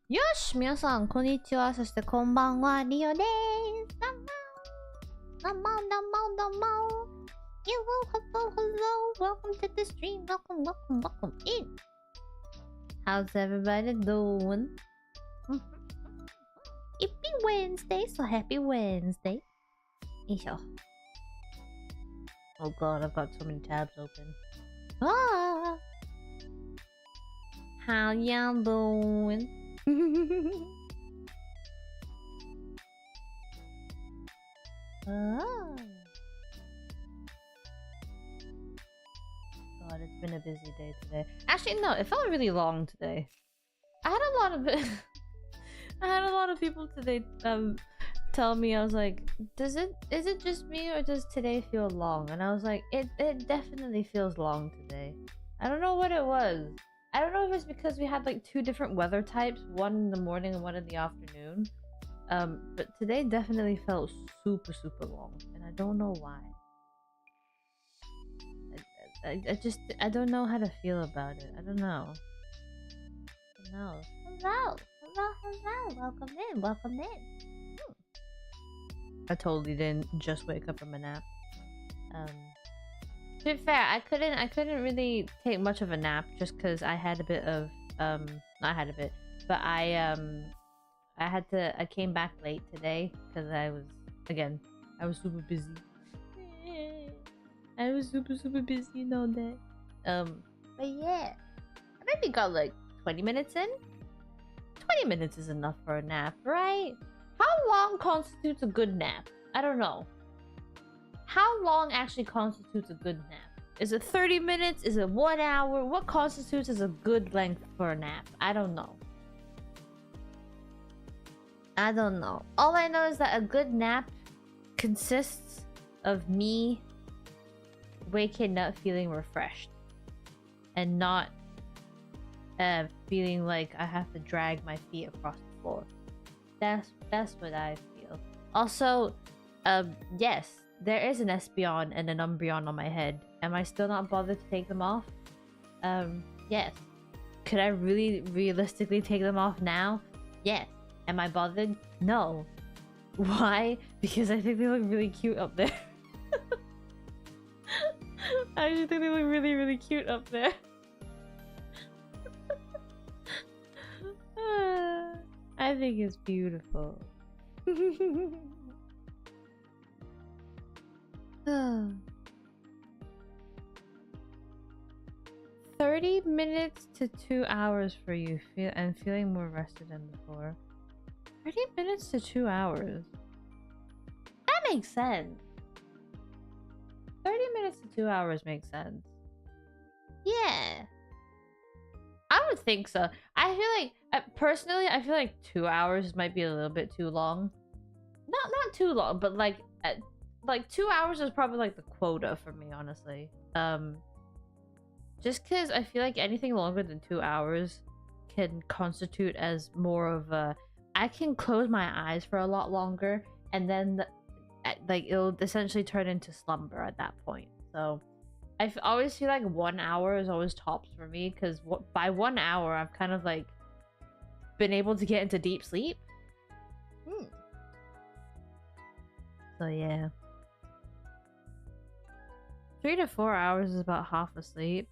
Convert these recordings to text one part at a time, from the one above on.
よし、皆さん、こんにちは。そして、こんばんは。リオです。どうも。Hello. Welcome to the stream. Welcome in. How's everybody doing? Happy Wednesday. So happy Wednesday. Oh god, I've got so many tabs open. Ah. How y'all doing? Oh. God, it's been a busy day today. Actually, no, it felt really long today. I had a lot of people today tell me, I was like, is it just me or does today feel long? And I was like, it definitely feels long today. I don't know what it was. I don't know if it's because we had like 2 different weather types, one in the morning and one in the afternoon. But today definitely felt super long, and I don't know why. I don't know how to feel about it. I don't know. Hello. Welcome in. I totally didn't just wake up from a nap. To be fair, I couldn't really take much of a nap just because I had a bit of I came back late today because I was super busy. I was super busy all day. But yeah, I maybe got like 20 minutes in. 20 minutes is enough for a nap, right? How long constitutes a good nap? I don't know. How long actually constitutes a good nap? Is it 30 minutes? Is it 1 hour? What constitutes as a good length for a nap? I don't know. All I know is that a good nap consists of me waking up feeling refreshed and not feeling like I have to drag my feet across the floor. That's what I feel. Also, yes, there is an Espeon and an Umbreon on my head. Am I still not bothered to take them off? Yes. Could I really realistically take them off now? Yes. Am I bothered? No. Why? Because I think they look really cute up there. I actually think they look really cute up there. I think it's beautiful. 30 minutes to 2 hours for you. I'm feeling more rested than before. 30 minutes to 2 hours. That makes sense. 30 minutes to 2 hours makes sense. Yeah. I would think so. I feel like, personally, I feel like 2 hours might be a little bit too long. Not too long, but like 2 hours is probably like the quota for me, honestly. Just because I feel like anything longer than 2 hours can constitute as more of a... I can close my eyes for a lot longer, and then like it'll essentially turn into slumber at that point. So I always feel like 1 hour is always tops for me, because by 1 hour I've kind of like been able to get into deep sleep. So yeah, 3 to 4 hours is about half asleep.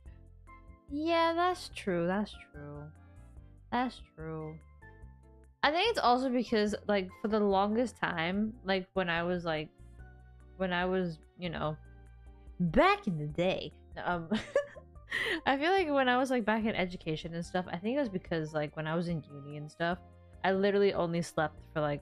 Yeah, that's true. That's true. That's true. I think it's also because, like, for the longest time, like, when I was, you know, back in the day, I feel like when I was, like, back in education and stuff, I think it was because, like, when I was in uni and stuff, I literally only slept for, like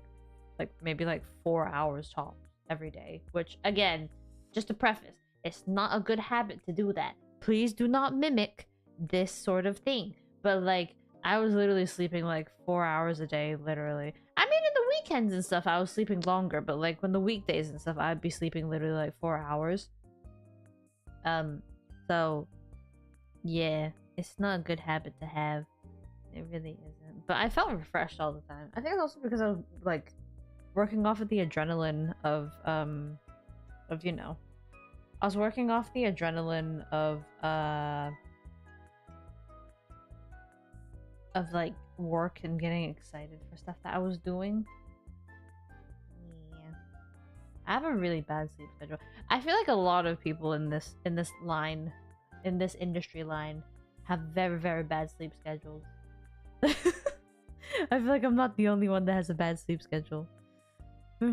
maybe, like, 4 hours tops every day. Which, again, just to preface, it's not a good habit to do that. Please do not mimic this sort of thing. But, like, I was literally sleeping like 4 hours a day, literally. I mean, in the weekends and stuff, I was sleeping longer, but like when the weekdays and stuff, I'd be sleeping literally like 4 hours. So yeah, it's not a good habit to have. It really isn't. But I felt refreshed all the time. I think it's also because I was like working off of the adrenaline of you know, I was working off the adrenaline of like work and getting excited for stuff that I was doing. Yeah, I have a really bad sleep schedule. I feel like a lot of people in this industry line have very, very bad sleep schedules. I feel like I'm not the only one that has a bad sleep schedule. I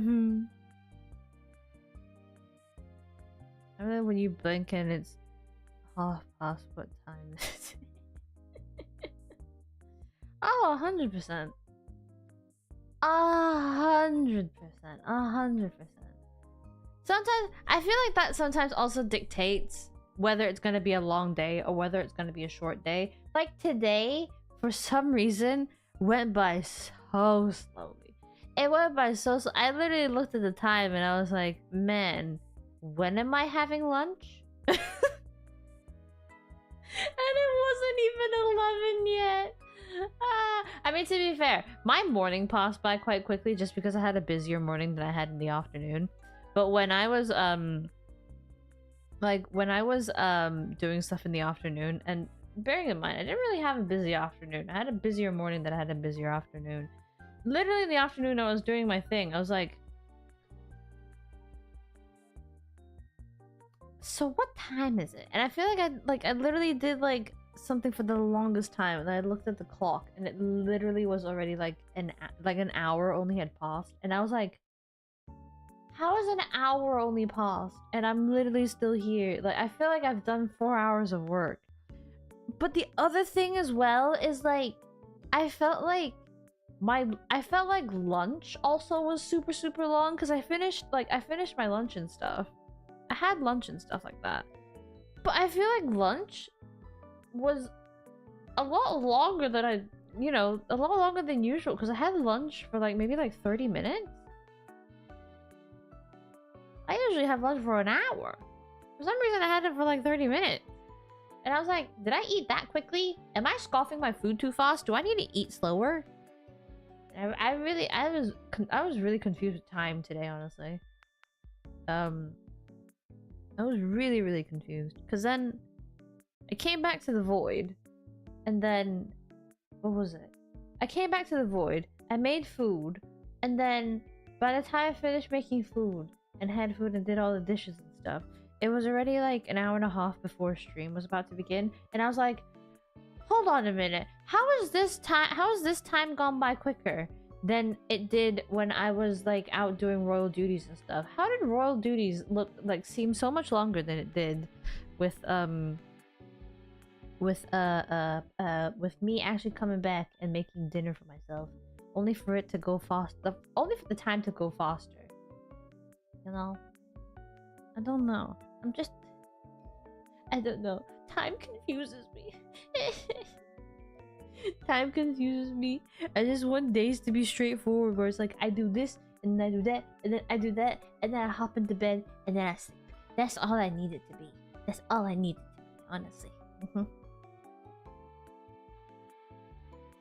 remember when you blink and it's half past what time is it? Oh, 100%. 100%. 100%. Sometimes, I feel like that sometimes also dictates whether it's going to be a long day or whether it's going to be a short day. Like today, for some reason, went by so slowly. It went by so slow. I literally looked at the time and I was like, man, when am I having lunch? And it wasn't even 11 yet. I mean, to be fair, my morning passed by quite quickly just because I had a busier morning than I had in the afternoon. But when I was doing stuff in the afternoon, and bearing in mind I didn't really have a busy afternoon. I had a busier morning than I had a busier afternoon. Literally in the afternoon I was doing my thing. I was like, so what time is it? And I feel like I literally did like something for the longest time, and I looked at the clock and it literally was already like an hour only had passed, and I was like, how is an hour only passed and I'm literally still here? Like, I feel like I've done 4 hours of work. But the other thing as well is like I felt like lunch also was super, super long, because I finished my lunch and stuff. I had lunch and stuff like that, but I feel like lunch was a lot longer than a lot longer than usual, because I had lunch for like maybe like 30 minutes. I usually have lunch for an hour. For some reason I had it for like 30 minutes. And I was like, did I eat that quickly? Am I scoffing my food too fast? Do I need to eat slower? I was really confused with time today, honestly. I was really, really confused, because then I came back to the void, and then what was it? I came back to the void, I made food, and then by the time I finished making food and had food and did all the dishes and stuff, it was already like an hour and a half before stream was about to begin, and I was like, hold on a minute, how is this time gone by quicker than it did when I was like out doing royal duties and stuff? How did royal duties seem so much longer than it did with me actually coming back and making dinner for myself, only for it to go fast, only for the time to go faster? You know? I don't know. I don't know. Time confuses me. Time confuses me. I just want days to be straightforward where it's like I do this and then I do that and then I do that and then I hop into bed and then I sleep. That's all I need it to be. That's all I need it to be, honestly.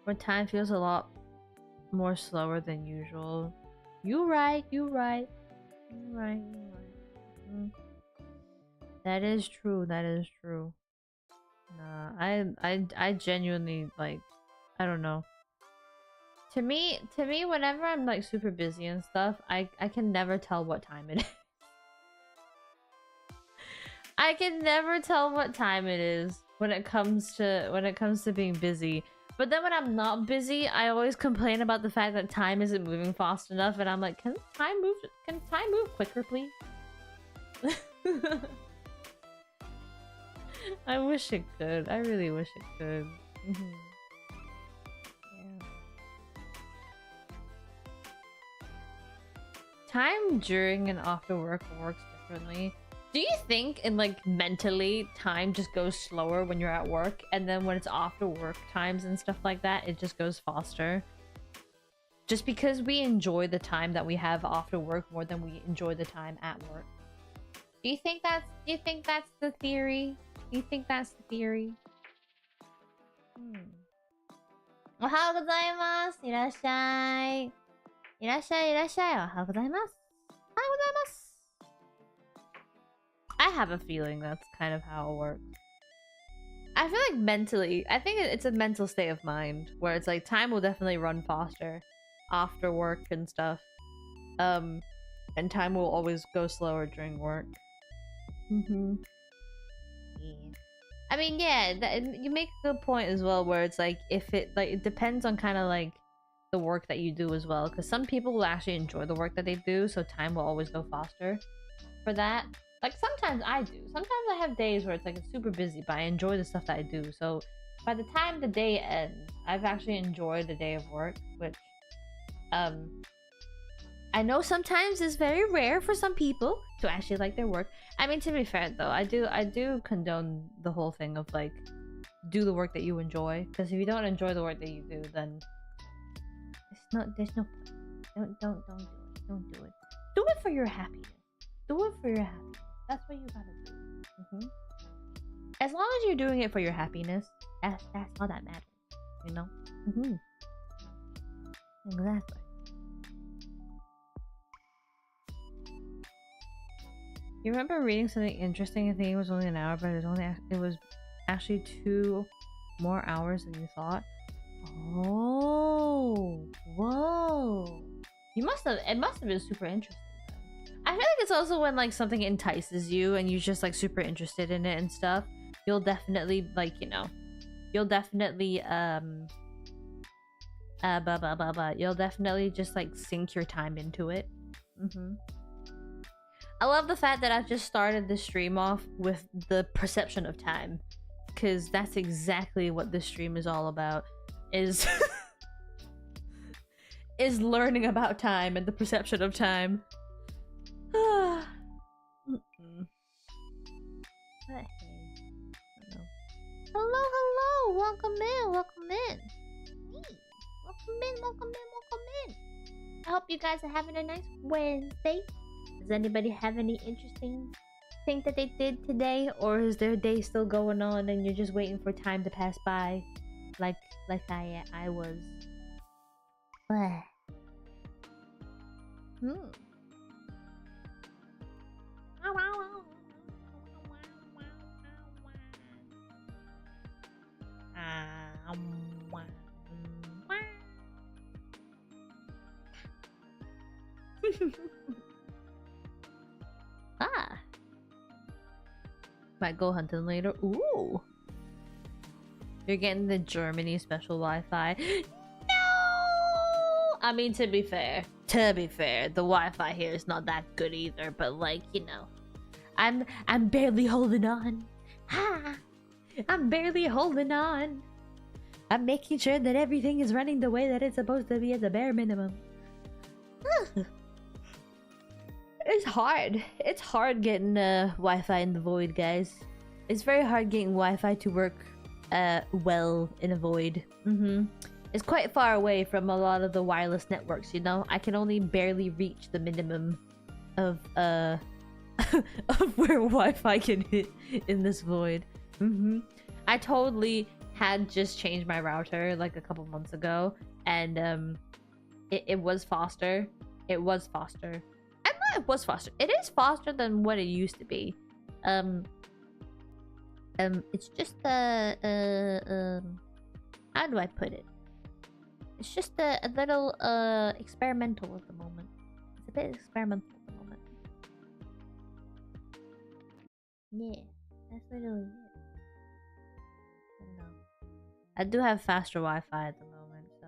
Where time feels a lot more slower than usual. You right. That is true. Nah, I genuinely, like, I don't know. To me, whenever I'm like super busy and stuff, I can never tell what time it is. I can never tell what time it is when it comes to being busy. But then when I'm not busy, I always complain about the fact that time isn't moving fast enough, and I'm like, can time move quicker, please? I wish it could. I really wish it could. Yeah. Time during and after work works differently. Do you think in like mentally time just goes slower when you're at work, and then when it's after work times and stuff like that, it just goes faster? Just because we enjoy the time that we have after work more than we enjoy the time at work. Do you think that's the theory? Do you think that's the theory? Ohayou gozaimasu. Irashai. Ohayou gozaimasu. I have a feeling that's kind of how it works. I feel like mentally, I think it's a mental state of mind where it's like time will definitely run faster after work and stuff. And time will always go slower during work. Yeah. I mean, yeah, you make a good point as well, where it's like if it depends on kind of like the work that you do as well, because some people will actually enjoy the work that they do, so time will always go faster for that. Like sometimes I do. Sometimes I have days where it's like it's super busy, but I enjoy the stuff that I do. So by the time the day ends, I've actually enjoyed the day of work, which I know sometimes is very rare for some people to actually like their work. I mean, to be fair though, I do condone the whole thing of like do the work that you enjoy, because if you don't enjoy the work that you do, then there's no point. Don't do it. Don't do it. Do it for your happiness. Do it for your happiness. That's what you gotta do. As long as you're doing it for your happiness, that's all that matters. You know? Exactly. You remember reading something interesting? I think it was only an hour, but it was actually 2 more hours than you thought. Oh, whoa! It must have been super interesting. I feel like it's also when like something entices you and you're just like super interested in it and stuff. You'll definitely like, you know, you'll definitely you'll definitely just like sink your time into it. I love the fact that I've just started the stream off with the perception of time, because that's exactly what this stream is all about. Is is learning about time and the perception of time. Hello, welcome in. Welcome in. I hope you guys are having a nice Wednesday. Does anybody have any interesting thing that they did today, or is their day still going on and you're just waiting for time to pass by, like I was? Might go hunting later. Ooh, you're getting the Germany special Wi-Fi. No, I mean, to be fair, the Wi-Fi here is not that good either. But like, you know, I'm barely holding on. I'm barely holding on. I'm making sure that everything is running the way that it's supposed to be at the bare minimum. It's hard. It's hard getting Wi-Fi in the void, guys. It's very hard getting Wi-Fi to work well in a void. It's quite far away from a lot of the wireless networks, you know? I can only barely reach the minimum of of where Wi-Fi can hit in this void. I totally had just changed my router like a couple months ago, and it was faster. It was faster. It was faster. It is faster than what it used to be. It's just how do I put it? It's just a little experimental at the moment. It's a bit experimental at the moment. Yeah, that's literally it. I don't know. I do have faster Wi-Fi at the moment, so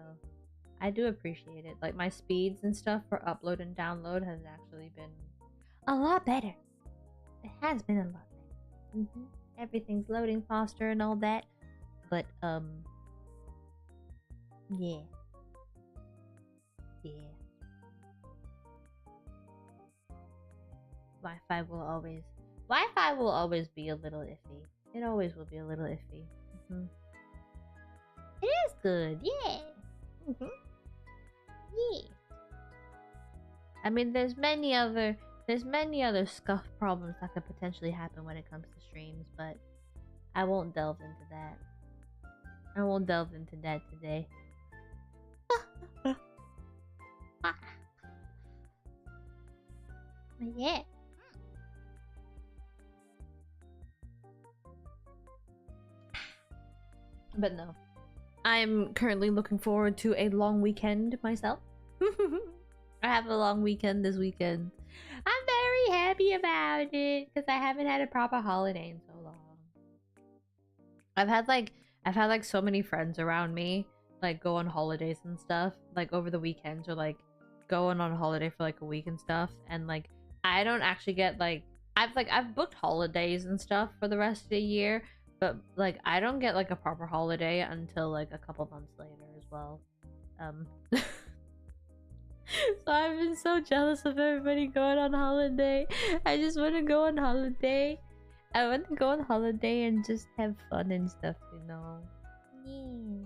I do appreciate it. Like my speeds and stuff for upload and download has actually been a lot better. It has been a lot better. Everything's loading faster and all that, but yeah. Wi-Fi will always be a little iffy. It always will be a little iffy. It is good, yeah. Yeah. I mean, there's many other scuff problems that could potentially happen when it comes to streams, but I won't delve into that. I won't delve into that today. But yeah. But no. I'm currently looking forward to a long weekend myself. I have a long weekend this weekend. I'm very happy about it because I haven't had a proper holiday in so long. I've had like so many friends around me like go on holidays and stuff like over the weekends, or like going on holiday for like a week and stuff, and like I don't actually get like I've booked holidays and stuff for the rest of the year, but like I don't get like a proper holiday until like a couple months later as well. So I've been so jealous of everybody going on holiday. I just want to go on holiday. I want to go on holiday and just have fun and stuff, you know. Yeah.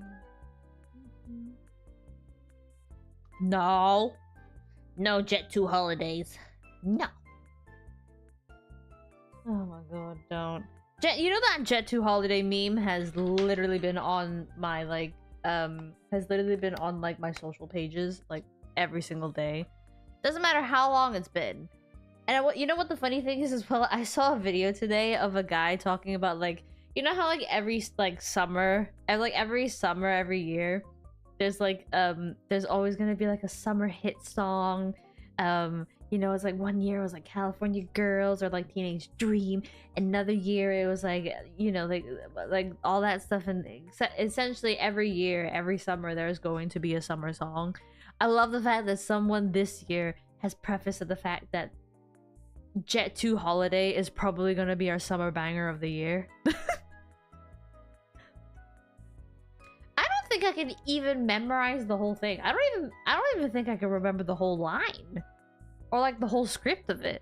No. No Jet 2 holidays. No. Oh my god, don't. You know that Jet 2 holiday meme has literally been on my like my social pages like every single day. Doesn't matter how long it's been. And you know what the funny thing is as well? I saw a video today of a guy talking about like, you know how like every summer every year there's like there's always gonna be like a summer hit song. You know, it's like one year it was like California Girls or like Teenage Dream. Another year it was like, you know, like all that stuff. And essentially every year, every summer, there's going to be a summer song. I love the fact that someone this year has prefaced the fact that Jet 2 Holiday is probably going to be our summer banger of the year. I don't think I can even memorize the whole thing. I don't even think I can remember the whole line. Or like the whole script of it.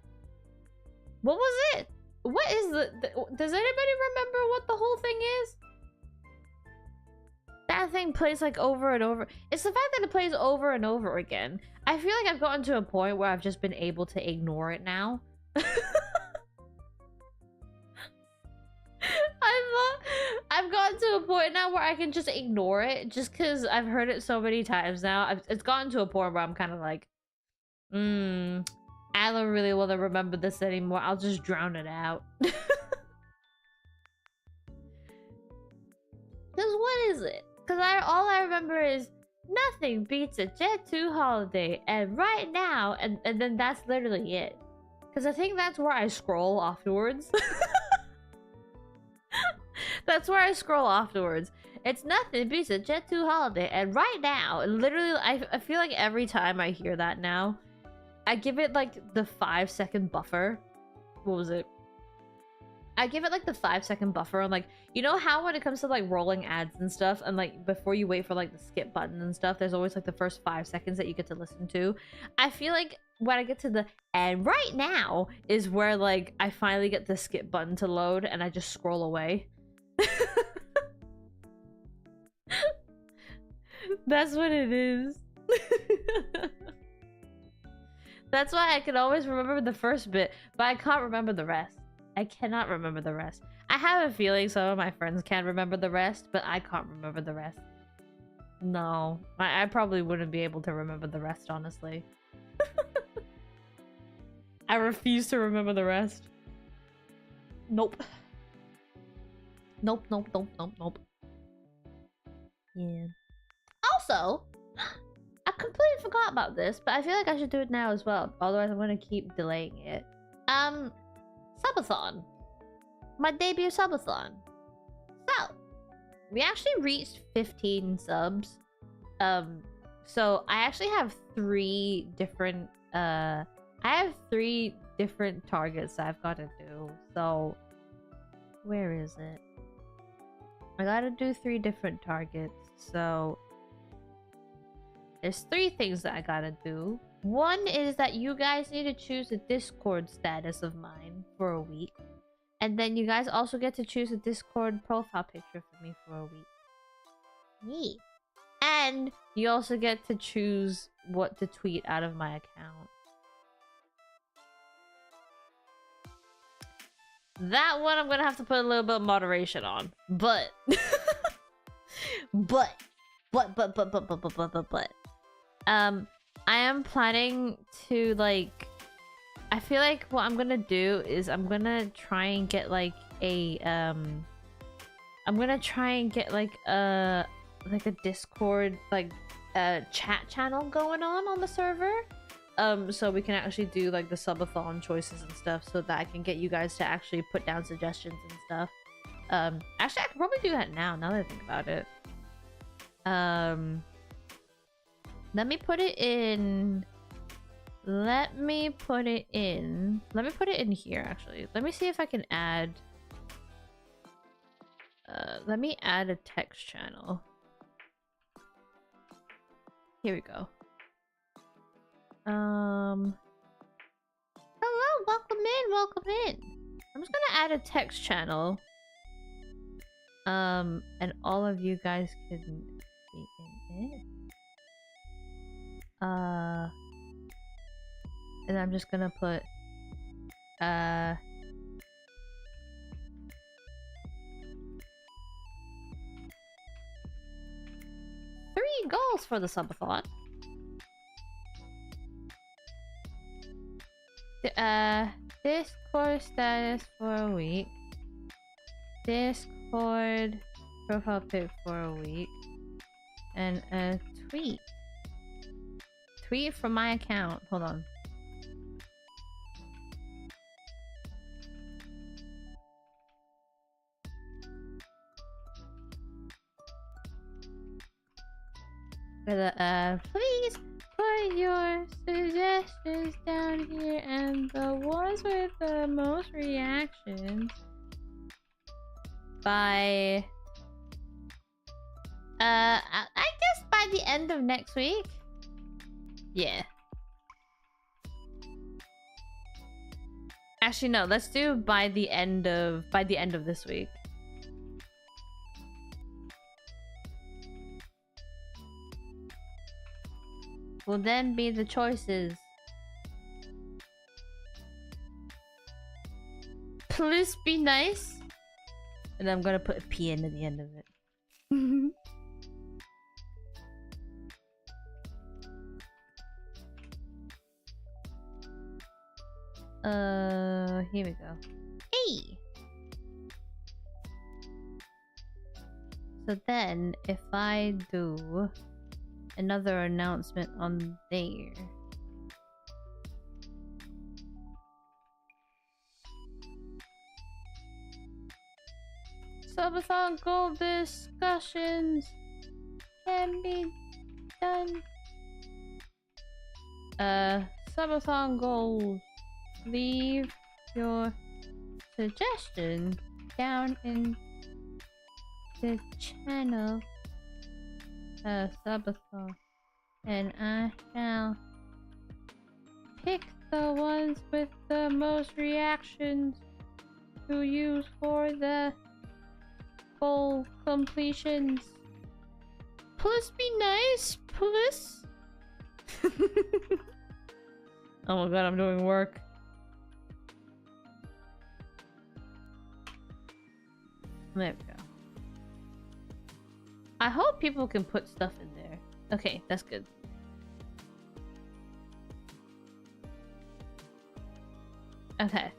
What was it? What is does anybody remember what the whole thing is? That thing plays like over and over. It's the fact that it plays over and over again. I feel like I've gotten to a point where I've just been able to ignore it now. I've gotten to a point now where I can just ignore it just because I've heard it so many times now. It's gotten to a point where I'm kind of like, I don't really want to remember this anymore. I'll just drown it out. Because what is it? Because all I remember is nothing beats a Jet 2 holiday, and right now, and then that's literally it. Because I think that's where I scroll afterwards. That's where I scroll afterwards. It's nothing beats a Jet 2 holiday, and right now, literally, I feel like every time I hear that now, I give it like the 5-second buffer. What was it? I give it like the 5-second buffer, and like, you know how when it comes to like rolling ads and stuff, and like before you wait for like the skip button and stuff, there's always like the first 5 seconds that you get to listen to. I feel like when I get to the and right now is where like I finally get the skip button to load and I just scroll away. That's what it is. That's why I can always remember the first bit, but I can't remember the rest. I cannot remember the rest. I have a feeling some of my friends can remember the rest, but I can't remember the rest. No, I probably wouldn't be able to remember the rest, honestly. I refuse to remember the rest. Nope. Nope, nope, nope, nope, nope. Yeah. Also, I completely forgot about this, but I feel like I should do it now as well. Otherwise, I'm gonna keep delaying it. Subathon. My debut subathon. So, we actually reached 15 subs. So I actually have 3 different, I have 3 different targets I've got to do. So, where is it? I gotta do 3 different targets. So, there's 3 things that I gotta do. One is that you guys need to choose a Discord status of mine for a week. And then you guys also get to choose a Discord profile picture for me for a week. Neat. And you also get to choose what to tweet out of my account. That one I'm gonna have to put a little bit of moderation on. But I am planning to like I feel like what I'm gonna do is I'm gonna try and get like a Discord like chat channel going on the server. So we can actually do like the subathon choices and stuff so that I can get you guys to actually put down suggestions and stuff. Actually I could probably do that now that I think about it. Let me put it in here actually. Let me see if I can add let me add a text channel. Here we go. Hello, welcome in. I'm just gonna add a text channel. And all of you guys can be in it. And I'm just gonna put 3 goals for the subathon. Discord status for a week. Discord profile pic for a week. And a tweet. Tweet from my account. Hold on. Please put your suggestions down here, and the ones with the most reactions by I guess by the end of next week. Yeah. Actually no, let's do by the end of this week. Will then be the choices. Please be nice. And I'm gonna put a P in at the end of it. Here we go. Hey! So then, if I do another announcement on there. Subathon goal discussions can be done. Subathon goals. Leave your suggestion down in the channel. Subathon, and I shall pick the ones with the most reactions to use for the goal completions. Please be nice, please. Oh my god, I'm doing work. There we go. I hope people can put stuff in there. Okay, that's good. Okay.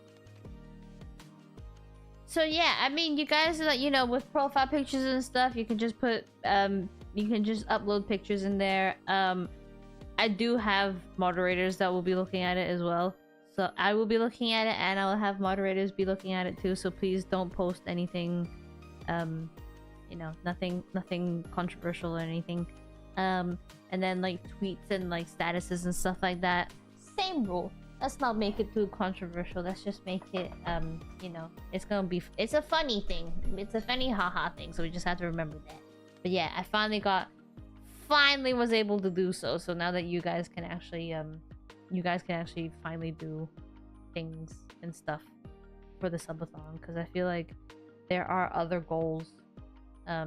So yeah, I mean, you guys, you know, with profile pictures and stuff, you can just put, you can just upload pictures in there. I do have moderators that will be looking at it as well. So I will be looking at it, and I'll have moderators be looking at it too. So please don't post anything, you know, nothing controversial or anything. And then like tweets and like statuses and stuff like that. Same rule. Let's not make it too controversial. Let's just make it, you know, it's gonna be, it's a funny thing. It's a funny haha thing. So we just have to remember that. But yeah, I finally was able to do so. So now that you guys can actually, finally do things and stuff for the subathon, because I feel like there are other goals. I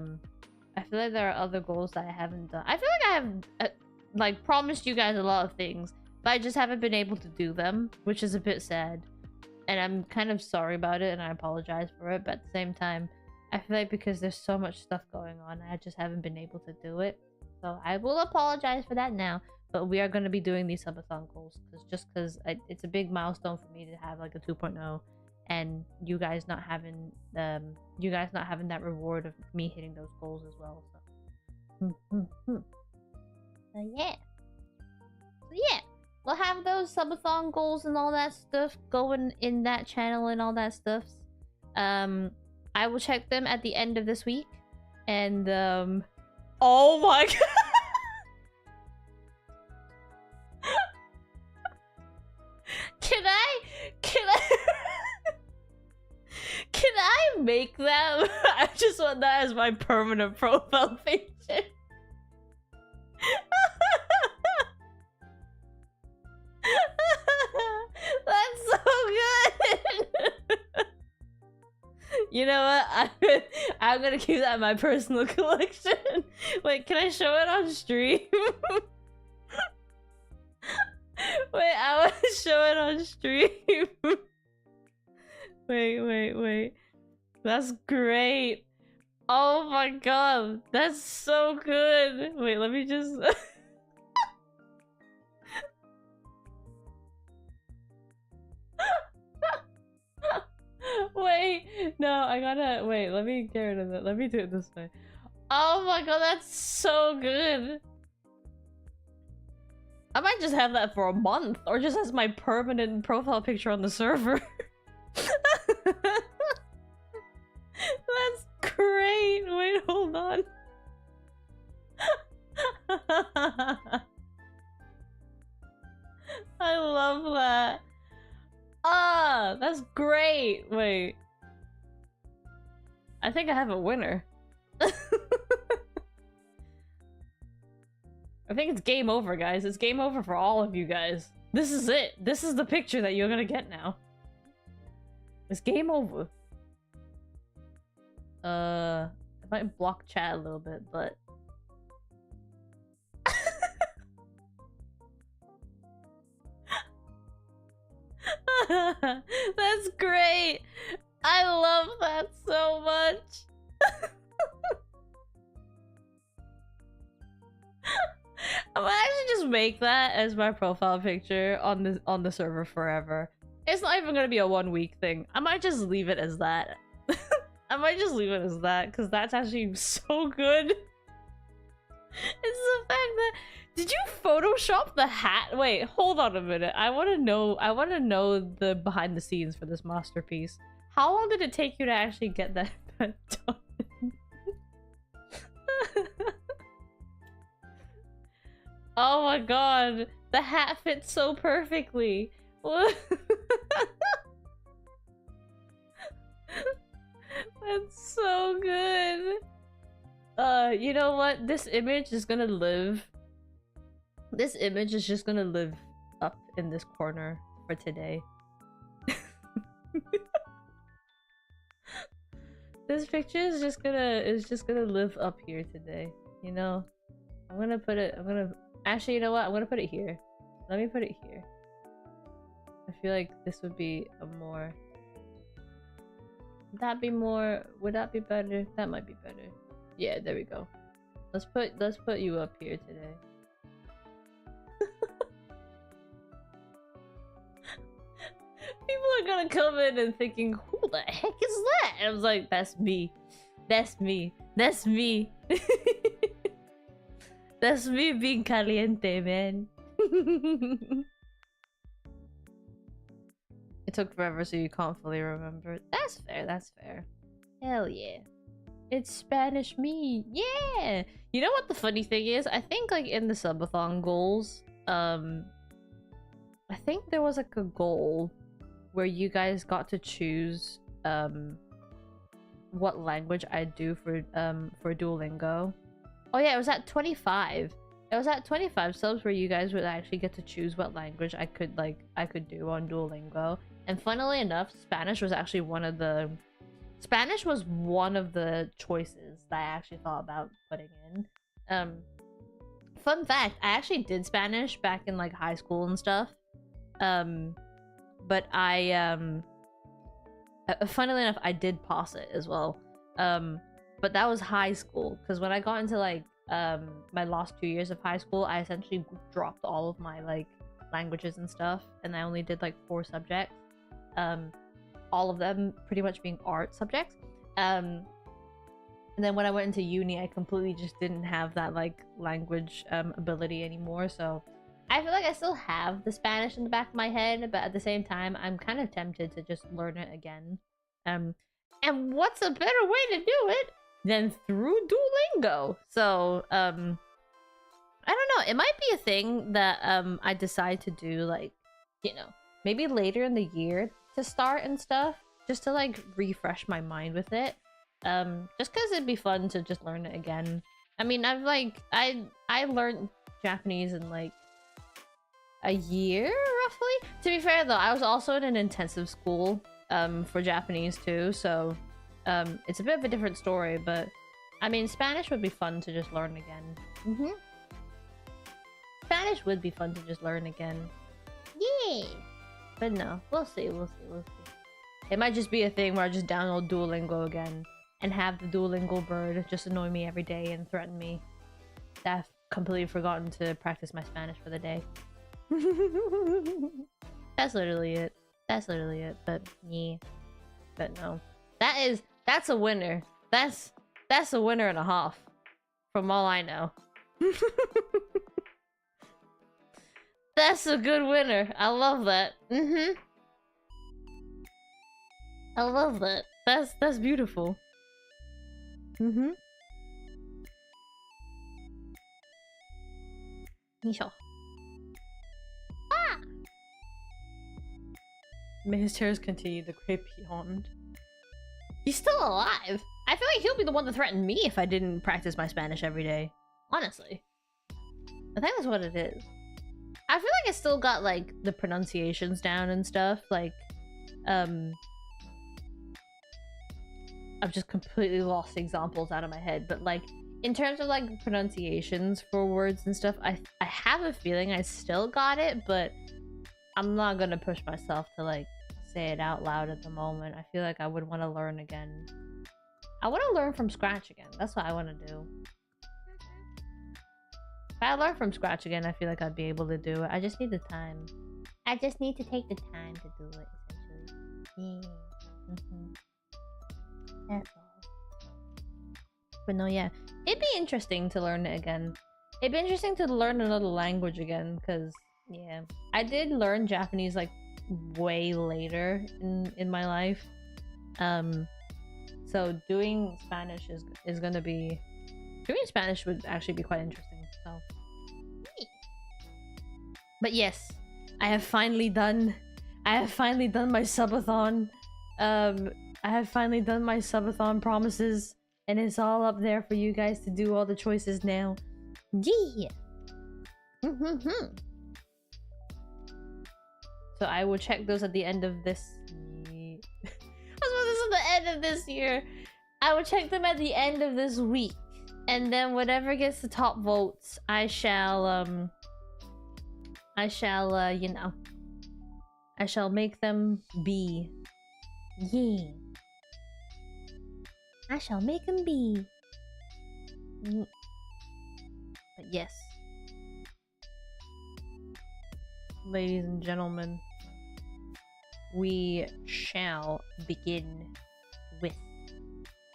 feel like there are other goals that I haven't done. I feel like I have like promised you guys a lot of things, but I just haven't been able to do them, which is a bit sad. And I'm kind of sorry about it, and I apologize for it. But at the same time, I feel like because there's so much stuff going on, I just haven't been able to do it. So I will apologize for that now. But we are going to be doing these subathon goals because it's a big milestone for me to have like a 2.0, and you guys not having that reward of me hitting those goals as well. So yeah. So yeah. We'll have those subathon goals and all that stuff going in that channel and all that stuff. I will check them at the end of this week. And oh my god. Can I make that? I just want that as my permanent profile picture. That's so good. You know what? I'm gonna keep that in my personal collection. Wait, can I show it on stream? Wait, I want to show it on stream. Wait. That's great. Oh my god, that's so good. Wait, let me just... Wait, no, I gotta... Wait, let me get rid of it. Let me do it this way. Oh my god, that's so good. I might just have that for a month, or just as my permanent profile picture on the server. That's great. Wait, hold on. I love that. Ah, that's great. Wait. I think I have a winner. I think it's game over, guys. It's game over for all of you guys. This is it. This is the picture that you're gonna get now. It's game over. I might block chat a little bit, but... That's great! I love that so much! I might actually just make that as my profile picture on the server forever. It's not even gonna be a 1 week thing. I might just leave it as that. I might just leave it as that, because that's actually so good. It's the fact that... Did you Photoshop the hat? Wait, hold on a minute. I want to know the behind the scenes for this masterpiece. How long did it take you to actually get that done? Oh my god, the hat fits so perfectly. What? That's so good. You know what? This image is gonna live. This image is just gonna live up in this corner for today. This picture is just gonna live up here today, you know? Actually, you know what? I'm gonna put it here. Let me put it here. I feel like this would be a more... Would that be better? That might be better. Yeah, there we go. Let's put you up here today. People are gonna come in and thinking, who the heck is that? And I was like, that's me. That's me. That's me. That's me being caliente, man. It took forever, so you can't fully remember. That's fair, that's fair. Hell yeah. It's Spanish me. Yeah! You know what the funny thing is? I think like in the subathon goals, I think there was like a goal where you guys got to choose what language I'd do for Duolingo. Oh yeah, it was at 25. It was at 25 subs where you guys would actually get to choose what language I could do on Duolingo. And funnily enough, Spanish was actually one of the choices that I actually thought about putting in. Fun fact, I actually did Spanish back in like high school and stuff. But funnily enough, I did pass it as well. But that was high school, because when I got into like my last 2 years of high school, I essentially dropped all of my like languages and stuff, and I only did like 4 subjects. All of them pretty much being art subjects. And then when I went into uni, I completely just didn't have that like language ability anymore. So I feel like I still have the Spanish in the back of my head, but at the same time, I'm kind of tempted to just learn it again. And what's a better way to do it than through Duolingo? So I don't know, it might be a thing that I decide to do, like, you know, maybe later in the year to start and stuff, just to like refresh my mind with it. Just because it'd be fun to just learn it again. I mean, I learned Japanese in like a year roughly. To be fair though, I was also in an intensive school for Japanese too, so it's a bit of a different story, but I mean, Spanish would be fun to just learn again. Spanish would be fun to just learn again. Yay! But no, we'll see. It might just be a thing where I just download Duolingo again and have the Duolingo bird just annoy me every day and threaten me that I've completely forgotten to practice my Spanish for the day. That's literally it. But yeah. But no. That's a winner. That's a winner and a half. From all I know. That's a good winner. I love that. I love that. That's beautiful. Ah! May his terrors continue, the great beyond. He's still alive. I feel like he'll be the one that threatened me if I didn't practice my Spanish every day. Honestly. I think that's what it is. I feel like I still got like the pronunciations down and stuff. Like, I've just completely lost examples out of my head. But like, in terms of like pronunciations for words and stuff, I have a feeling I still got it, but I'm not gonna push myself to like say it out loud at the moment. I feel like I would want to learn again. I want to learn from scratch again. That's what I want to do. If I learn from scratch again, I feel like I'd be able to do it. I just need the time. I just need to take the time to do it, essentially. Yeah. That's all. But no, yeah. It'd be interesting to learn it again. It'd be interesting to learn another language again, because, yeah. I did learn Japanese, like, way later in my life. So doing Spanish is gonna be... Doing Spanish would actually be quite interesting, so... But yes, I have finally done my subathon. I have finally done my subathon promises, and it's all up there for you guys to do all the choices now. Yeah. So I will check those at the end of this. I suppose this is the end of this year. I will check them at the end of this week, and then whatever gets the top votes, I shall you know, I shall make them be. Yeah. I shall make them be. But yes, ladies and gentlemen, we shall begin with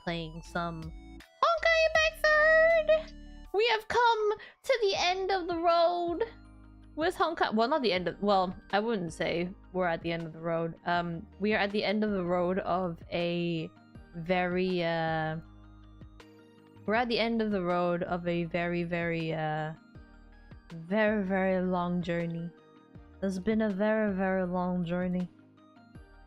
playing some Honkai Back 3rd! We have come to the end of the road with Honkai. Well, not the end of. Well, I wouldn't say we're at the end of the road. We are at the end of the road of a very. We're at the end of the road of a very, very long journey. It's been a very, very long journey.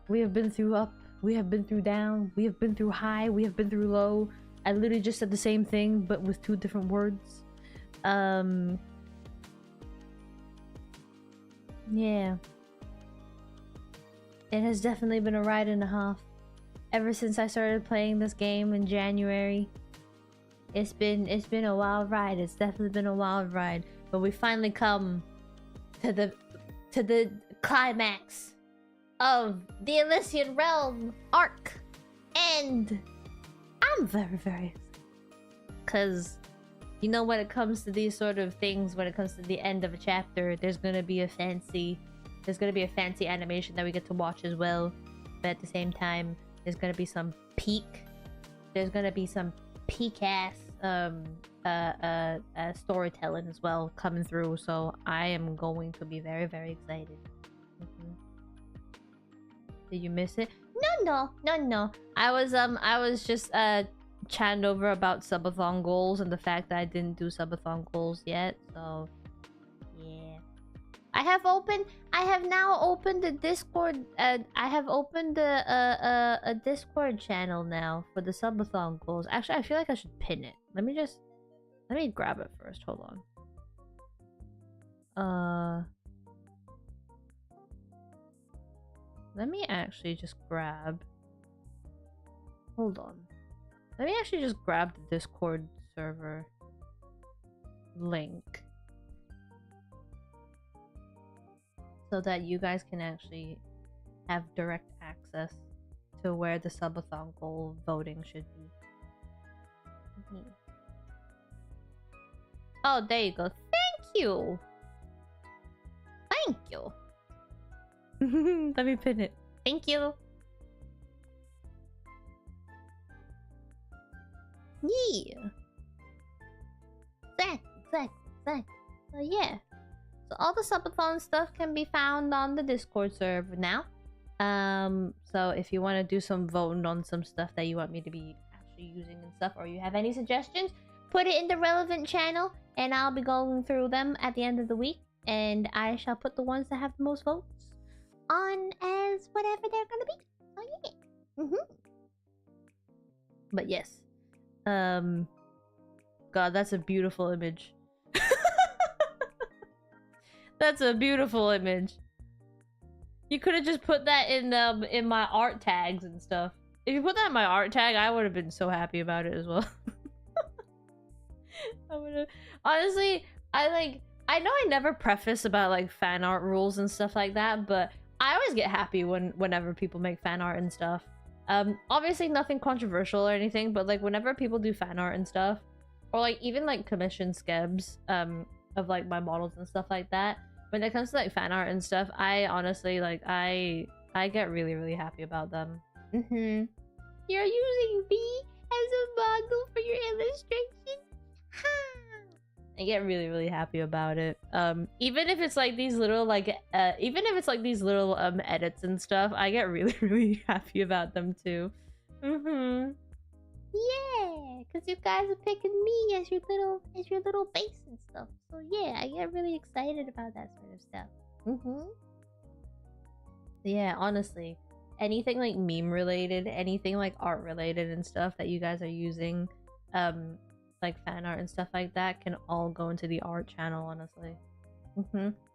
We have been through up, we have been through down, we have been through high, we have been through low. I literally just said the same thing, but with 2 different words. Yeah. It has definitely been a ride and a half. Ever since I started playing this game in January. It's been a wild ride. It's definitely been a wild ride. But we finally come to the climax of the Elysian Realm arc. And I'm very, very excited. Cause you know, when it comes to these sort of things, when it comes to the end of a chapter, there's gonna be a fancy animation that we get to watch as well. But at the same time, there's gonna be some peak. There's gonna be some peak-ass storytelling as well coming through, so I am going to be very, very excited. Did you miss it? No. I was just chatting over about subathon goals and the fact that I didn't do subathon goals yet, so yeah. I have now opened the Discord. I have opened a Discord channel now for the subathon goals. Actually, I feel like I should pin it. Let me grab it first. Hold on. Let me actually just grab. Hold on. Let me actually just grab the Discord server link, so that you guys can actually have direct access to where the subathon goal voting should be. Oh, there you go. Thank you! Thank you! Let me pin it. Thank you! Yeah! Exactly. So yeah. So all the subathon stuff can be found on the Discord server now. So if you want to do some voting on some stuff that you want me to be actually using and stuff, or you have any suggestions, put it in the relevant channel, and I'll be going through them at the end of the week, and I shall put the ones that have the most votes on as whatever they're gonna be. Oh yeah. But yes. God, that's a beautiful image. That's a beautiful image. You could have just put that in my art tags and stuff. If you put that in my art tag, I would have been so happy about it as well. I would have. Honestly, I know I never preface about like fan art rules and stuff like that, but I always get happy whenever people make fan art and stuff. Obviously nothing controversial or anything, but like whenever people do fan art and stuff, or like even like commission skebs of like my models and stuff like that, when it comes to like fan art and stuff, I honestly like I get really, really happy about them. You're using me as a model for your illustration? I get really, really happy about it. Even if it's like these little edits and stuff, I get really, really happy about them too. Yeah, because you guys are picking me as your little base and stuff. So yeah, I get really excited about that sort of stuff. Yeah, honestly, anything like meme related, anything like art related and stuff that you guys are using, like fan art and stuff like that, can all go into the art channel, honestly.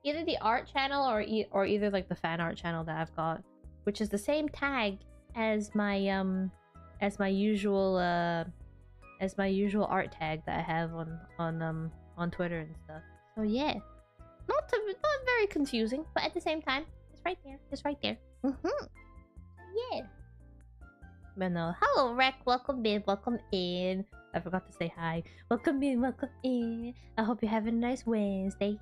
Either the art channel or either like the fan art channel that I've got, which is the same tag as my usual art tag that I have on Twitter and stuff. So yeah, not very confusing, but at the same time, it's right there. It's right there. Yeah. But no, hello Rec, welcome in. I forgot to say hi. Welcome in. I hope you're having a nice Wednesday.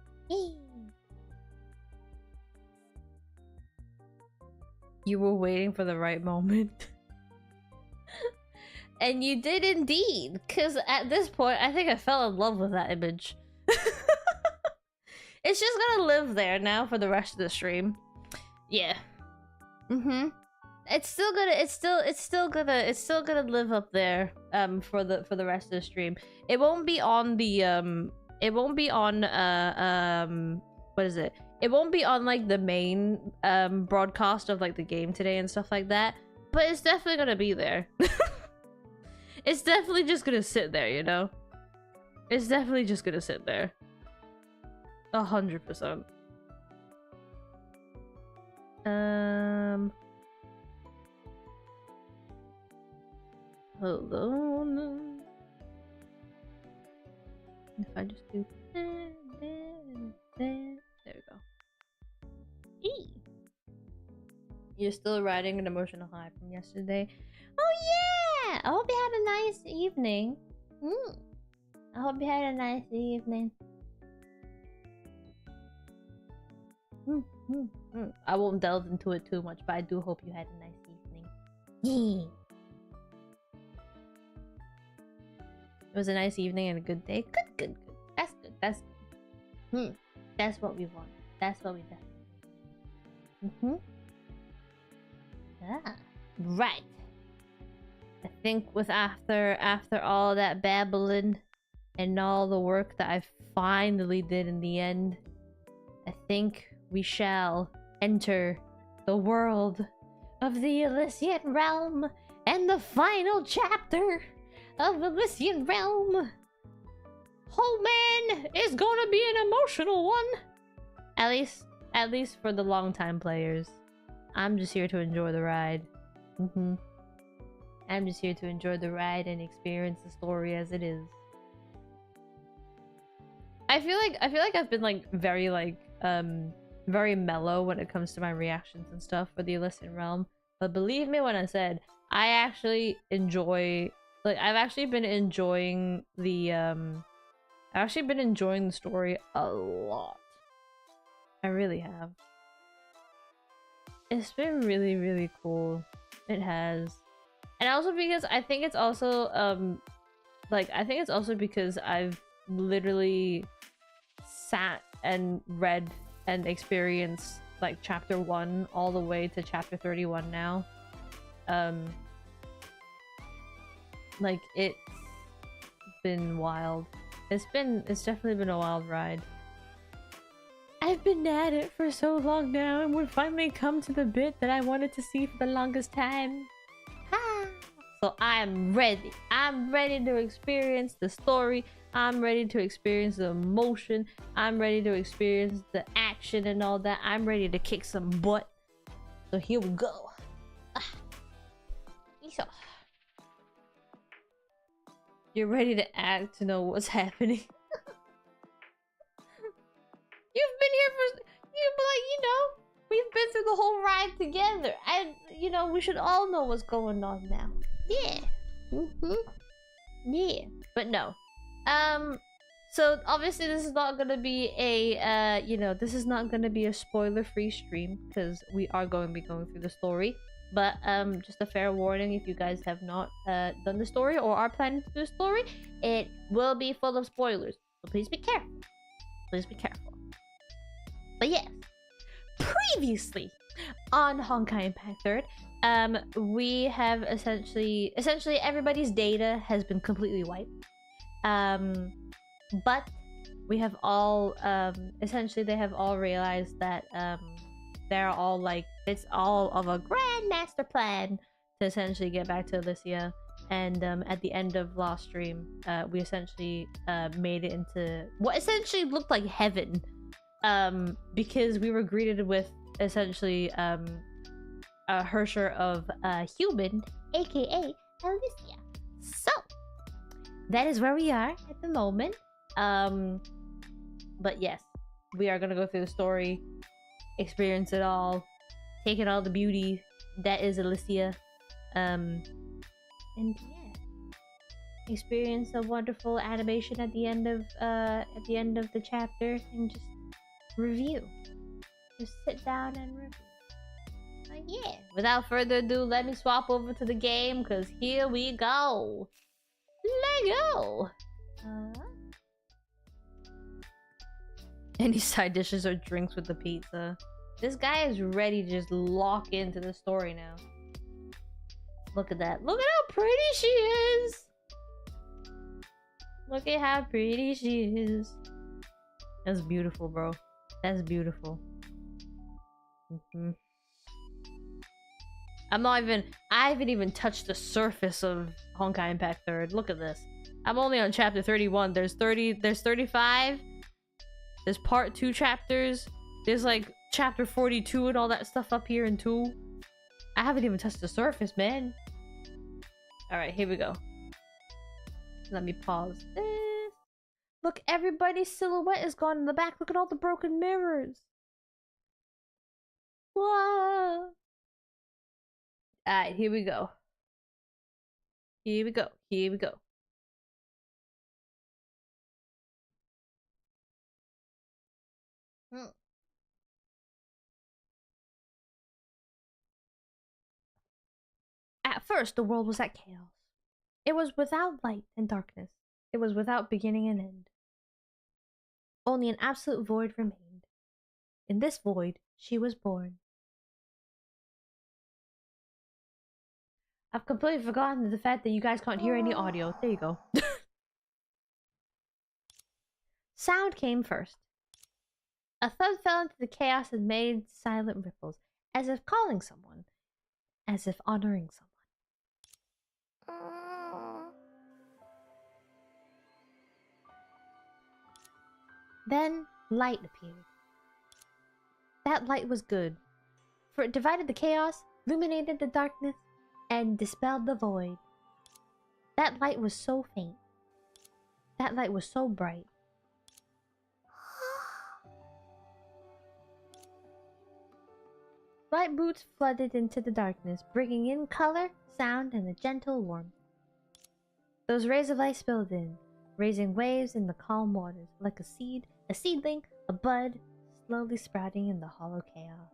You were waiting for the right moment. And you did indeed, because at this point, I think I fell in love with that image. It's just gonna live there now for the rest of the stream. Yeah. It's still gonna live up there for the rest of the stream. It won't be on the what is it? It won't be on like the main broadcast of like the game today and stuff like that, but it's definitely gonna be there. It's definitely just gonna sit there, you know? It's definitely just gonna sit there. 100%. Hold on. If I just do there we go. You're still riding an emotional high from yesterday. Oh yeah! I hope you had a nice evening. I hope you had a nice evening. I won't delve into it too much, but I do hope you had a nice evening. It was a nice evening and a good day. Good. That's good. That's what we want. That's what we do. Right. I think with after all that babbling and all the work that I finally did in the end, I think we shall enter the world of the Elysian realm and the final chapter of Elysian realm. Oh man, it's gonna be an emotional one. At least for the long-time players. I'm just here to enjoy the ride. I'm just here to enjoy the ride and experience the story as it is. I feel like I've been like very mellow when it comes to my reactions and stuff for the Elysian realm. But believe me when I said I actually enjoy, like, I've actually been enjoying the story a lot. I really have. It's been really, really cool. It has. And also because I think it's also because I've literally sat and read and experienced like chapter 1 all the way to chapter 31 now. Like, it's been wild. It's definitely been a wild ride. I've been at it for so long now, and we've finally come to the bit that I wanted to see for the longest time. So I'm ready. I'm ready to experience the story. I'm ready to experience the emotion. I'm ready to experience the action and all that. I'm ready to kick some butt. So here we go. You're ready to act to know what's happening. You've been here for, we've been through the whole ride together. And, we should all know what's going on now. Yeah. Yeah. But no. So obviously this is not gonna be a, this is not gonna be a spoiler-free stream because we are going to be going through the story. But just a fair warning, if you guys have not done the story or are planning to do the story, it will be full of spoilers. So please be careful. Please be careful. But yes, previously on Honkai Impact 3rd, we have essentially everybody's data has been completely wiped. But we have all essentially they have all realized that they're all like, it's all of a grand master plan to essentially get back to Elysia. And at the end of last stream, we essentially made it into what essentially looked like heaven. because we were greeted with essentially a Hersher of human, aka Alicia. So that is where we are at the moment. But yes, we are gonna go through the story, experience it all, take in all the beauty that is Alicia, and yeah, experience a wonderful animation at the end of the chapter, and just review. Just sit down and review. But yeah, without further ado, let me swap over to the game, because here we go. Let go. Any side dishes or drinks with the pizza? This guy is ready to just lock into the story now. Look at that. Look at how pretty she is. Look at how pretty she is. That's beautiful, bro. That's beautiful. I haven't even touched the surface of Honkai Impact 3rd. Look at this. I'm only on chapter 31. There's 35. There's part 2 chapters. There's like chapter 42 and all that stuff up here in 2. I haven't even touched the surface, man. Alright, here we go. Let me pause this. Look, everybody's silhouette is gone in the back. Look at all the broken mirrors. Whoa. Alright, here we go. Here we go. Here we go. At first, the world was at chaos. It was without light and darkness. It was without beginning and end. Only an absolute void remained. In this void, she was born. I've completely forgotten the fact that you guys can't hear any audio. There you go. Sound came first. A thud fell into the chaos and made silent ripples, as if calling someone, as if honoring someone. Then light appeared. That light was good, for it divided the chaos, illuminated the darkness, and dispelled the void. That light was so faint. That light was so bright. Light boots flooded into the darkness, bringing in color, sound, and a gentle warmth. Those rays of light spilled in, raising waves in the calm waters, like a seed, a seedling, a bud, slowly sprouting in the hollow chaos.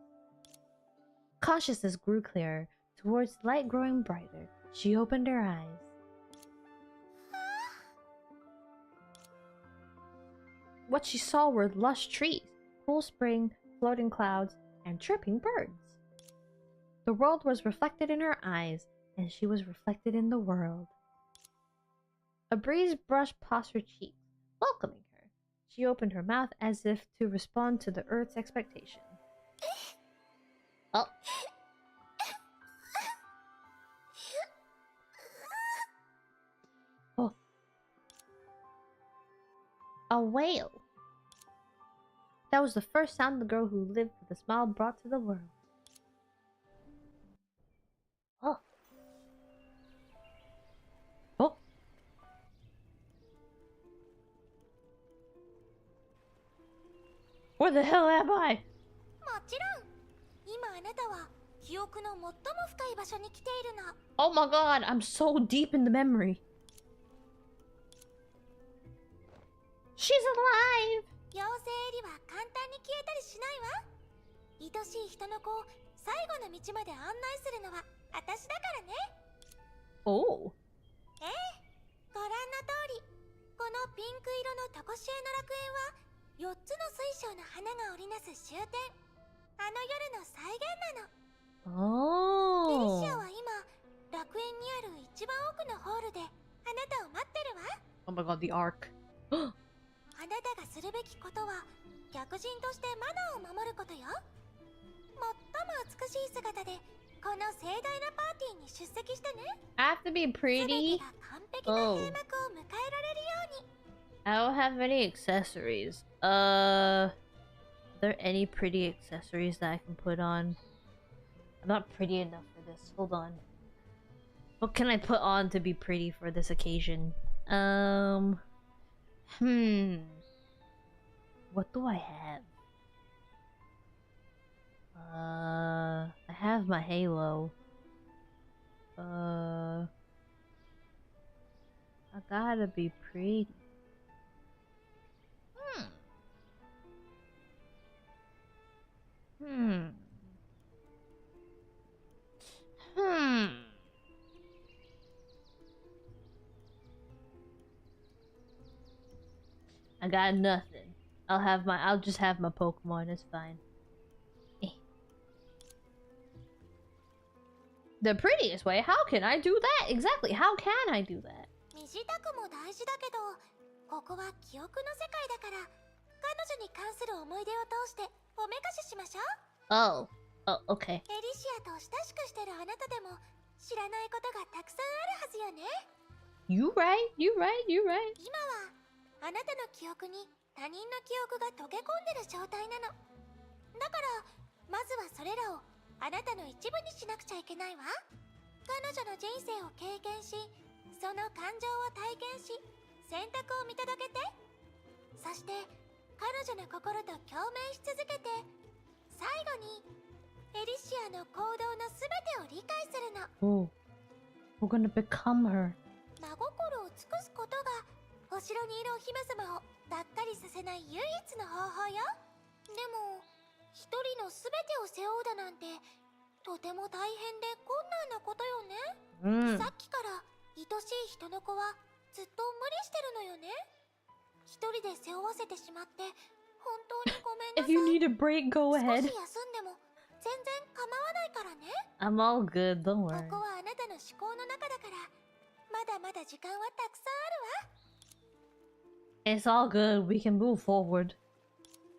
Consciousness grew clearer. Towards the light growing brighter, she opened her eyes. What she saw were lush trees, cool spring, floating clouds, and chirping birds. The world was reflected in her eyes, and she was reflected in the world. A breeze brushed past her cheeks, welcoming her. She opened her mouth as if to respond to the earth's expectation. Oh. Oh. A whale. That was the first sound the girl who lived with a smile brought to the world. Oh. Oh. Where the hell am I? Oh my god, I'm so deep in the memory. She's alive! Oh. ご覧の通り、このピンク色のとこしえの楽園は4つの水晶の花が織りなす終点。あの夜の再現なの。Oh. デリシアは今、楽園にある一番奥のホールであなたを待ってるわ。Oh my god, the arc. あなたがするべきことは、逆人としてマナーを守ることよ。最も美しい姿で、この盛大なパーティーに出席してね。I have to be pretty. 全てが完璧な閉幕を迎えられるように。I don't have any accessories. there any pretty accessories that I can put on? I'm not pretty enough for this. Hold on. What can I put on to be pretty for this occasion? What do I have? I have my halo. I gotta be pretty. I got nothing. I'll just have my Pokemon, it's fine. The prettiest way? How can I do that? Exactly, how can I do that? 身支度も大事だけど、ここは記憶の世界だから、彼女に関する思い出を通しておめかししましょう。Oh, okay. エリシアと親しくしてるあなたでも知らないことがたくさんあるはずよね。You right. 今はあなたの記憶に他人の記憶が溶け込んでる状態なの。だからまずはそれらをあなたの一部にしなくちゃいけないわ。彼女の人生を経験し、その感情を体験し、選択を見届けて、そして彼女の心と共鳴し続けて、最後にエリシアの行動のすべてを理解するの。Oh, we're gonna become her. 真心を尽くすことがお城にいるお姫様をがっかりさせない唯一の方法よ。でも一人のすべてを背負うだなんてとても大変で困難なことよね。さっきから愛しい人の子はずっと無理してるのよね。一人で背負わせてしまって本当にごめんなさい。If you need a break, go ahead. 少し休んでも全然構わないからね。I'm all good, don't worry. ここはあなたの思考の中だからまだまだ時間はたくさんあるわ。It's all good. We can move forward.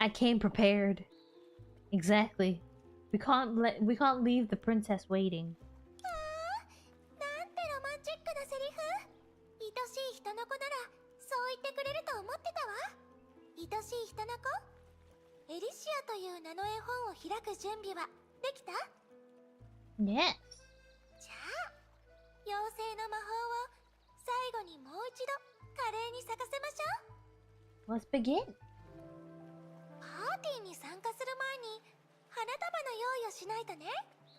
I came prepared. Exactly. We can't leave the princess waiting. なんてロマンチックなセリフ。愛しい人の子ならそう言ってくれると思ってたわ。愛しい人の子、エリシアという名の絵本を開く準備はできた？ Yes. じゃあ妖精の魔法を最後にもう一度華麗に咲かせましょう。Let's begin. パーティーに参加する前に花束の用意をしないとね。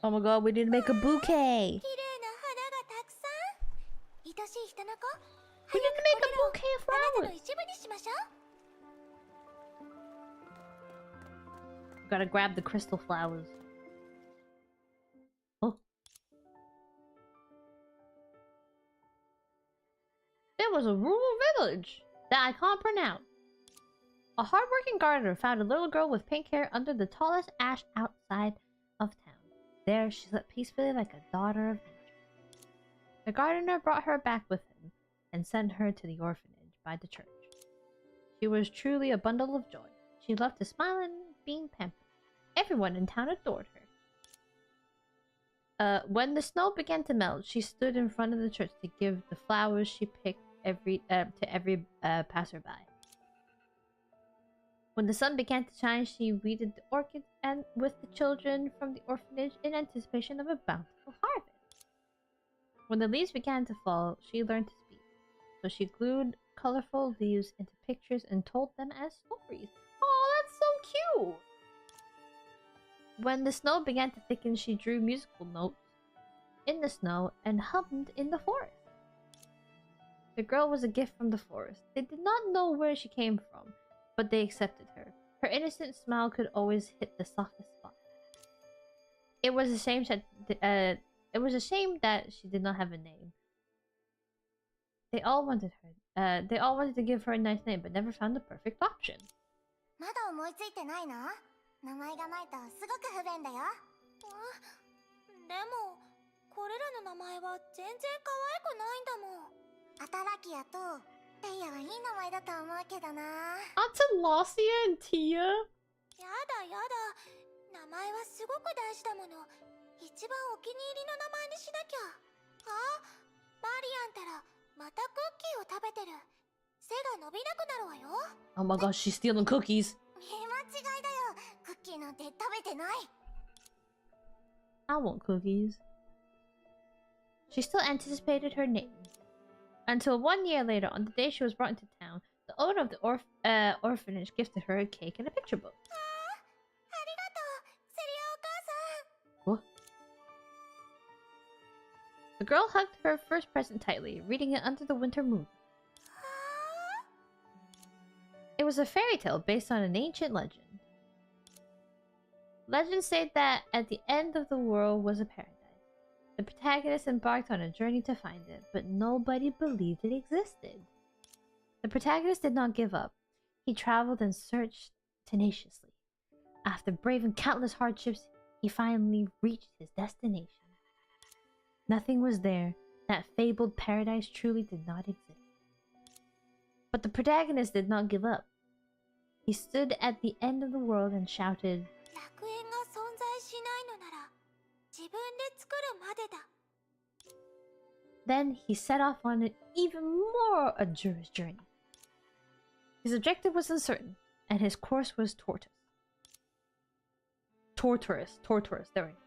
Oh my god, we need to make a bouquet. 綺麗な花がたくさん。愛しい人の子、 We need to make a bouquet of あなた flowers. の一部にしましょう。Gotta grab the crystal flowers. Oh. There was a rural village that I can't pronounce. A hardworking gardener found a little girl with pink hair under the tallest ash outside of town. There she slept peacefully like a daughter of nature. The gardener brought her back with him and sent her to the orphanage by the church. She was truly a bundle of joy. She loved to smile and being pampered. Everyone in town adored her. When the snow began to melt, she stood in front of the church to give the flowers she picked to every passerby. When the sun began to shine, she weeded the orchids and with the children from the orphanage in anticipation of a bountiful harvest. When the leaves began to fall, she learned to speak. So she glued colorful leaves into pictures and told them as stories. Oh, that's so cute! When the snow began to thicken, she drew musical notes in the snow and hummed in the forest. The girl was a gift from the forest. They did not know where she came from, but they accepted her. Her innocent smile could always hit the softest spot. It was a shame that she did not have a name. They all wanted to give her a nice name, but never found the perfect option. まだ思いついてないの？名前がないとすごく不便だよ。でもこれらの名前は全然可愛くないんだもん。アタラキアとテイヤはいい名前だと思うけどな。Atalasia and Tia? やだやだ。名前はすごく大事だもの。一番お気に入りの名前にしなきゃ。あ、マリアンたらまたクッキーを食べてる。背が伸びなくなるわよ。Oh my gosh, she's stealing cookies. 見間違いだよ。I want cookies. She still anticipated her name. Until 1 year later, on the day she was brought into town, the owner of the orphanage gifted her a cake and a picture book. What? The girl hugged her first present tightly, reading it under the winter moon. It was a fairy tale based on an ancient legend. Legends say that at the end of the world was a paradise. The protagonist embarked on a journey to find it, but nobody believed it existed. The protagonist did not give up. He traveled and searched tenaciously. After braving countless hardships, he finally reached his destination. Nothing was there. That fabled paradise truly did not exist. But the protagonist did not give up. He stood at the end of the world and shouted, Then he set off on an even more arduous journey. His objective was uncertain, and his course was tortuous, there we go.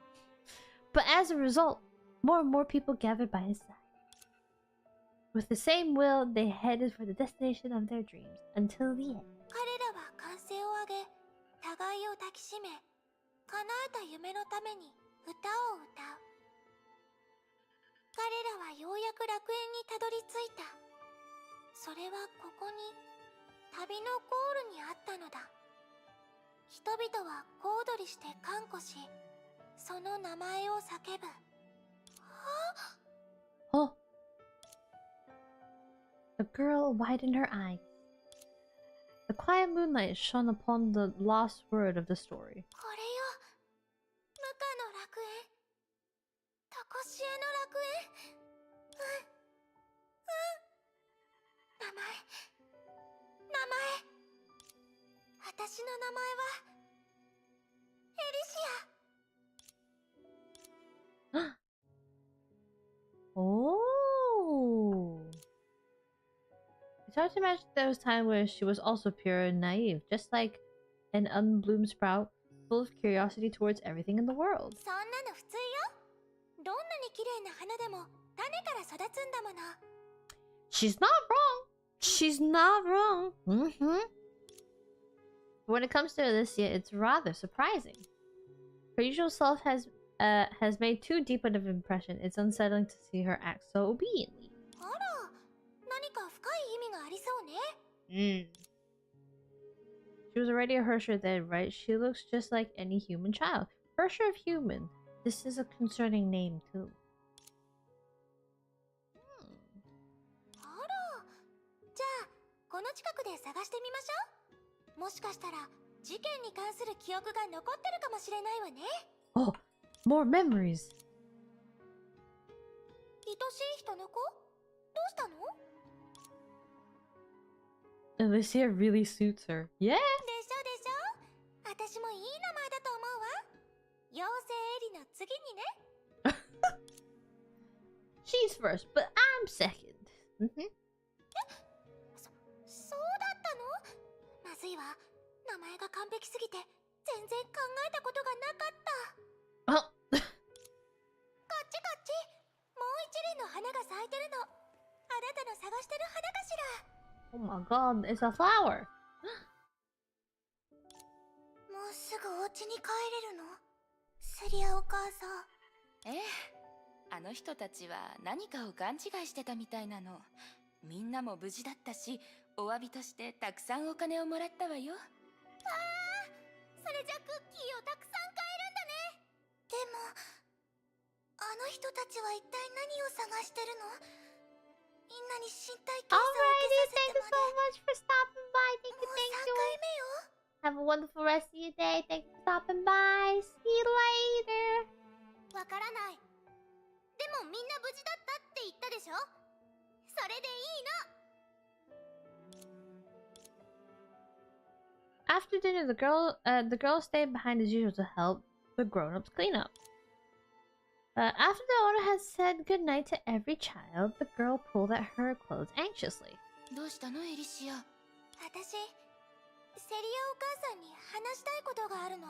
But as a result, more and more people gathered by his side. With the same will, they headed for the destination of their dreams until the end. Oh! The girl widened her eyes. The quiet moonlight shone upon the lost word of the story. Oh! It's hard to imagine there was a time where she was also pure and naive, just like an unbloomed sprout, full of curiosity towards everything in the world. She's not wrong. She's not wrong. When it comes to ELYSIA, it's rather surprising. Her usual self has made too deep of an impression. It's unsettling to see her act so obediently. She was already a Hersher then, right? She looks just like any human child. Hersher of human. This is a concerning name too. Oh, more memories. ELYSIA really suits her. Yeah. She's first, but I'm second. Oh my god, it's a flower. もうすぐお家に帰れるの？セリアお母さん。ええ、あの人たちは何かを勘違いしてたみたいなの。みんなも無事だったし、お詫びとしてたくさんお金をもらったわよ。ああ、それじゃクッキーをたくさん買えるんだね。でも、あの人たちは一体何を探してるの？みんなに身体検査を受けさせてまで。Alrighty, thank you so much for stopping by. Thank you, もう thank 3 you. 回目よ。Have a wonderful rest of your day. Thank you for stopping by. See you later. わからない。でもみんな無事だったって言ったでしょ？それでいいの。After dinner, the girl stayed behind as usual to help the grown-ups clean up. After the owner had said goodnight to every child, the girl pulled at her clothes anxiously. どうしたの、エリシア？私、セリアお母さんに話したいことがあるの。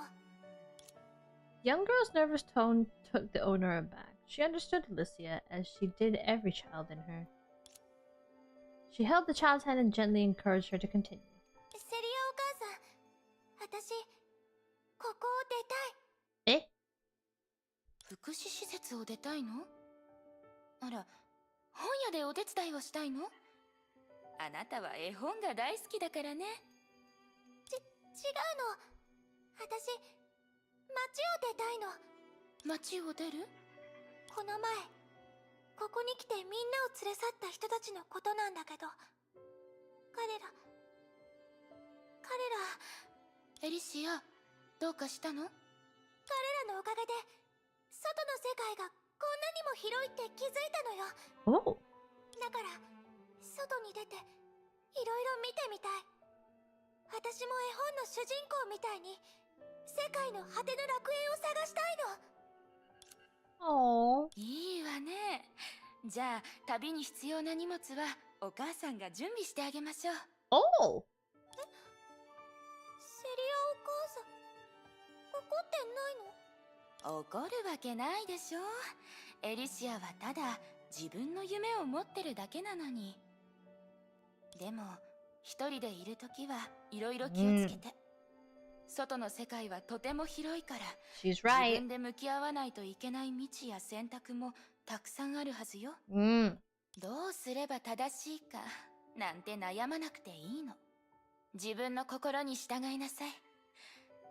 young girl's nervous tone took the owner aback. She understood Alicia, as she did every child in her. She held the child's hand and gently encouraged her to continue. セリアお母さん、私、ここを出たい。え？福祉施設を出たいの？あら、本屋でお手伝いをしたいの？あなたは絵本が大好きだからね。違うの。私、街を出たいの。街を出る？この前、ここに来てみんなを連れ去った人たちのことなんだけど、彼ら、エリシア、どうかしたの？彼らのおかげで、外の世界がこんなにも広いって気づいたのよ。Oh. だから、外に出て、いろいろ見てみたい。私も絵本の主人公みたいに、世界の果ての楽園を探したいの。Oh. いいわね。じゃあ、旅に必要な荷物はお母さんが準備してあげましょう。Oh. セリアお母さん、怒ってないの？怒るわけないでしょ。エリシアはただ自分の夢を持ってるだけなのに。でも一人でいるときはいろいろ気をつけて。外の世界はとても広いから、She's 自 right. 分で向き合わないといけない道や選択もたくさんあるはずよ。どうすれば正しいかなんて悩まなくていいの。自分の心に従いなさい。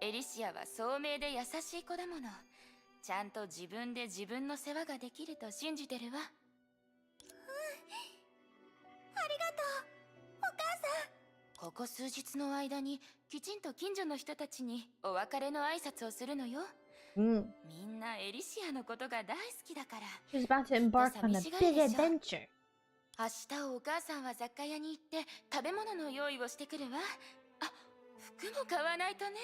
エリシアは聡明で優しい子だもの。ちゃんと自分で自分の世話ができると信じてるわ。ありがとう、お母さん。ここ数日の間にきちんと近所の人たちにお別れの挨拶をするのよ。みんなエリシアのことが大好きだから。 She's about to embark on a big adventure. 明日お母さんは雑貨屋に行って食べ物の用意をしてくるわ。あ、服も買わないとね。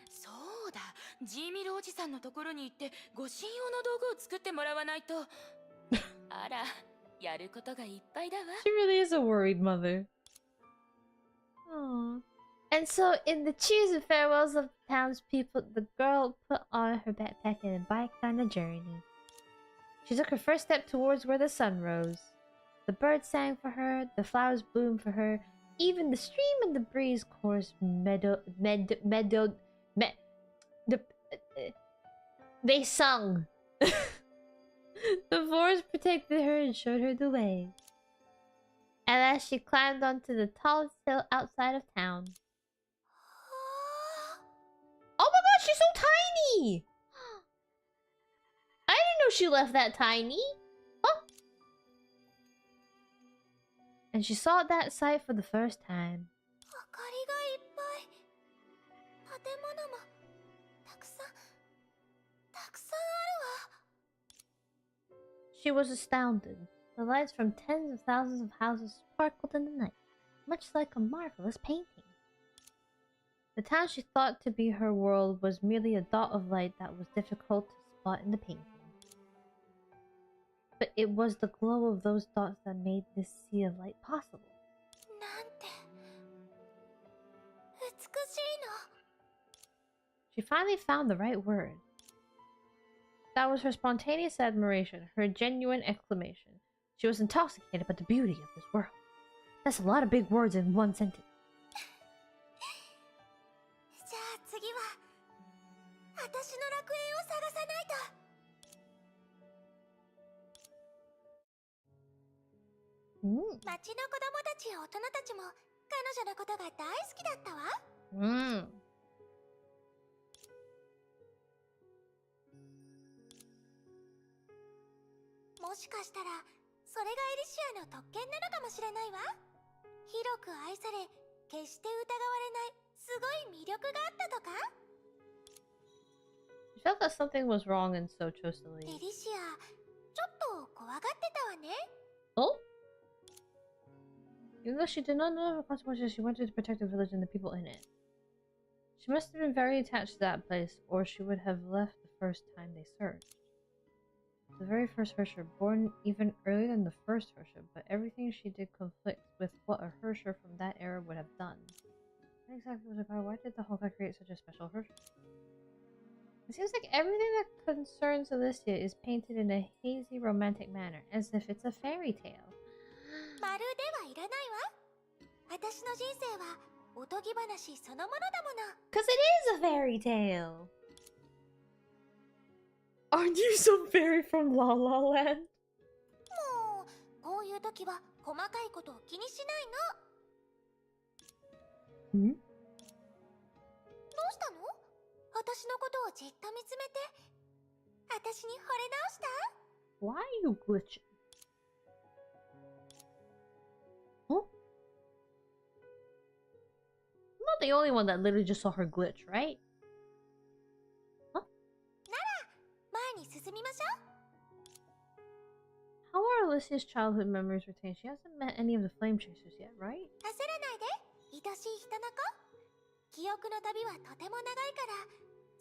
そうだ、ジーミルおじさんのところに行って護身用の道具を作ってもらわないと。あら、やることがいっぱいだわ。 She really is a worried mother. Aww. And so, in the cheers and farewells of the townspeople, the girl put on her backpack and embarked on a journey. She took her first step towards where the sun rose. The birds sang for her, the flowers bloomed for her, even the stream and the breeze chorused they sung. The forest protected her and showed her the way. And as she climbed onto the tallest hill outside of town. Oh my god, she's so tiny! I didn't know she left that tiny. Huh? And she saw that sight for the first time. 明かりがいっぱい。建物もたくさんあるわ。 She was astounded. The lights from tens of thousands of houses sparkled in the night, much like a marvelous painting. The town she thought to be her world was merely a dot of light that was difficult to spot in the painting. But it was the glow of those dots that made this sea of light possible. なんて美しいの。 She finally found the right word. That was her spontaneous admiration, her genuine exclamation. She was intoxicated by the beauty of this world. That's a lot of big words in one sentence. じゃあ次は私の楽園を探さないと。町の子供たちや大人たちも彼女のことが大好きだったわ。もしかしたらそれがエリシアの特権なのかもしれないわ。広く愛され、決して疑われないすごい魅力があったとか。 She felt that something was wrong and so chose to エ leave. リシア、ちょっと怖がってたわね。 Oh? Even though she did not know the consequences, she wanted to protect the village and the people in it. She must have been very attached to that place, or she would have left the first time they searched. The very first Hersher, born even earlier than the first Hersher, but everything she did conflicts with what a Hersher from that era would have done. What exactly was it about? Why did the Hawkeye create such a special Hersher? It seems like everything that concerns Alicia is painted in a hazy romantic manner, as if it's a fairy tale. まるではいらないわ。私の人生はおとぎ話そのものだもの。 Because it is a fairy tale! Aren't you some fairy from La La Land? もう、こういう時は細かいことを気にしないの。ん？どうしたの？私のことをじっと見つめて、私に惚れ直した？ Why are you glitching? Huh? I'm not the only one that literally just saw her glitch, right? Huh? なら、前に進みましょう。 How are Alicia's childhood memories retained? She hasn't met any of the flame chasers yet, right? 焦らないで、愛しい人の子。記憶の旅はとても長いから、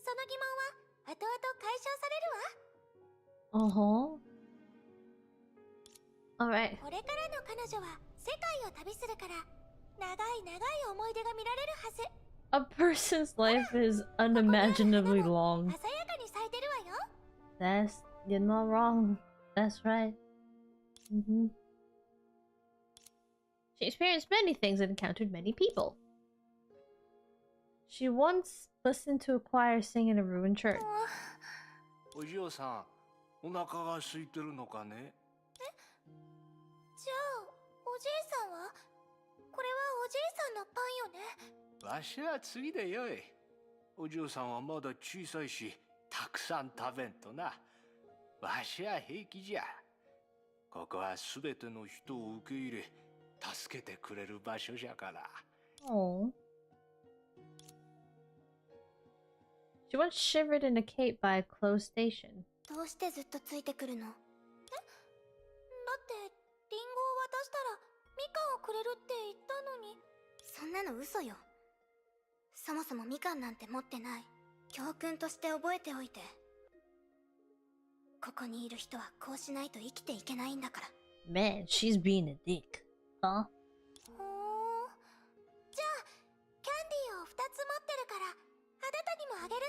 その疑問は後々解消されるわ。Alright. これからの彼女は世界を旅するから、長い長い思い出が見られるはず。A person's life is unimaginably long. 鮮やかに咲いてるわよ。You're not wrong. That's right. She experienced many things and encountered many people. She once listened to a choir sing in a ruined church. お嬢さん、お腹が空いてるのかね？じゃあ、おじいさんは？これはおじいさんのパンよね。わしは次でよい。お嬢さんはまだ小さいし、たくさん食べんとな。わしは平気じゃ。ここはすべての人を受け入れ、助けてくれる場所じゃから。Oh. She once shivered in a cape by a closed station. どうしてずっとついてくるの？だってリンゴを渡したらみかんをくれるって言ったのに。そんなの嘘よ。そもそもみかんなんて持ってない。教訓として覚えておいて。ここにいる人はこうしないと生きていけないんだから。Man, she's being a dick. Huh? ほー。じゃあキャンディーを2つ持ってるからあなたにもあげる。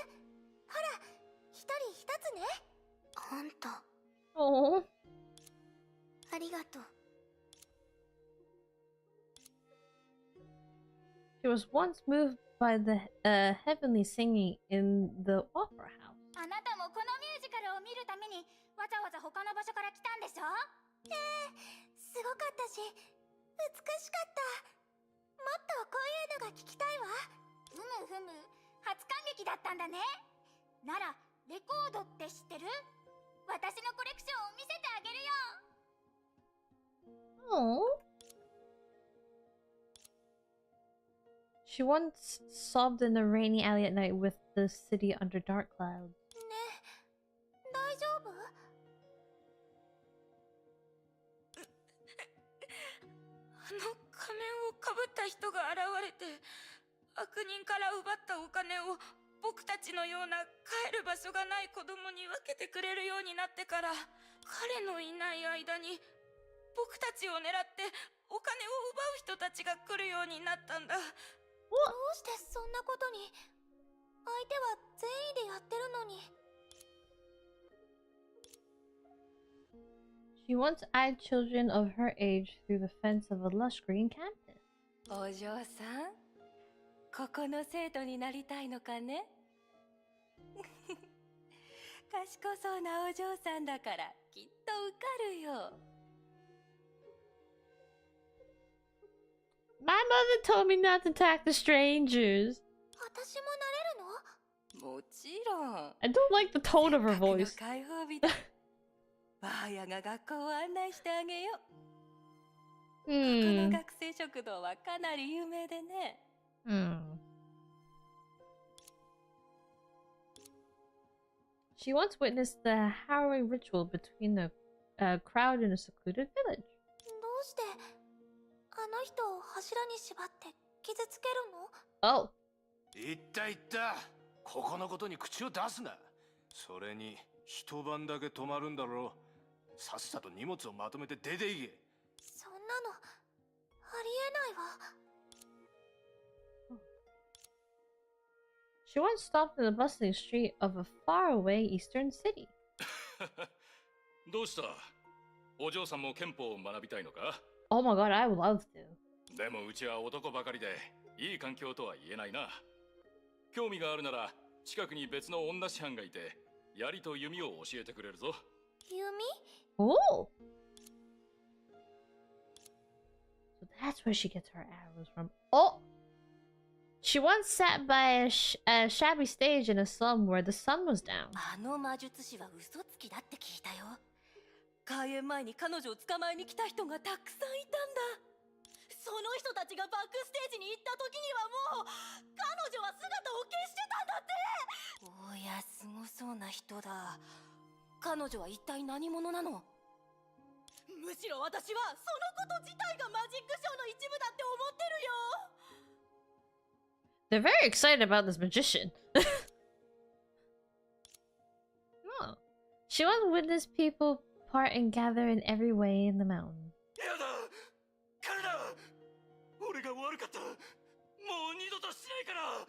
ほら、1人1つね。ほんと。Oh. ありがとう。She was once moved by the heavenly singing in the opera house. あなたもこのミュージカルを見るためにわざわざ他の場所から来たんでしょ？すごかったし、美しかった。もっとこういうのが聞きたいわ。ふむふむ、初感激だったんだね。なら、レコードって知ってる？私のコレクションを見せてあげるよ。Oh. She once sobbed in a rainy alley at night with the city under dark clouds. ねえ、大丈夫？あの仮面をかぶった人が現れて、悪人から奪ったお金を僕たちのような帰る場所がない子供に分けてくれるようになってから、彼のいない間に僕たちを狙ってお金を奪う人たちが来るようになったんだ。どうしてそんなことに？相手は善意でやってるのに。She once eyed children of her age through the fence of a lush green campus. お嬢さん、ここの生徒になりたいのかね？賢そうなお嬢さんだからきっと受かるよ。My mother told me not to attack the strangers. 私もなれるの？もちろん。 I don't like the tone of her せっかくの voice. 開放日だ。ばあやが学校を案内してあげよう。この Hmm. 学生食堂はかなり有名でね。She once witnessed the harrowing ritual between the crowd in a secluded village. どうしてあの人を柱に縛って傷つけるの？ Oh. 言った言った。ここのことに口を出すな。それに一晩だけ泊まるんだろう。さっさと荷物をまとめて出ていけ。そんなのありえないわ。She once stopped in the bustling street of a faraway eastern city. どうした？お嬢さんも憲法を学びたいのか？ Oh my god, I would love to. でもうちは男ばかりでいい環境とは言えないな。興味があるなら近くに別の女師範がいて槍と弓を教えてくれるぞ。弓？ Oh! So that's where she gets her arrows from. Oh! She once sat by a shabby stage in a slum where the sun was down. あの魔術師は嘘つきだって聞いたよ。開演前に彼女を捕まえに来た人がたくさんいたんだ。その人たちがバックステージに行った時にはもう彼女は姿を消してたんだって。おや、すごそうな人だ。彼女は一体何者なの？むしろ私はそのこと自体がマジックショーの一部だって思ってるよ。They're very excited about this magician. Oh. She once witnessed people part and gather in every way in the mountain. やだ、彼だ。俺が悪かった。もう二度としないから。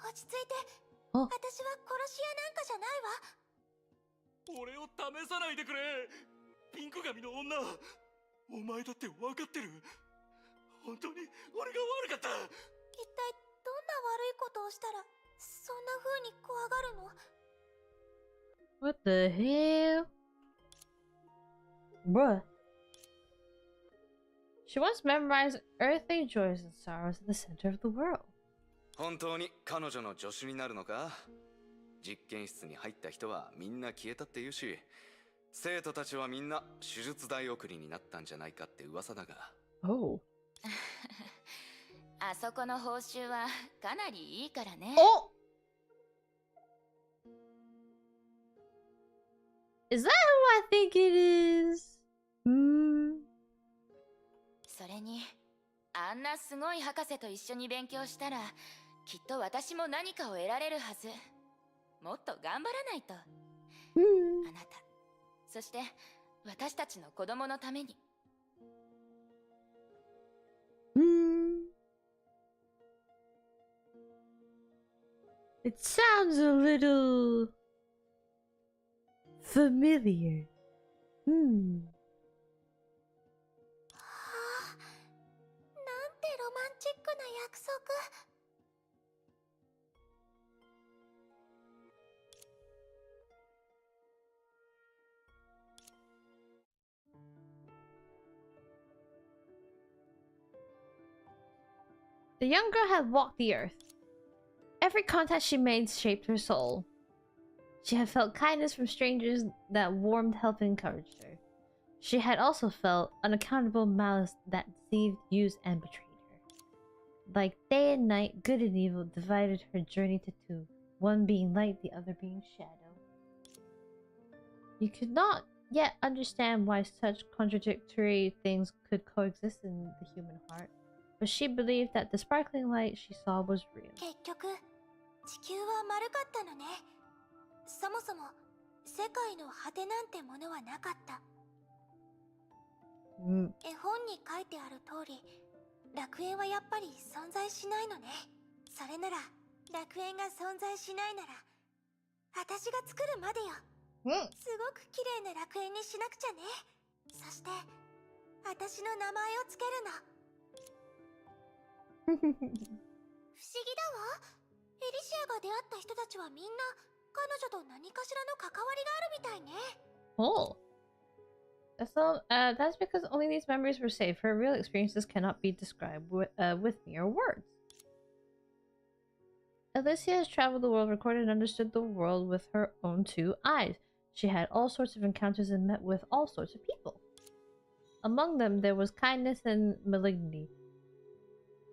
落ち着いて。あ、私は殺し屋なんかじゃないわ。俺を試さないでくれ。ピンク髪の女。お前だって分かってる。本当に俺が悪かった。一体どんな悪いことをしたらそんな風に怖がるの？ What the hell? Bruh. She once memorized earthly joys and sorrows at the center of the world. 本当に彼女の助手になるのか？実験室に入った人はみんな消えたって言うし、生徒たちはみんな手術台送りになったんじゃないかって噂だが。Oh. あそこの報酬はかなりいいからね。Oh! Is that who I think it is? Hmm. それに、あんなすごい博士と一緒に勉強したら、きっと私も何かを得られるはず。もっと頑張らないと。あなた、そして私たちの子供のために。It sounds a little familiar. はあ、なんてロマンチックな約束。The young girl had walked the earth. Every contact she made shaped her soul. She had felt kindness from strangers that warmed, helped, and encouraged her. She had also felt unaccountable malice that deceived, used, and betrayed her. Like day and night, good and evil divided her journey to two, one being light, the other being shadow. You could not yet understand why such contradictory things could coexist in the human heart, but she believed that the sparkling light she saw was real. 結局、地球は丸かったのね。そもそも世界の果てなんてものはなかった。絵本に書いてある通り、楽園はやっぱり存在しないのね。それなら楽園が存在しないなら私が作るまでよ。すごく綺麗な楽園にしなくちゃね。そして私の名前をつけるの。不思議だわ。エリシアが出会った人たちはみんな彼女と何かしらの関わりがあるみたいね。Oh. That's because only these memories were safe. Her real experiences cannot be described with mere words. Alicia has traveled the world, recorded and understood the world with her own two eyes. She had all sorts of encounters and met with all sorts of people. Among them, there was kindness and malignity.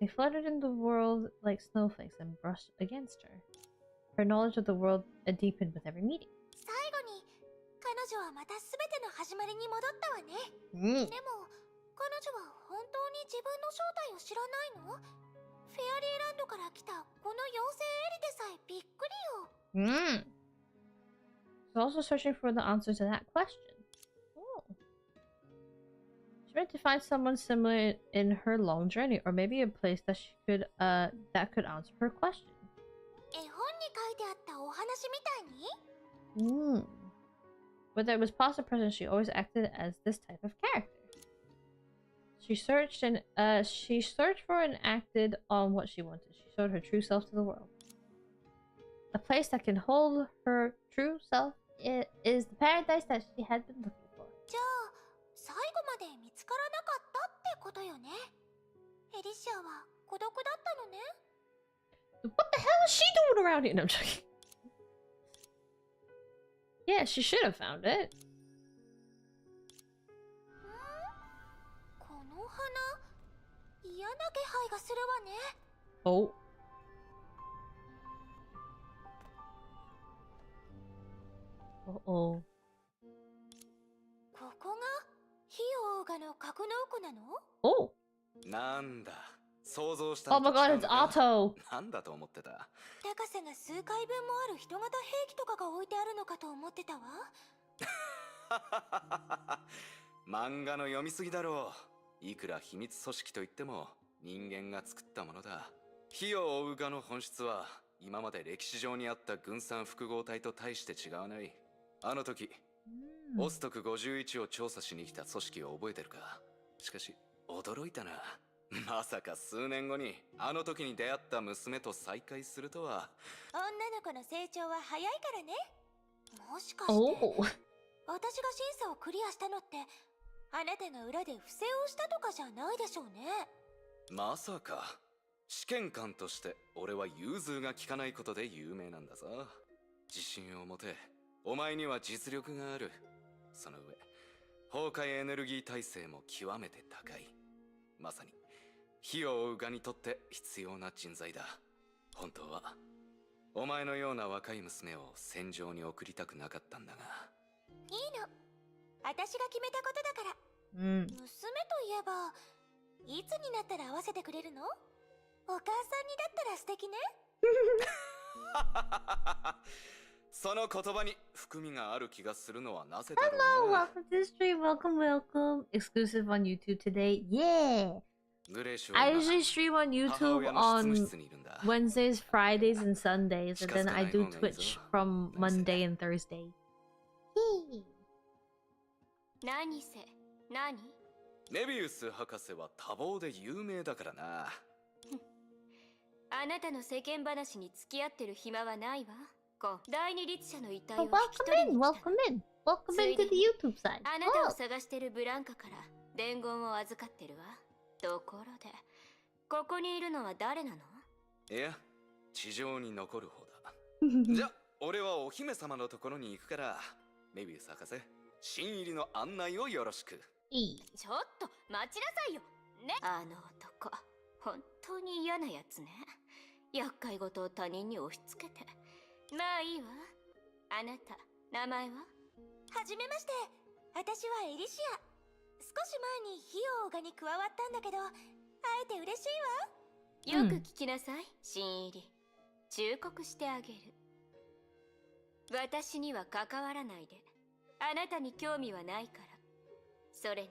They fluttered in the world like snowflakes and brushed against her. Her knowledge of the world deepened with every meeting. 最後に彼女はまた全ての始まりに戻ったわね。でも彼女は本当に自分の正体を知らないの？フェアリーランドから来たこの妖精エリでさえびっくりよ。She's also searching for the answer to that question. Oh. She meant to find someone similar in her long journey, or maybe a place that she could that could answer her question. 話みたいに Whether it was past or present, she always acted as this type of character. She searched for and acted on what she wanted. She showed her true self to the world. A place that can hold her true self is the paradise that she had been looking for. じゃあ最後まで見つからなかったってことよね。エリシアは孤独だったのね。What the hell is she doing around here? No, I'm joking. Yeah, she should have found it. この花、嫌な気配がするわね。Oh. Uh-oh. ここが火を追うがの格納庫なの？ Oh. なんだ、想像した Oh my god, it's Otto. なんだと思ってた。高さが数回分もある人型兵器とかが置いてあるのかと思ってたわ。漫画の読みすぎだろう。いくら秘密組織といっても人間が作ったものだ。火を追うがの本質は今まで歴史上にあった軍産複合体と大して違わない。あの時、オストク51を調査しに来た組織を覚えてるか。しかし驚いたな。まさか数年後にあの時に出会った娘と再会するとは。女の子の成長は早いからね。もしかして、Oh. 私が審査をクリアしたのってあなたが裏で不正をしたとかじゃないでしょうね。まさか。試験官として俺は融通が利かないことで有名なんだぞ。自信を持て。お前には実力がある。その上、崩壊エネルギー耐性も極めて高い。まさに火を追うがにとって必要な人材だ。本当はお前のような若い娘を戦場に送りたくなかったんだが。いいの。私が決めたことだから。Mm. 娘といえば、いつになったら会わせてくれるの？お母さんにだったら素敵ね。その言葉に含みがある気がするのはなぜだ Hello, ろうな。 welcome to the stream. Welcome, welcome. Exclusive on YouTube today. Yeah. グレーシュは I 今 usually stream on 母 YouTube 親の執務 on 室にいるんだ。 Wednesdays, Fridays, and Sundays, and then I do 近づかない方がいいぞ。 Twitch from Monday and Thursday. 何せ何？メビウス博士は多忙で有名だからな。あなたの世間話に付き合ってる暇はないわ。第二律者の遺体 Oh, を引き welcome 取り in, に来た welcome の。 in. Welcome into the YouTube side. あなたを Oh. 探してるブランカから伝言を預かってるわ。ところで、ここにいるのは誰なの？いや、地上に残る方だ。じゃ、俺はお姫様のところに行くから、メビウス博士、新入りの案内をよろしく。いい。ちょっと待ちなさいよ。ね。あの男、本当に嫌なやつね。厄介事を他人に押し付けて。まあいいわ。あなた、名前は？はじめまして。私はエリシア。少し前に火を追うがに加わったんだけど、会えて嬉しいわ。よく聞きなさい、新入り。忠告してあげる。私には関わらないで。あなたに興味はないから。それに、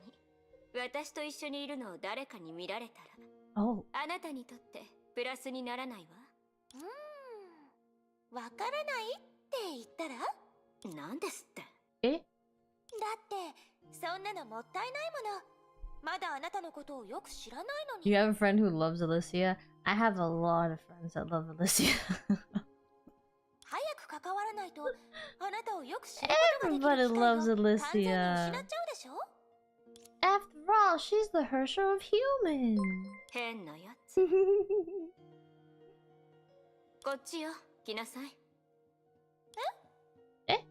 私と一緒にいるのを誰かに見られたら、Oh. あなたにとってプラスにならないわ。わからないって言ったら？なんですって。え？だってそんなのもったいないもの。まだあなたのことをよく知らないの Do you に。 have a friend who loves Alicia? I have a lot of friends that love Alicia. 早く関わらないとあなたをよく知ることができる機 Everybody 会を loves 完全に Alicia. 失っちゃうでしょ。 After all, she's the Herrscher of humans. 変なやつ。こっちよ、来なさい。え？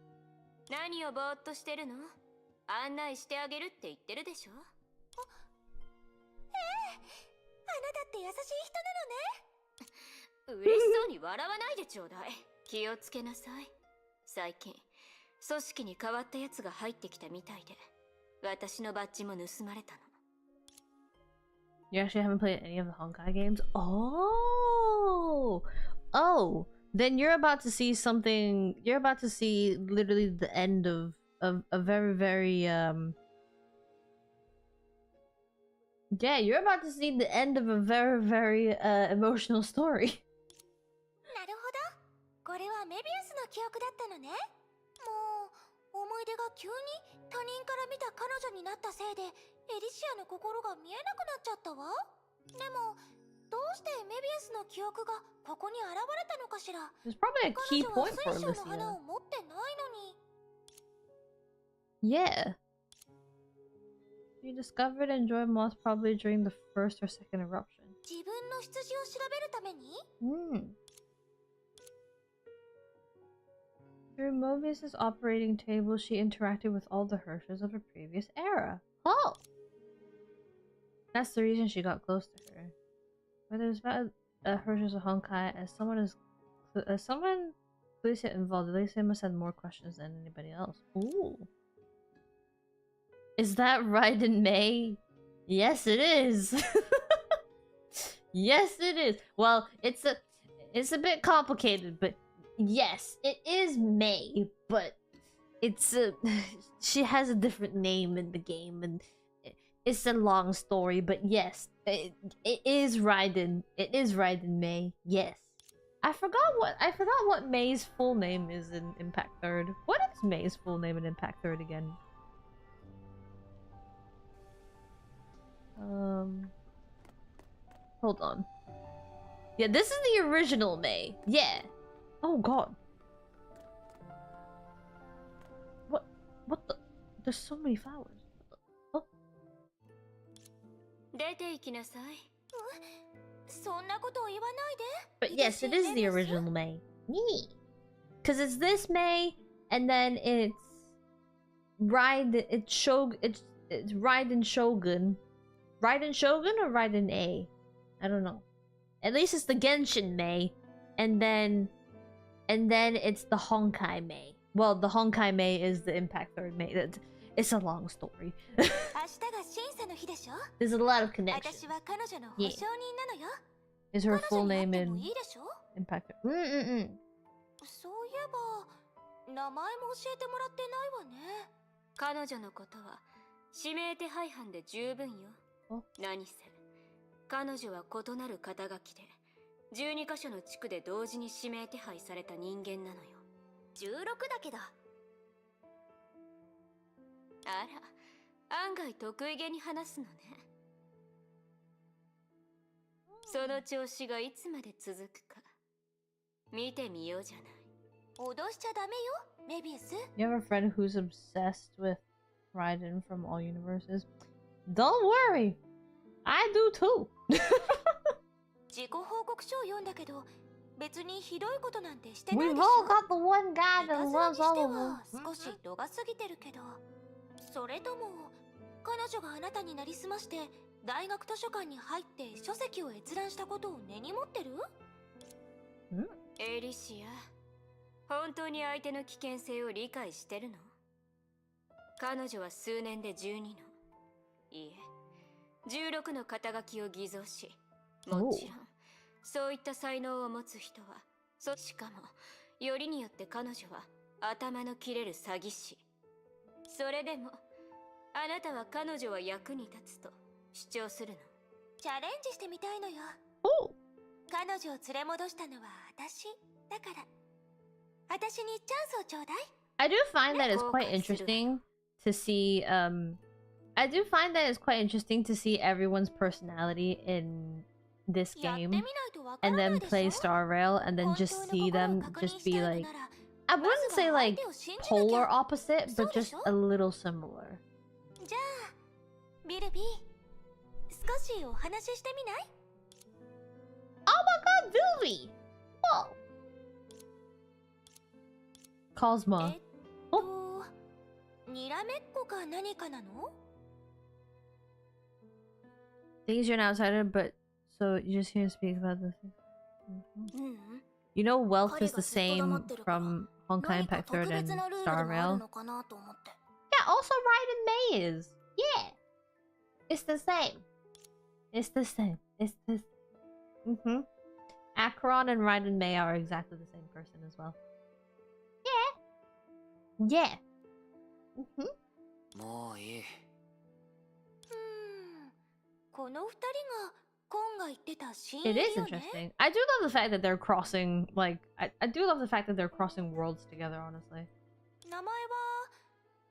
何をぼーっとしてるの？案内してあげるって言ってるでしょ。あなたって優しい人なのね。嬉しそうに笑わないでちょうだい。気をつけなさい。最近、組織に変わったやつが入ってきたみたいで、私のバッジも盗まれたの。You actually haven't played any of the Honkai games? Oh! Oh! Then you're about to see something. You're about to see literally the end of a very, very, Yeah, you're about to see the end of a very, very, emotional story. なるほど。これはメビウスの記憶だったのね。もう思い出が急に他人から見た彼女になったせいでエリシアの心が見えなくなっちゃったわ。でもどうしてメビウスの記憶がここに現れたのかしら。 It's probably a 彼 key 女は point for 水晶の花 Alicia. を持ってないのに。 Yeah. She discovered and joined moths probably during the first or second eruption. 自分の羊を調べるために Through Mobius's operating table, she interacted with all the Hershers of a previous era. Oh! That's the reason she got close to her. Whether it's about Hershers or Honkai, as someone Alicia involved, Alicia must have more questions than anybody else. Ooh. Is that Raiden May? Yes, it is. Yes, it is. Well, it's a bit complicated, but yes, it is May. But it's she has a different name in the game, and it's a long story. But yes, it is Raiden. It is Raiden May. Yes. I forgot what May's full name is in Impact 3rd. What is May's full name in Impact 3rd again? Hold on. Yeah, this is the original May. Yeah. Oh god. What the? There's so many flowers. What the? 出て行きなさい。そんなことを言わないで。 But yes, it is the original May. Because it's this May, and then it's Raiden Shogun. Raiden Shogun or Raiden A? I don't know. At least it's the Genshin May, and then it's the Honkai May. Well, the Honkai May is the Impact 3rd May. It's a long story. 明日が審査の日でしょ。 There's a lot of connections. 私は彼女の保証人なのよ。 Is her full 彼女 name になって in もいいでしょ。 Impact 3rd? そういえば名前も教えてもらってないわね。彼女のことは指名手配犯で十分よ。何せ彼女は異なる肩書きで12カ所の地区で同時に指名手配された人間なのよ。16だけど。あら、案外得意げに話すのね。その調子がいつまで続くか見てみようじゃない。脅しちゃダメよ、メビウス。 You have a friend who's obsessed with Raiden from all universes? Don't worry! I do too! 自己報告書を読んだけど、別にひどいことなんてしてない We've でしょ。 all got the one guy いた that ずら loves にして all of は them. 少し度が過ぎてるけど、それとも彼女があなたになりすまして大学図書館に入って書籍を閲覧したことを根に持ってる？エリシア、本当に相手の危険性を理解してるの？彼女は数年で12の、いいえ、16の肩書きを偽造し、もちろんそういった才能を持つ人は、しかもよりによって彼女は頭の切れる詐欺師。それでもあなたは彼女は役に立つと主張するの？チャレンジしてみたいのよ。彼女を連れ戻したのは私だから、私にチャンスをちょうだい。 I do find that it's quite interesting to see I do find that it's quite interesting to see everyone's personality in this やって game みないとわか and らな then いでし play ょ。 Star Rail and then 本 just 当の see 心を them 確 just 認した be いの like なら、 I ま wouldn't ず say は相 like 手を信じなきゃ。 polar opposite, but そうで just しょ？ a little similar. じゃあビルビー、少しお話ししてみない？ Oh my god, Vilvi! Whoa! Cosma. にらめっこか何かなの？ Thinks you're an outsider, but so you just hear him speak about this. うん。 You know, wealth is 彼が the ずっと黙 same ってるから、 from Honkai 何か Impact 特 3rd 別 and なルール Star でもある Rail. のかなと思って。 Yeah, also Raiden May is. Yeah. It's the same. It's the same. It's the same. Acheron and Raiden May are exactly the same person as well. Yeah. Yeah. もういい。この二人がコンが言ってた親 It 友 is よね。 interesting. I do love the fact that they're crossing, like, I do love the fact that they're crossing worlds together, honestly. 名前は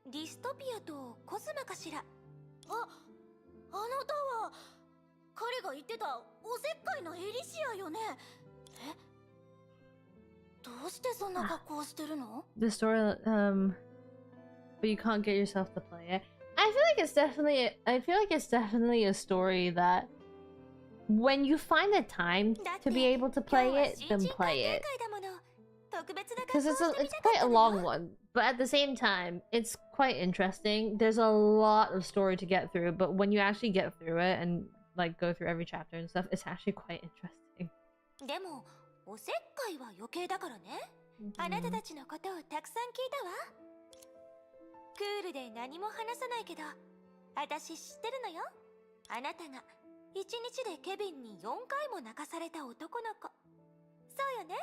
ディストピアとコズマかしら。あなたは彼が言ってたおせっかいなエリシアよね。え、どうしてそんな格好してるの？ The story, but you can't get yourself to play it. I feel like it's definitely a story that when you find the time to be able to play it, then play it. Because it's quite a long one, but at the same time, it's quite interesting. There's a lot of story to get through, but when you actually get through it and like go through every chapter and stuff, it's actually quite interesting. でもおせっかいは余計だからね。あなたたちのことをたくさん聞いたわ。クールで何も話さないけど、私知ってるのよ。あなたが1日でケビンに4回も泣かされた男の子。そうよね。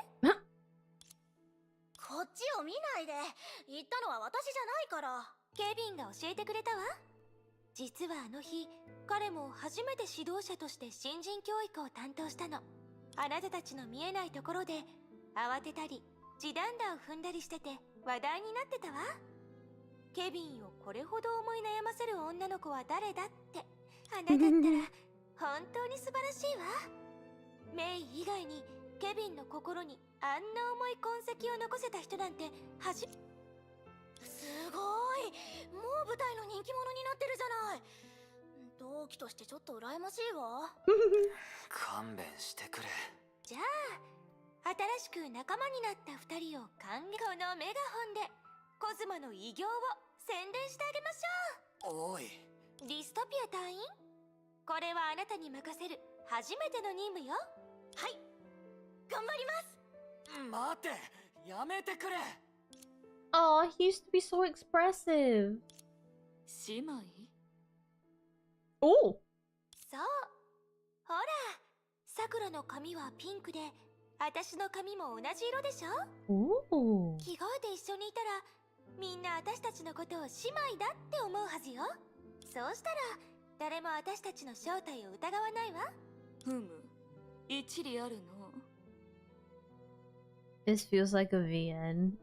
こっちを見ないで。言ったのは私じゃないから。ケビンが教えてくれたわ。実はあの日、彼も初めて指導者として新人教育を担当したの。あなたたちの見えないところで慌てたり地団打を踏んだりしてて話題になってたわ。ケビンをこれほど思い悩ませる女の子は誰だって。あなたったら本当に素晴らしいわ。メイ以外にケビンの心にあんな重い痕跡を残せた人なんてすごい。もう舞台の人気者になってるじゃない。同期としてちょっと羨ましいわ。勘弁してくれ。じゃあ新しく仲間になった2人をこのメガホンでコズマの偉業を宣伝してあげましょう。おい、ディストピア隊員、これはあなたに任せる初めての任務よ。はい、頑張ります。待って、やめてくれ。Oh, he used to be so expressive. 姉妹？ Oh! そう。ほら、さくらの髪はピンクで、私の髪も同じ色でしょ？ Ooh. 着替えて一緒にいたら、みんな私たちのことを姉妹だって思うはずよ。そうしたら、誰も私たちの正体を疑わないわ。ふむ、一理あるの。This feels like a VN.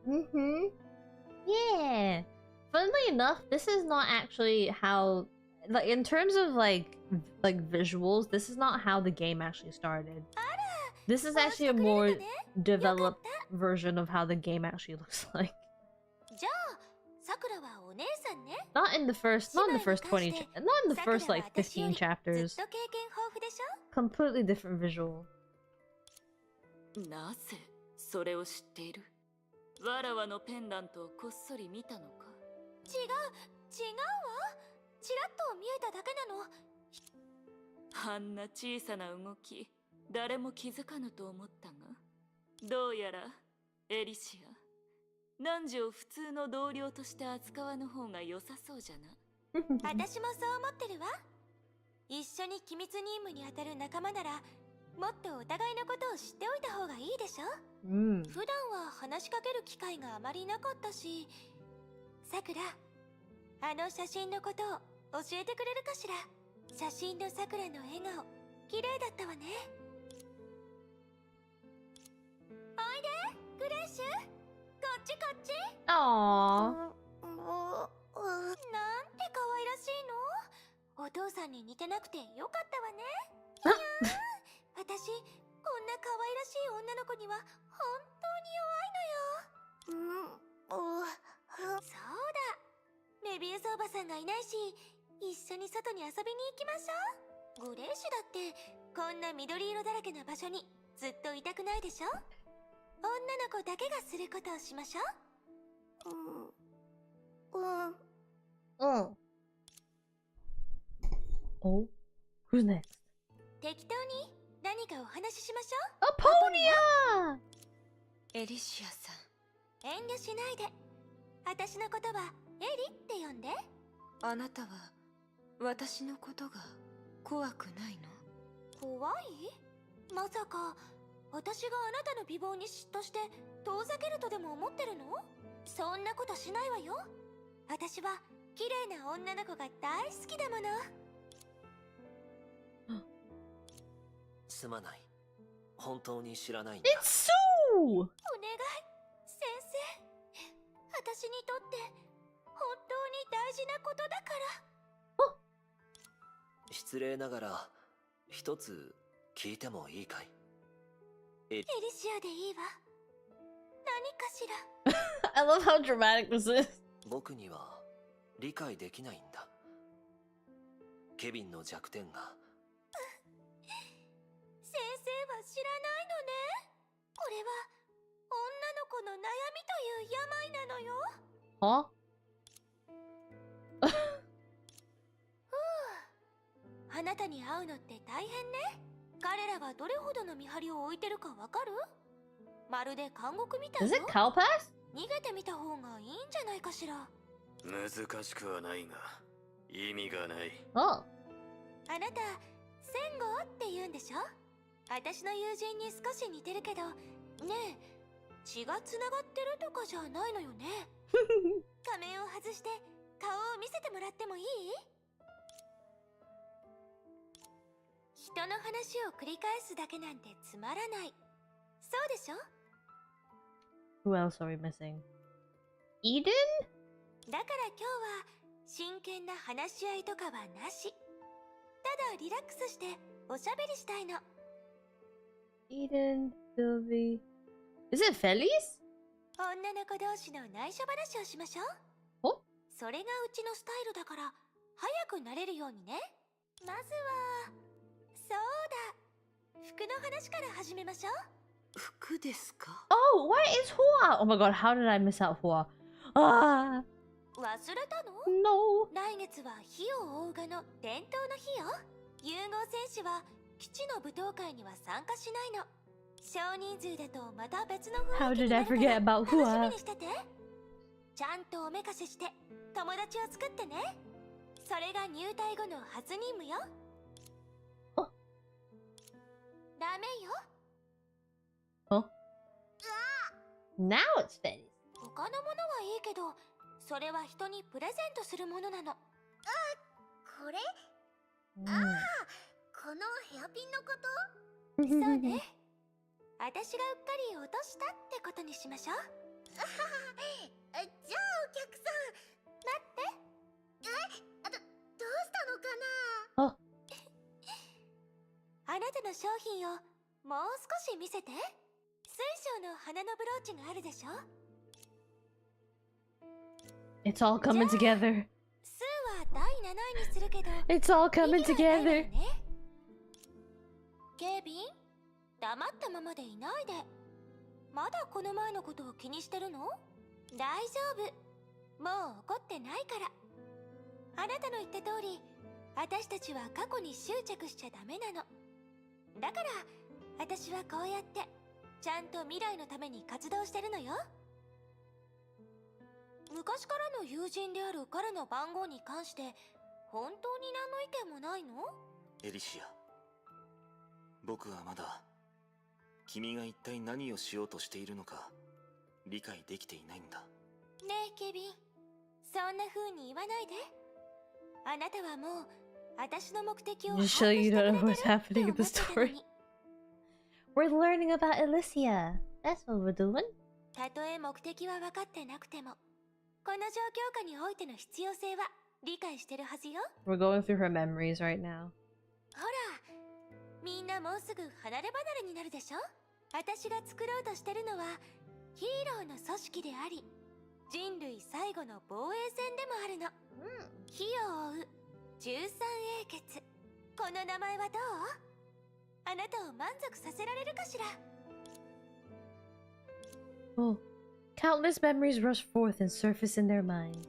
Yeah. Funnily enough, this is not actually how, like, in terms of like visuals, this is not how the game actually started. This is actually a more developed version of how the game actually looks like. じゃあ、さくらはお姉さんね。Not in the first 20 not in the first like 15 chapters. ずっと経験豊富でしょ？ Completely different visual. なぜそれを知っている？わらわのペンダントをこっそり見たのか？違うわ。ちらっと見えただけなの。あんな小さな動き、誰も気づかぬと思ったが、どうやらエリシア、汝を普通の同僚として扱わぬ方が良さそうじゃな。私もそう思ってるわ。一緒に機密任務に当たる仲間なら、もっとお互いのことを知っておいた方がいいでしょ？普段は話しかける機会があまりなかったし。さくら、あの写真のことを教えてくれるかしら？写真のさくらの笑顔、綺麗だったわね。おいで、グレーシュ。こっちこっち。Aww. なんて可愛らしいの。お父さんに似てなくてよかったわね。いやー、私こんな可愛らしい女の子には本当に弱いのよ。そうだ、メビウスおばさんがいないし、一緒に外に遊びに行きましょう。グレーシュだってこんな緑色だらけの場所にずっといたくないでしょ。女の子だけがすることをしましょう。Oh, who's next? 適当に何かお話ししましょ Aponia! エリシアさん、う。遠慮しないで。私のことはエリって呼んで。あなたは私のことが怖くないの？怖い？まさか私があなたの美貌に嫉妬して遠ざけるとでも思ってるの？そんなことしないわよ。私は綺麗な女の子が大好きだもの。すまない。本当に知らないんだ。It's so! お願い、先生。私にとって本当に大事なことだから。失礼ながら一つ聞いてもいいかい？エリシアでいいわ。何かしら。I love how dramatic this is. 僕には理解できないんだ。ケビンの弱点が。先生は知らないのね。これは女の子の悩みという病なのよ。Huh? あなたに会うのって大変ね。彼らがどれほどの見張りを置いてるかわかる？まるで監獄みたい Is よ。 it cow pass? 逃げてみた方がいいんじゃないかしら。難しくはないが意味がない。Oh. あなた、戦後って言うんでしょ？私の友人に少し似てるけど、ねえ、血がつながってるとかじゃないのよね。仮面を外して顔を見せてもらってもいい？人の話を繰り返すだけなんてつまらない。そうでしょ？ Who else are we missing? Eden? だから今日は真剣な話し合いとかはなし。ただリラックスしておしゃべりしたいの。Eden, Sylvie. Is it Feliz? 女の子同士の内緒話をしましょう。お？それがうちのスタイルだから早くなれるようにね。まずは、そうだ、服の話から始めましょう。服ですか？ Oh, where is Hua? Oh my god, how did I miss out Hua? Ah, 忘れたの？ no. 来月は火を追うがの伝統の日よ。融合戦士は基地の舞踏会には参加しないの。少人数だとまた別の雰 How 囲気に did な I るから forget about 楽しみ Hua? にしてて。ちゃんとおめかしして友達を作ってね。それが入隊後の初任務よ。あ。ダメよ。 Now it's Feliz. 他のものはいいけど、それは人にプレゼントするものなの。これ？ Mm. このヘアピンのこと？そうね。私がうっかり落としたってことにしましょう。じゃあお客さん、待って。どうしたのかな？あ。あなたの商品をもう少し見せて。水晶の花のブローチがあるでしょ？ It's all coming together. スーは第7位にするけど、 It's all coming 意味はないわよ together. ね。ケビン、黙ったままでいないで。まだこの前のことを気にしてるの？大丈夫。もう怒ってないから。あなたの言った通り、私たちは過去に執着しちゃダメなの。だから、私はこうやって、ちゃんと未来のために活動してるのよ。昔からの友人である彼の番号に関して、本当に何の意見もないの？エリシア、僕はまだ君が一体何をしようとしているのか理解できていないんだ。ねえケビン、そんな風に言わないで。あなたはもう私の目的を把握 Just して show く you れ don't て know る what's って happening 思 in って the たの story. に。 We're learning about Elysia. That's what we're doing. たとえ目的は分かってなくても、この状況下においての必要性は理解してるはずよ。 We're going through her memories right now. ほら、みんなもうすぐ離れ離れになるでしょ。私が作ろうとしてるのはヒーローの組織であり、人類最後の防衛戦でもあるの。火を追う13英傑。この名前はどう？あなたを満足させられるかしら。 Oh, countless memories rush forth and surface in their minds.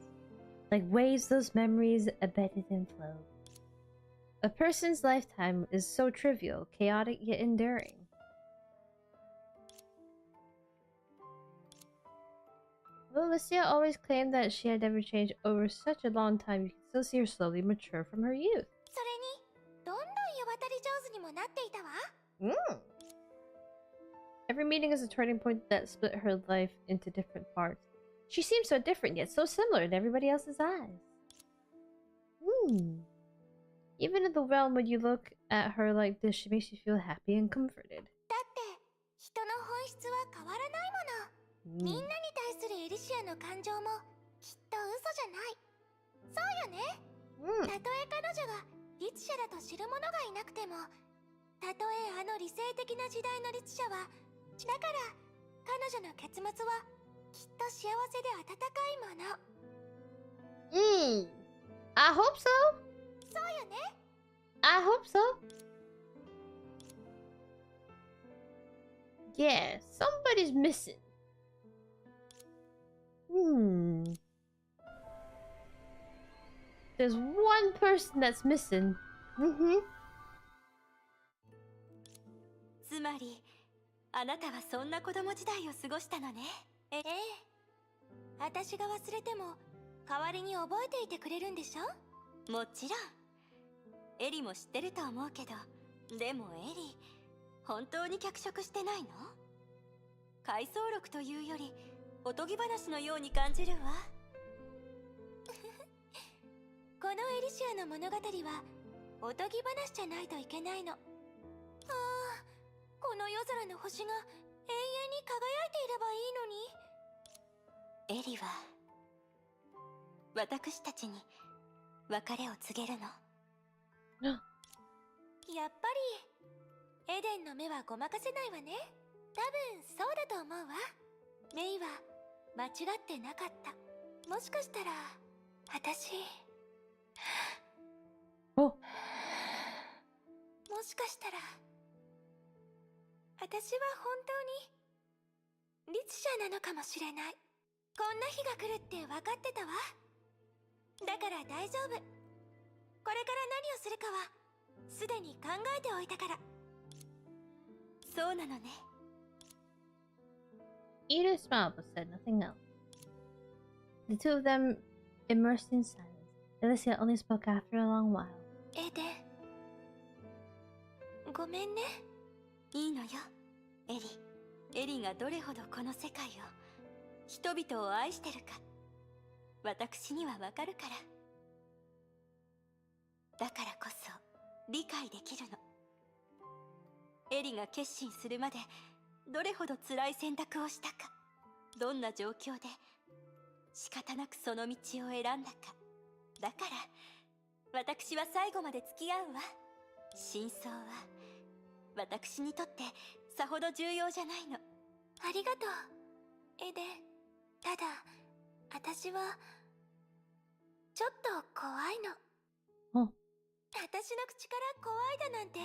Like waves, those memories abetted and flow. A person's lifetime is so trivial, chaotic yet enduring. Though Lucia always claimed that she had never changed over such a long time, you can still see her slowly mature from her youth. それに、どんどん世渡り上手にもなっていたわ。Every meeting is a turning point that split her life into different parts. She seems so different, yet so similar in everybody else's eyes. Even in the realm when you look at her like this, she makes you feel happy and comforted. だって人の本質は変わらないもの。みんなに対するエリシアの感情もきっと嘘じゃない。そうよね。たとえ彼女が律者だと知る者がいなくても、たとえあの理性的な時代の律者は、だから彼女の結末はきっと幸せで温かいもの。I hope so. そうよね。I hope so. Yeah, somebody's missing. There's one person that's missing. つまりあなたはそんな子供時代を過ごしたのね。ええ。私が忘れても代わりに覚えていてくれるんでしょ？もちろん。エリも知ってると思うけど、でもエリ、本当に脚色してないの？回想録というよりおとぎ話のように感じるわ。このエリシアの物語はおとぎ話じゃないといけないの。ああ、この夜空の星が永遠に輝いていればいいのに。エリは私たちに別れを告げるの。やっぱりエデンの目はごまかせないわね。多分そうだと思うわ。メイは間違ってなかった。もしかしたら私もしかしたら私は本当に律者なのかもしれない。こんな日が来るって分かってたわ。だから大丈夫。これから何をするかはすでに考えておいたから。そうなのね。Edith smiled but said nothing else. The two of them immersed in silence. Elysia only spoke after a long while. エデン、ごめんね。いいのよ、エリ。エリがどれほどこの世界を、人々を愛してるか、私にはわかるから。だからこそ理解できるの。エリが決心するまでどれほど辛い選択をしたか、どんな状況で仕方なくその道を選んだか。だから私は最後まで付き合うわ。真相は私にとってさほど重要じゃないの。ありがとう、エデン。ただ私はちょっと怖いの。私の口から怖いだなんて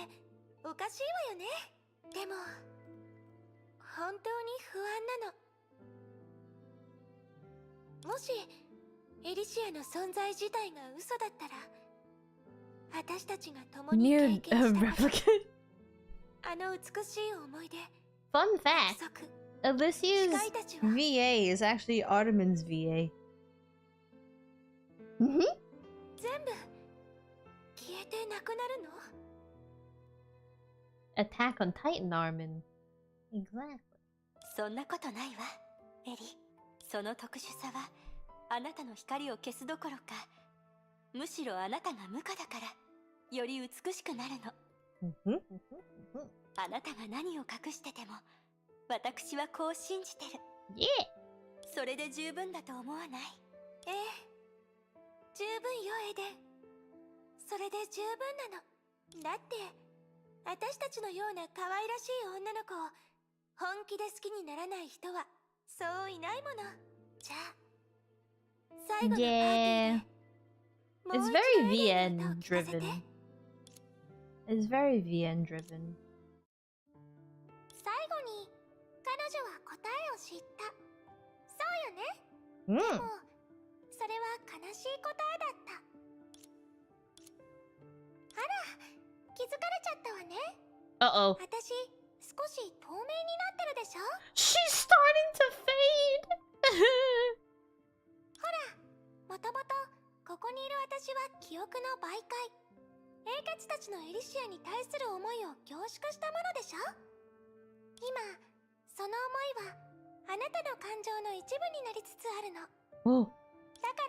おかしいわよね。でも本当に不安なの。もしエリシアの存在自体が嘘だったら、私たちが共に経験したあの美しい思い出。 Fun fact, Elysia's VA is actually Artemon's VA. 全部消えてなくなるの？ Attack on Titan Armin. Exactly. そんなことないわ、エリ。その特殊さはあなたの光を消すどころか、むしろあなたが無垢だからより美しくなるの。あなたが何を隠してても私はこう信じてる。それで十分だと思わない？ええ、十分よ、エデン。それで十分なの。だって私たちのような可愛らしい女の子を本気で好きにならない人はそういないもの。じゃあ最後のパーティーで It's very VN driven. It's very VN driven. 最後に彼女は答えを知った。そうよね。でもそれは悲しい答えだった。あら、気づかれちゃったわね。Uh-oh. 私少し透明になってるでしょ。 She's starting to fade. ほら、もともとここにいる私は記憶の媒介。英傑たちのエリシアに対する思いを凝縮したものでしょ。今その思いはあなたの感情の一部になりつつあるの。だか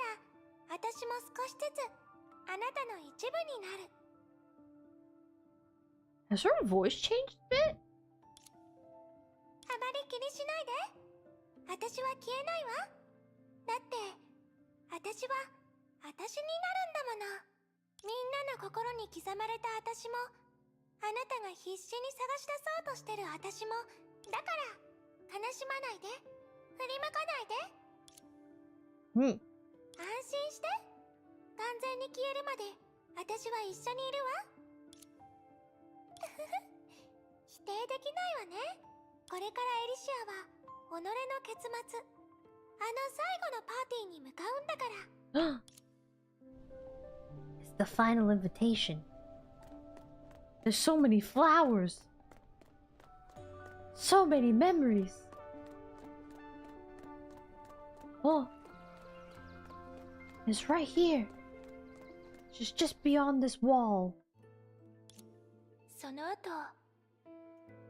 ら私も少しずつあなたの一部になる。Has her voice changed a bit? あまり気にしないで。私は消えないわ。だって私は私になるんだもの。みんなの心に刻まれた私も、あなたが必死に探し出そうとしてる私も、だから悲しまないで、振り向かないで。安心して。完全に消えるまで私は一緒にいるわ。否定できないわね。これからエリシアは己の結末、あの最後のパーティーに向かうんだから。It's the final invitation. There's so many flowers. So many memories. Oh. It's right here. It's just beyond this wall. その後、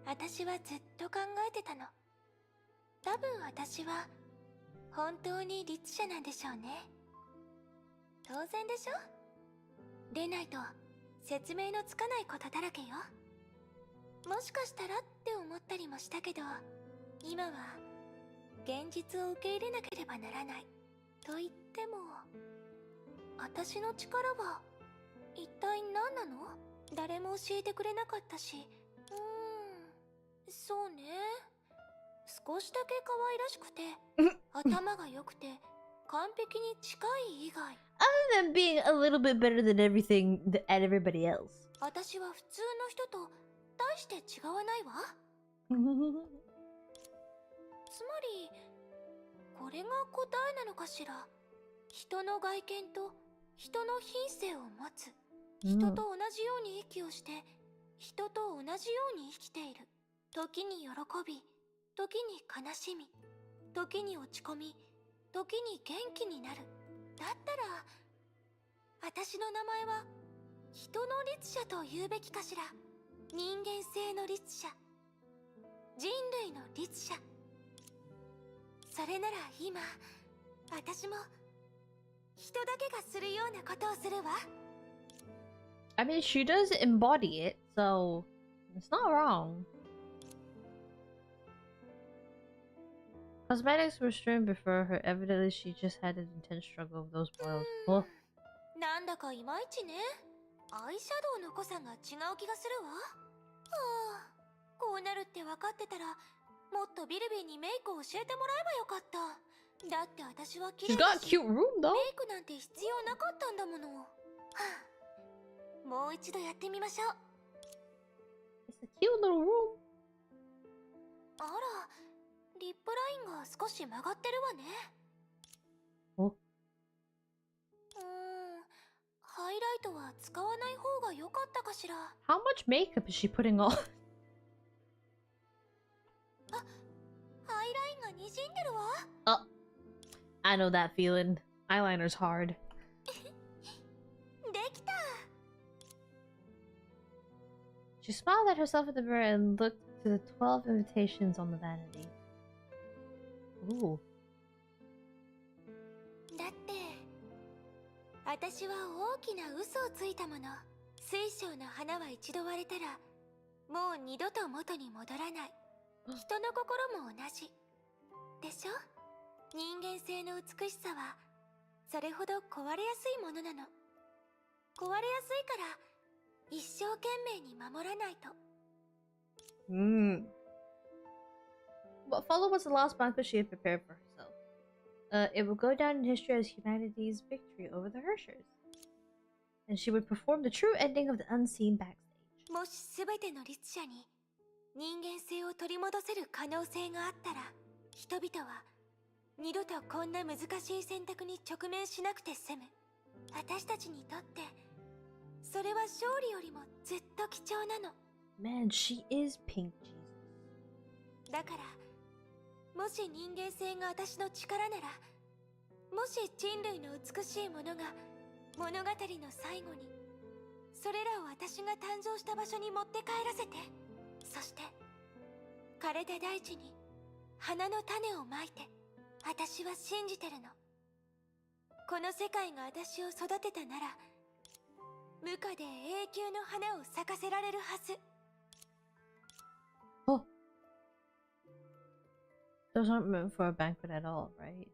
私はずっと考えてたの。多分私は本当に律者なんでしょうね。当然でしょ？でないと説明のつかないことだらけよ。もしかしたらって思ったりもしたけど、今は現実を受け入れなければならない。と言っても、私の力は一体何なの？誰も教えてくれなかったし。そうね。少しだけ可愛らしくて、頭が良くて、完璧に近い以外。Other than being a little bit better than everything and everybody else. 私は普通の人と大して違わないわ。つまり、これが答えなのかしら。人の外見と人の品性を持つ。人と同じように息をして、人と同じように生きている。時に喜び、時に悲しみ、時に落ち込み、時に元気になる。だったら、私の名前は人の律者と言うべきかしら。人間性の律者、人類の律者。それなら今、私も人だけがするようなことをするわ。I mean, she does embody it, so it's not wrong. Cosmetics were strewn before her. Evidently, she just had an intense struggle with those boils. Oh. なんだかいまいちね。アイシャドウの濃さが違う気がするわ。こうなるって分かってたら、もっとビルビーにメイクを教えてもらえばよかった。だって私は綺麗 She's だ got a し、 cute room, though. メイクなんて必要なかったんだもの。もう一度やってみましょう。It's a cute little room. あら、リップラインが少し曲がってるわね。お。ハイライトは使わない方が良かったかしら。How much makeup is she putting on? ハイラインが滲んでるわ。Oh, I know that feeling. Eyeliner's hard. できた。She smiled at herself in the mirror and looked to the 12 invitations on the vanity. Ooh. だって私は大きな嘘をついたもの。水晶の花は一度割れたらもう二度と元に戻らない。人の心も同じでしょ。人間性の美しさはそれほど壊れやすいものなの。壊れやすいから一生懸命に守らないと。What followed was the last banquet she had prepared for herself. It would go down in history as humanity's victory over the Hershers. And she would perform the true ending of the unseen backstage. もし全ての律者に人間性を取り戻せる可能性があったら、人々は二度とこんな難しい選択に直面しなくて済む。私たちにとってそれは勝利よりもずっと貴重なの。 Man, she is pink Jesus. だからもし人間性が私の力なら、もし人類の美しいものが物語の最後にそれらを私が誕生した場所に持って帰らせて、そして枯れた大地に花の種をまいて。私は信じてるの。この世界が私を育てたなら無価で永久の花を咲かせられるはず。Oh. Those aren't meant for a banquet at all, right?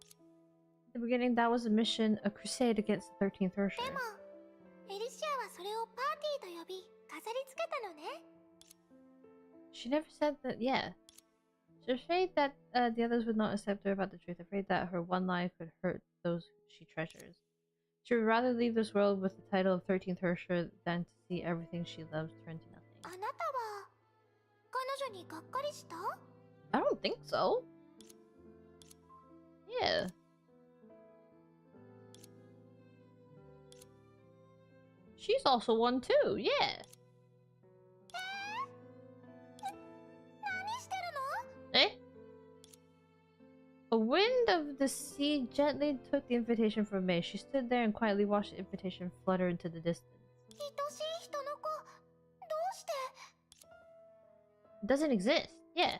At the beginning, that was a mission, a crusade against the 13th Ursher. でもエリシアはそれをパーティーと呼び飾り付けたのね。 She never said that, yeah. She was afraid that the others would not accept her about the truth, afraid that her one lie could hurt those she treasures. She would rather leave this world with the title of 13th Ursher than to see everything she loves turn to nothing. あなたは彼女にがっかりした？ I don't think so. Yeah. She's also one too, yeah. 何してるの？ Eh? A wind of the sea gently took the invitation from May. She stood there and quietly watched the invitation flutter into the distance. 愛しい人の子、どうして？ It doesn't exist. Yeah.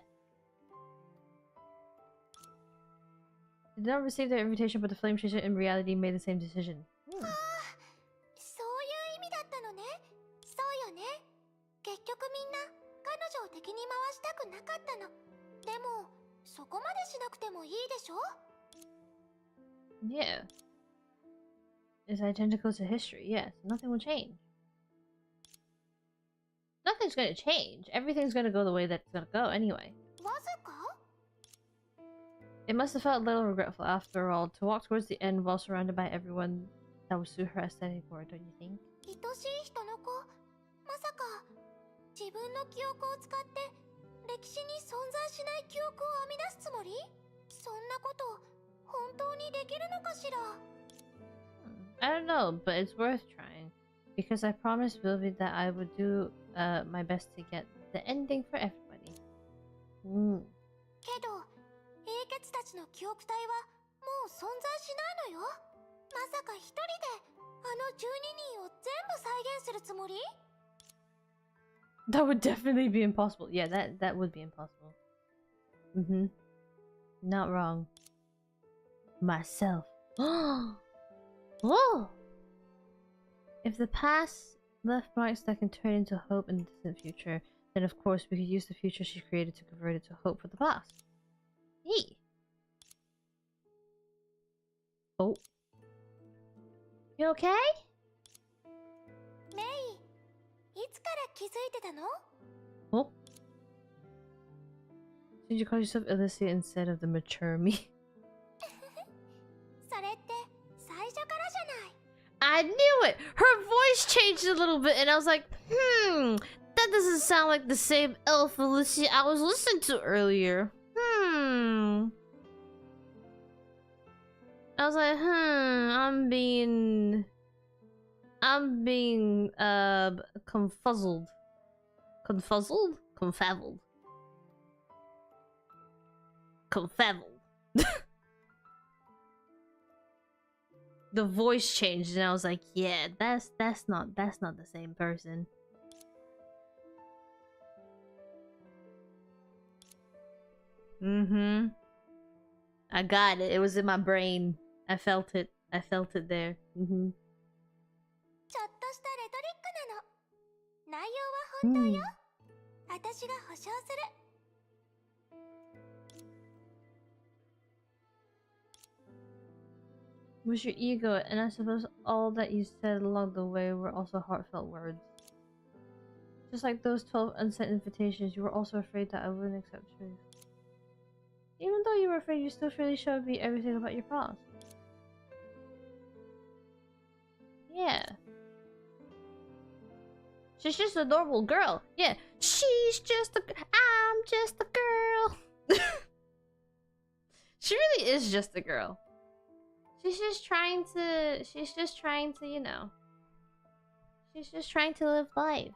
They did not receive their invitation, but the flame chaser in reality made the same decision. ああ、そういう意味だったのね。そうよね。結局みんな彼女を敵に回したくなかったの。でもそこまでしなくてもいいでしょ？ Yeah. It's identical to history, yes. Nothing will change. Nothing's gonna change. Everything's gonna go the way that's gonna go anyway. わずか？ It must have felt a little regretful after all to walk towards the end while surrounded by everyone that would suit her aesthetic more, don't you think? 愛しい人の子、まさか自分の記憶を使って歴史に存在しない記憶を編み出すつもり？そんなこと本当にできるのかしら？ I don't know, but it's worth trying. Because I promised Vilvi that I would do my best to get the ending for everybody. けど英傑たちの記憶体はもう存在しないのよ。まさか一人であの12人を全部再現するつもり？ That would definitely be impossible. Yeah, that would be impossible. Not wrong. Myself. Whoa! If the past left marks that can turn into hope in the distant future, then of course we could use the future she created to convert it to hope for the past. Hey! Oh. You okay? メイ、いつから気づいてたの？ Oh? Did you call yourself Elysia instead of the mature me? それって最初からじゃない。 I knew it! Her voice changed a little bit and I was like, that doesn't sound like the same elf Elysia I was listening to earlier. I was like, I'm being confuzzled. Confuzzled? Confaveled. Confaveled. The voice changed and I was like, yeah, that's not the same person. I got it. It was in my brain. I felt it. I felt it there. ちょっとしたレトリックなの。内容は本当よ。私が保証する。 Was your ego, and I suppose all that you said along the way were also heartfelt words. Just like those 12 unsent invitations, you were also afraid that I wouldn't accept truth. Even though you were afraid, you still freely showed me everything about your past. Yeah. She's just a normal girl. Yeah. I'm just a girl. She really is just a girl. She's just trying to, you know. She's just trying to live life.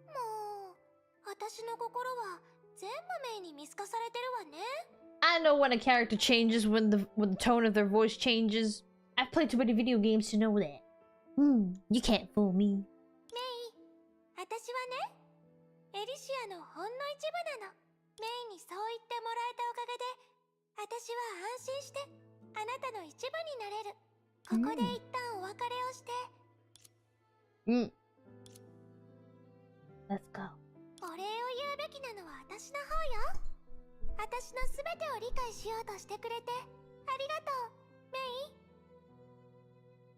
もう、私の心は全部メイに見透かされてるわね。 I know when a character changes, when the tone of their voice changes. I've played too many video games to know that. You can't fool me. メイ、私はね、エリシアのほんの一部なの。メイにそう言ってもらえたおかげで、私は安心してあなたの一部になれる。ここで一旦お別れをして。Let's go. お礼を言うべ私の方よ。私の全てを理解しようとしてくれてありがとう、メイ。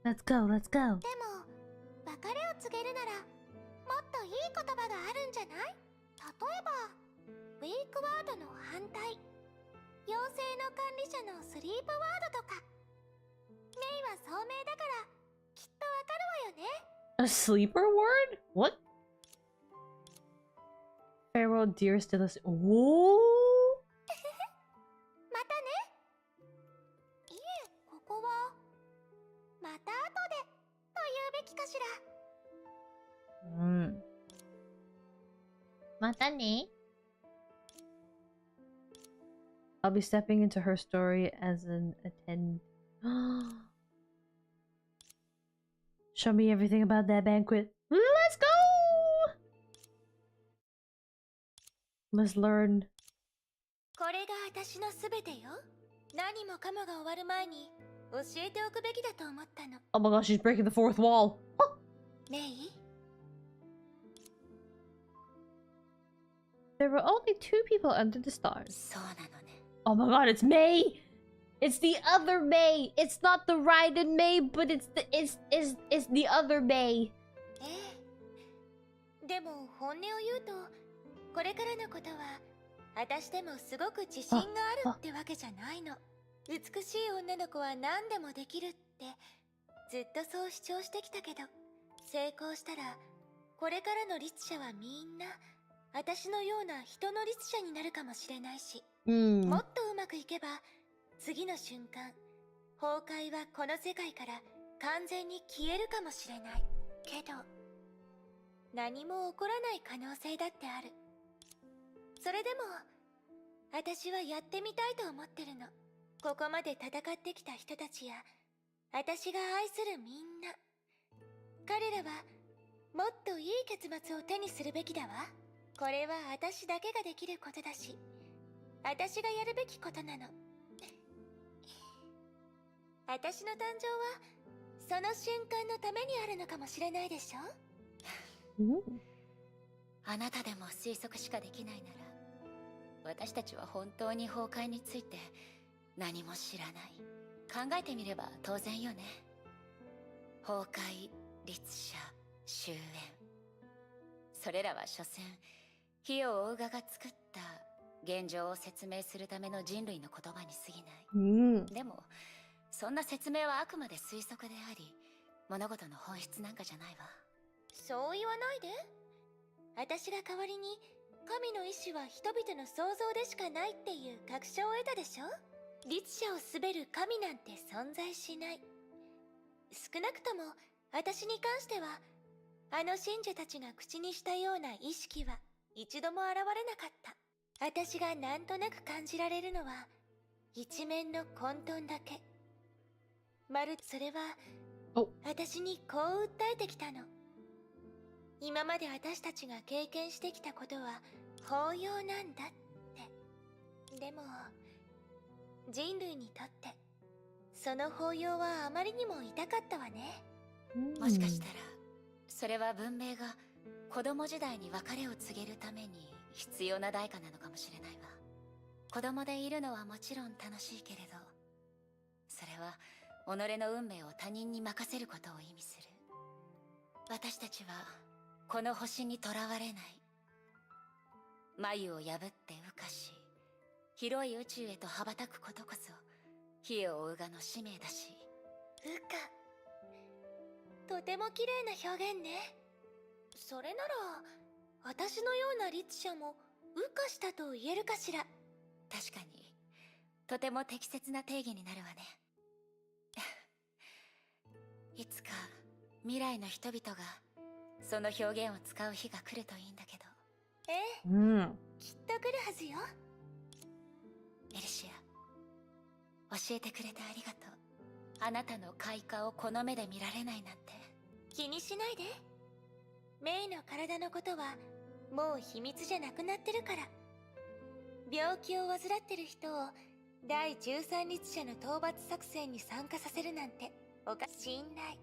Let's go, let's go. でも別れを告げるならもっといい言葉があるんじゃない？例えばウィークワードの反対、妖精の管理者のスリープワードとか。メイは聡明だからきっとわかるわよね。 A sleeper word? What? Pharaoh dear still is. Oh! またね。いえ、ここはまた後でと言うべきかしら。またね. I'll be stepping into her story as an attend. Show me everything about that banquet. Let's go! Let's learn. これが私のすべてよ。何もかもが終わる前に教えておくべきだと思ったの。 Oh my gosh, she's breaking the fourth wall.メイ、 There were only 2 people under the stars. そうなのね。 Oh my god, it's May! It's the other May! It's not the Raiden May, but it's the other May. ええ。でも本音を言うと、これからのことは私でもすごく自信があるってわけじゃないの。美しい女の子は何でもできるってずっとそう主張してきたけど、成功したらこれからの律者はみんな私のような人の律者になるかもしれないし、もっとうまくいけば次の瞬間崩壊はこの世界から完全に消えるかもしれないけど、何も起こらない可能性だってある。それでも私はやってみたいと思ってるの。ここまで戦ってきた人たちや私が愛するみんな、彼らはもっといい結末を手にするべきだわ。これは私だけができることだし、私がやるべきことなの。私の誕生はその瞬間のためにあるのかもしれないでしょ。あなたでも推測しかできないなら、私たちは本当に崩壊について何も知らない。考えてみれば当然よね。崩壊、律者、終焉、それらは所詮火を追う側が作った現状を説明するための人類の言葉に過ぎない。でもそんな説明はあくまで推測であり、物事の本質なんかじゃないわ。そう言わないで。私が代わりに神の意志は人々の想像でしかないっていう確証を得たでしょ。律者を統べる神なんて存在しない。少なくとも私に関してはあの信者たちが口にしたような意識は一度も現れなかった。私がなんとなく感じられるのは一面の混沌だけ。それは私にこう訴えてきたの。今まで私たちが経験してきたことは包容なんだって。でも人類にとってその包容はあまりにも痛かったわね。もしかしたらそれは文明が子供時代に別れを告げるために必要な代価なのかもしれないわ。子供でいるのはもちろん楽しいけれど、それは己の運命を他人に任せることを意味する。私たちはこの星にとらわれない。眉を破って羽化し、広い宇宙へと羽ばたくことこそ火を追うがの使命だし。羽化、とても綺麗な表現ね。それなら私のような律者も羽化したと言えるかしら。確かにとても適切な定義になるわね。いつか未来の人々がその表現を使う日が来るといいんだけど。ええ、きっと来るはずよ。エリシア、教えてくれてありがとう。あなたの開花をこの目で見られないなんて。気にしないで。メイの体のことはもう秘密じゃなくなってるから。病気を患ってる人を第13律者の討伐作戦に参加させるなんて信頼。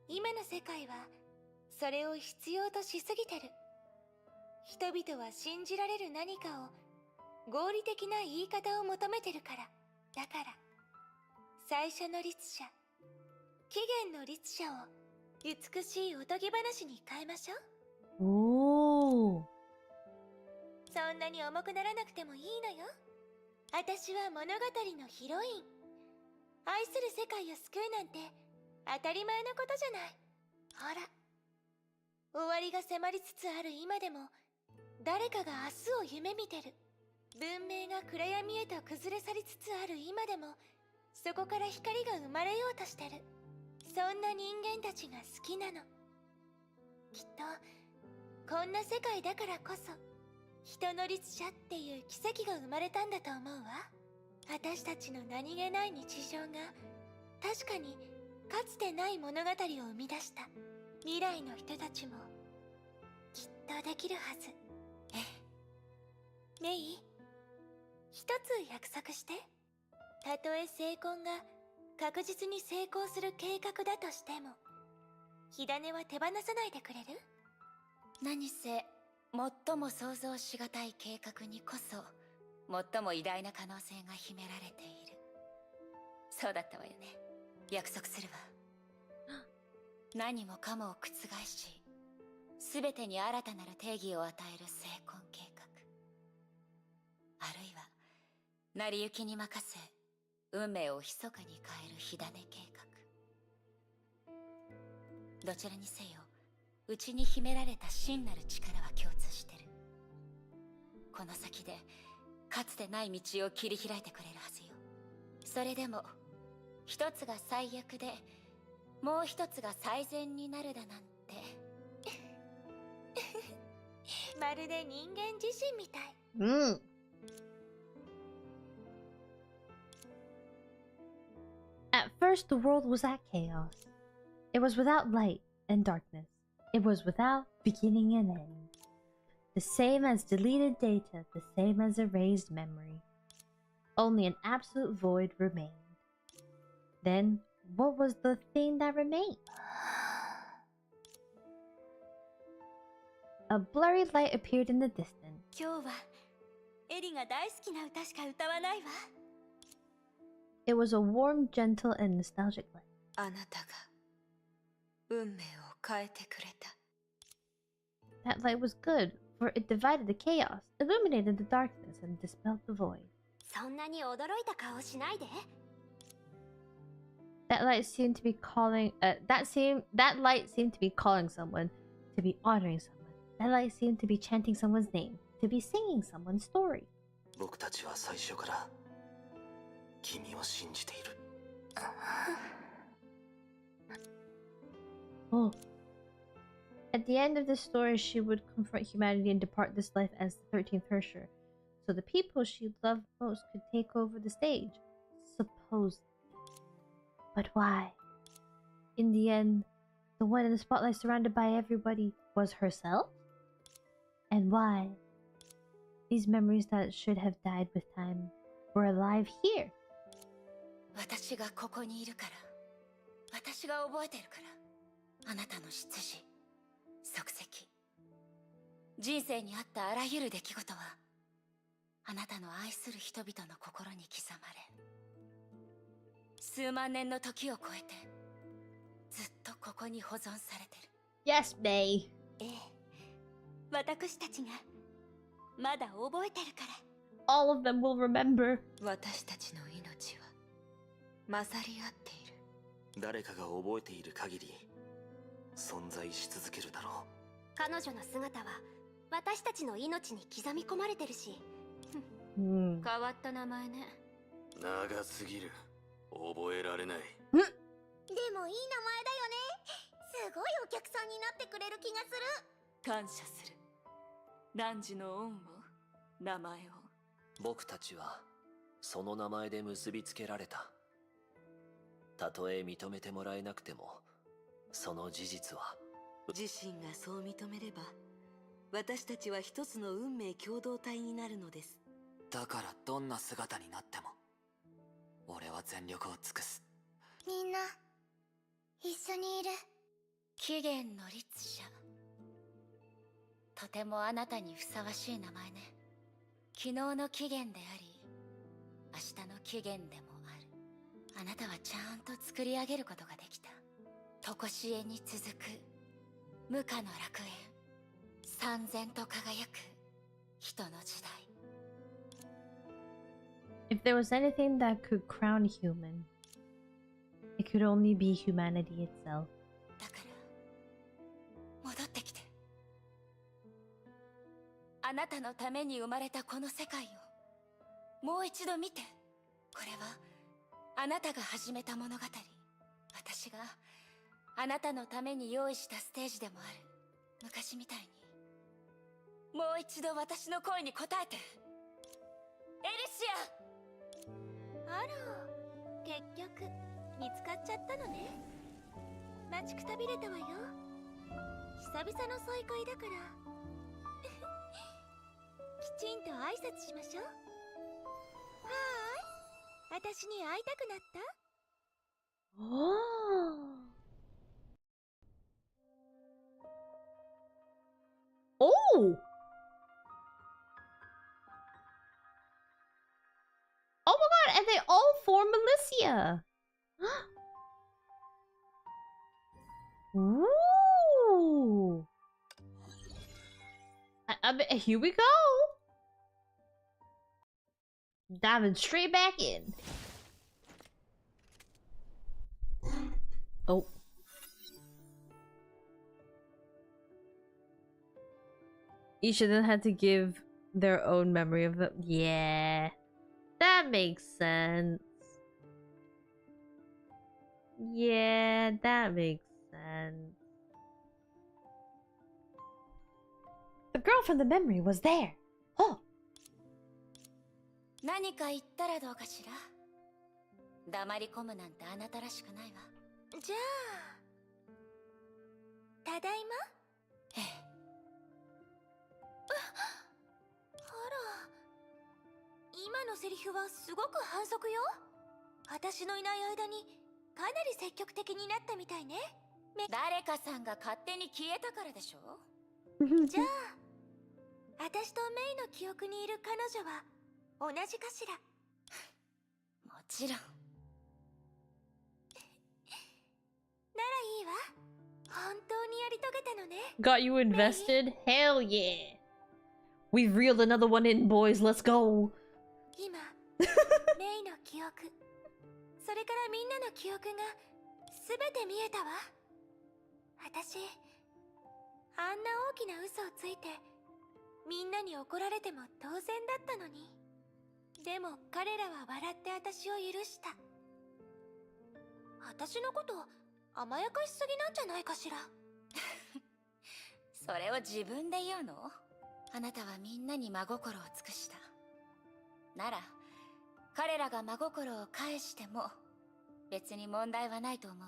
今の世界はそれを必要としすぎてる。人々は信じられる何かを合理的な言い方を求めてるから。だから最初の律者、起源の律者を美しいおとぎ話に変えましょう。おお。そんなに重くならなくてもいいのよ。私は物語のヒロイン。愛する世界を救うなんて当たり前のことじゃない。ほら、終わりが迫りつつある今でも誰かが明日を夢見てる。文明が暗闇へと崩れ去りつつある今でもそこから光が生まれようとしてる。そんな人間たちが好きなの。きっとこんな世界だからこそ人の律者っていう奇跡が生まれたんだと思うわ。私たちの何気ない日常が確かにかつてない物語を生み出した。未来の人たちもきっとできるはず。メイ、一つ約束して。たとえ成婚が確実に成功する計画だとしても火種は手放さないでくれる？何せ最も想像しがたい計画にこそ最も偉大な可能性が秘められている。そうだったわよね。約束するわ。何もかもを覆し全てに新たなる定義を与える成婚計画、あるいは成り行きに任せ運命を密かに変える火種計画。どちらにせよ内に秘められた真なる力は共通してる。この先でかつてない道を切り開いてくれるはずよ。それでも一つが最悪でもう一つが最善になるだなんてまるで人間自身みたい。うん。At first, the world was at chaos. It was without light and darkness. It was without beginning and end. The same as deleted data, the same as erased memory. Only an absolute void remained. Then, what was the thing that remained? A blurry light appeared in the distance. 今日はエリが大好きな歌しか歌わないわ。It was a warm, gentle, and nostalgic light. あなたが運命を変えてくれた。That light was good, for it divided the chaos, illuminated the darkness, and dispelled the void. そんなに驚いた顔しないで。That light seemed to be calling. That light seemed to be calling someone, to be honoring someone. That light seemed to be chanting someone's name, to be singing someone's story. 僕たちは最初から君を信じている。Oh. At the end of the story, she would confront humanity and depart this life as the 13th Hersher, so the people she loved most could take over the stage. Supposedly. But why? In the end, the one in the spotlight surrounded by everybody was herself? And why? These memories that should have died with time were alive here. 私がここにいるから、私が覚えてるから、あなたの出自、足跡、人生にあったあらゆる出来事は、あなたの愛する人々の心に刻まれ、数万年の時を超えて、ずっとここに保存されてる。Yes, May. ええ、私たちがまだ覚えてるから。All of them will remember. 私たちの命は混ざり合っている。誰かが覚えている限り存在し続けるだろう。彼女の姿は私たちの命に刻み込まれてるし。Hmm. 変わった名前ね。長すぎる。覚えられない。でもいい名前だよね。すごいお客さんになってくれる気がする。感謝する。汝の恩を、名前を。僕たちはその名前で結びつけられた。たとえ認めてもらえなくても、その事実は自身がそう認めれば、私たちは一つの運命共同体になるのです。だからどんな姿になっても俺は全力を尽くす。みんな一緒にいる。起源の律者、とてもあなたにふさわしい名前ね。昨日の期限であり、明日の期限でもある。あなたはちゃんと作り上げることができた。常しえに続く無価の楽園、燦然と輝く人の時代。If there was anything that could crown human, it could only be humanity itself. だから戻ってきて。あなたのために生まれたこの世界をもう一度見て。これはあなたが始めた物語。私があなたのために用意したステージでもある。昔みたいにもう一度私の声に応えて。エリシア。あら、結局見つかっちゃったのね。待ちくたびれたわよ。久々の再会だからきちんと挨拶しましょう。はーい、私に会いたくなった？Oh! Oh my god, and they all form militia! Ooh! Here we go! Diving straight back in. Oh. Each of them had to give their own memory of it. Yeah. That makes sense. Yeah, that makes sense. The girl from the memory was there. Oh. 何か言ったらどうかしら。黙り込むなんてあなたらしくないわ。じゃあ、ただいま？ええ。あら、今のセリフはすごく反則よ。私のいない間にかなり積極的になったみたいね。誰かさんが勝手に消えたからでしょ。じゃあ、私とメイの記憶にいる彼女は同じかしら。もちろん。ならいいわ。本当にやり遂げたのね。Got you invested? Hell yeah. We've reeled another one in, boys. Let's go. 今、メイの記憶、それからみんなの記憶が全て見えたわ。私、あんな大きな嘘をついてみんなに怒られても当然だったのに。でも彼らは笑って私を許した。私のこと甘やかしすぎなんじゃないかしら。それを自分で言うの？あなたはみんなに真心を尽くした。なら彼らが真心を返しても別に問題はないと思うわ。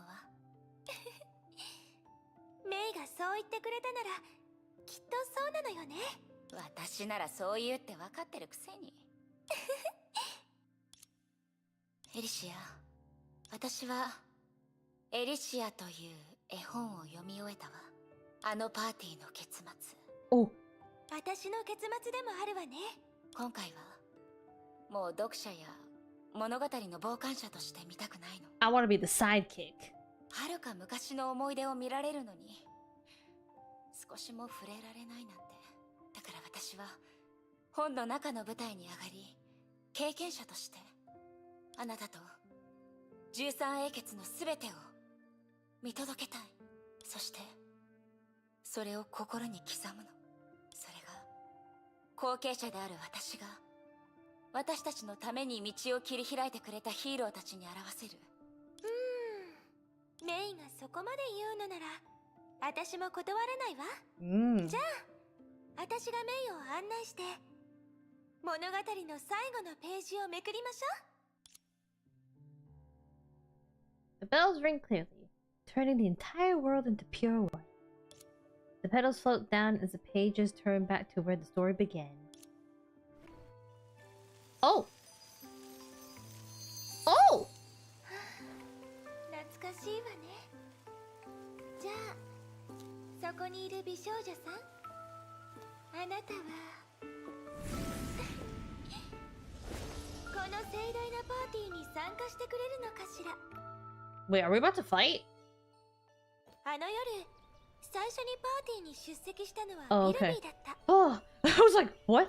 メイがそう言ってくれたならきっとそうなのよね。私ならそう言うって分かってるくせに。エリシア、私はエリシアという絵本を読み終えたわ。あのパーティーの結末。お、私の結末でもあるわね。今回はもう読者や物語の傍観者として見たくないの。 I wanna be the sidekick. はるか昔の思い出を見られるのに少しも触れられないなんて。だから私は本の中の舞台に上がり、経験者としてあなたと13英傑の全てを見届けたい。そしてそれを心に刻むの。それが後継者である私が私たちのために道を切り開いてくれたヒーローたちに表せる。メイがそこまで言うのなら私も断らないわ。じゃあ私がメイを案内して物語の最後のページをめくりましょう。 The bells ring clearly, turning the entire world into pure white. The petals float down as the pages turn back to where the story began. Oh! Oh! 懐かしいわね。じゃあそこにいる美少女さん、あなたはこの盛大なパーティーに参加してくれるのかしら。 Wait, are we about to fight? あの夜、最初にパーティーに出席したのは Oh, ミル okay. ビーだった。Oh, I was like, what?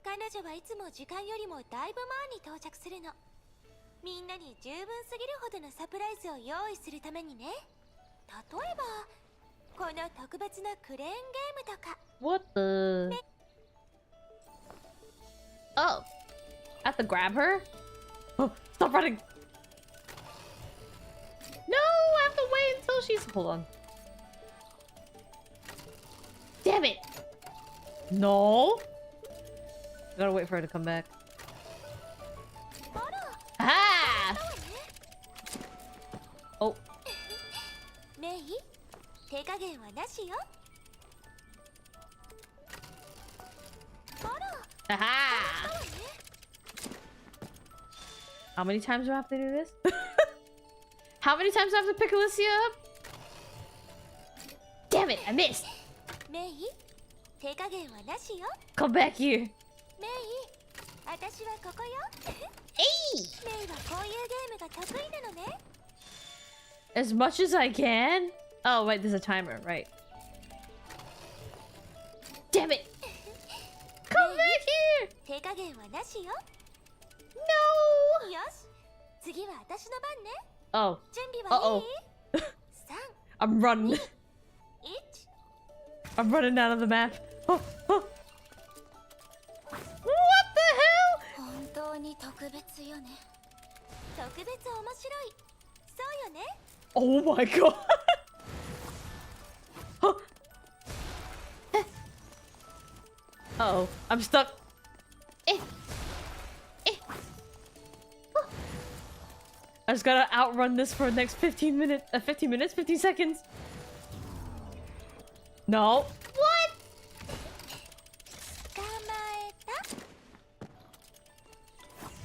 彼女はいつも時間よりもだいぶ前に到着するの。みんなに十分すぎるほどのサプライズを用意するためにね。例えばこの特別なクレーンゲームとか。 What the? Oh, I have to grab her? Oh, stop running! No, I have to wait until she's. Hold on. Damn it! No! I gotta wait for her to come back. Ah! Oh. メイ、手加減はなしよ。 Aha! How many times do I have to do this? How many times do I have to pick Alicia up? Damn it, I missed! メイ、手加減はなしよ。 Come back here. メイ、私はここよ。Hey! メイはこういうゲームが得意なのね。 As much as I can? Oh, wait, there's a timer, right. Damn it! Come back here! 手加減はなしよ。 No! よし、次は私の番ね。 Oh. 準備はいい？ I'm running. 1 I'm running out of the map. Oh, oh. What the hell? 本当に特別よね。特別面白い。そうよね。 Oh my god. Oh. Uh-oh, I'm stuck. Eh. Eh. Oh. I just gotta outrun this for the next 15 minutes. 15 seconds. No. What? 捕まえた。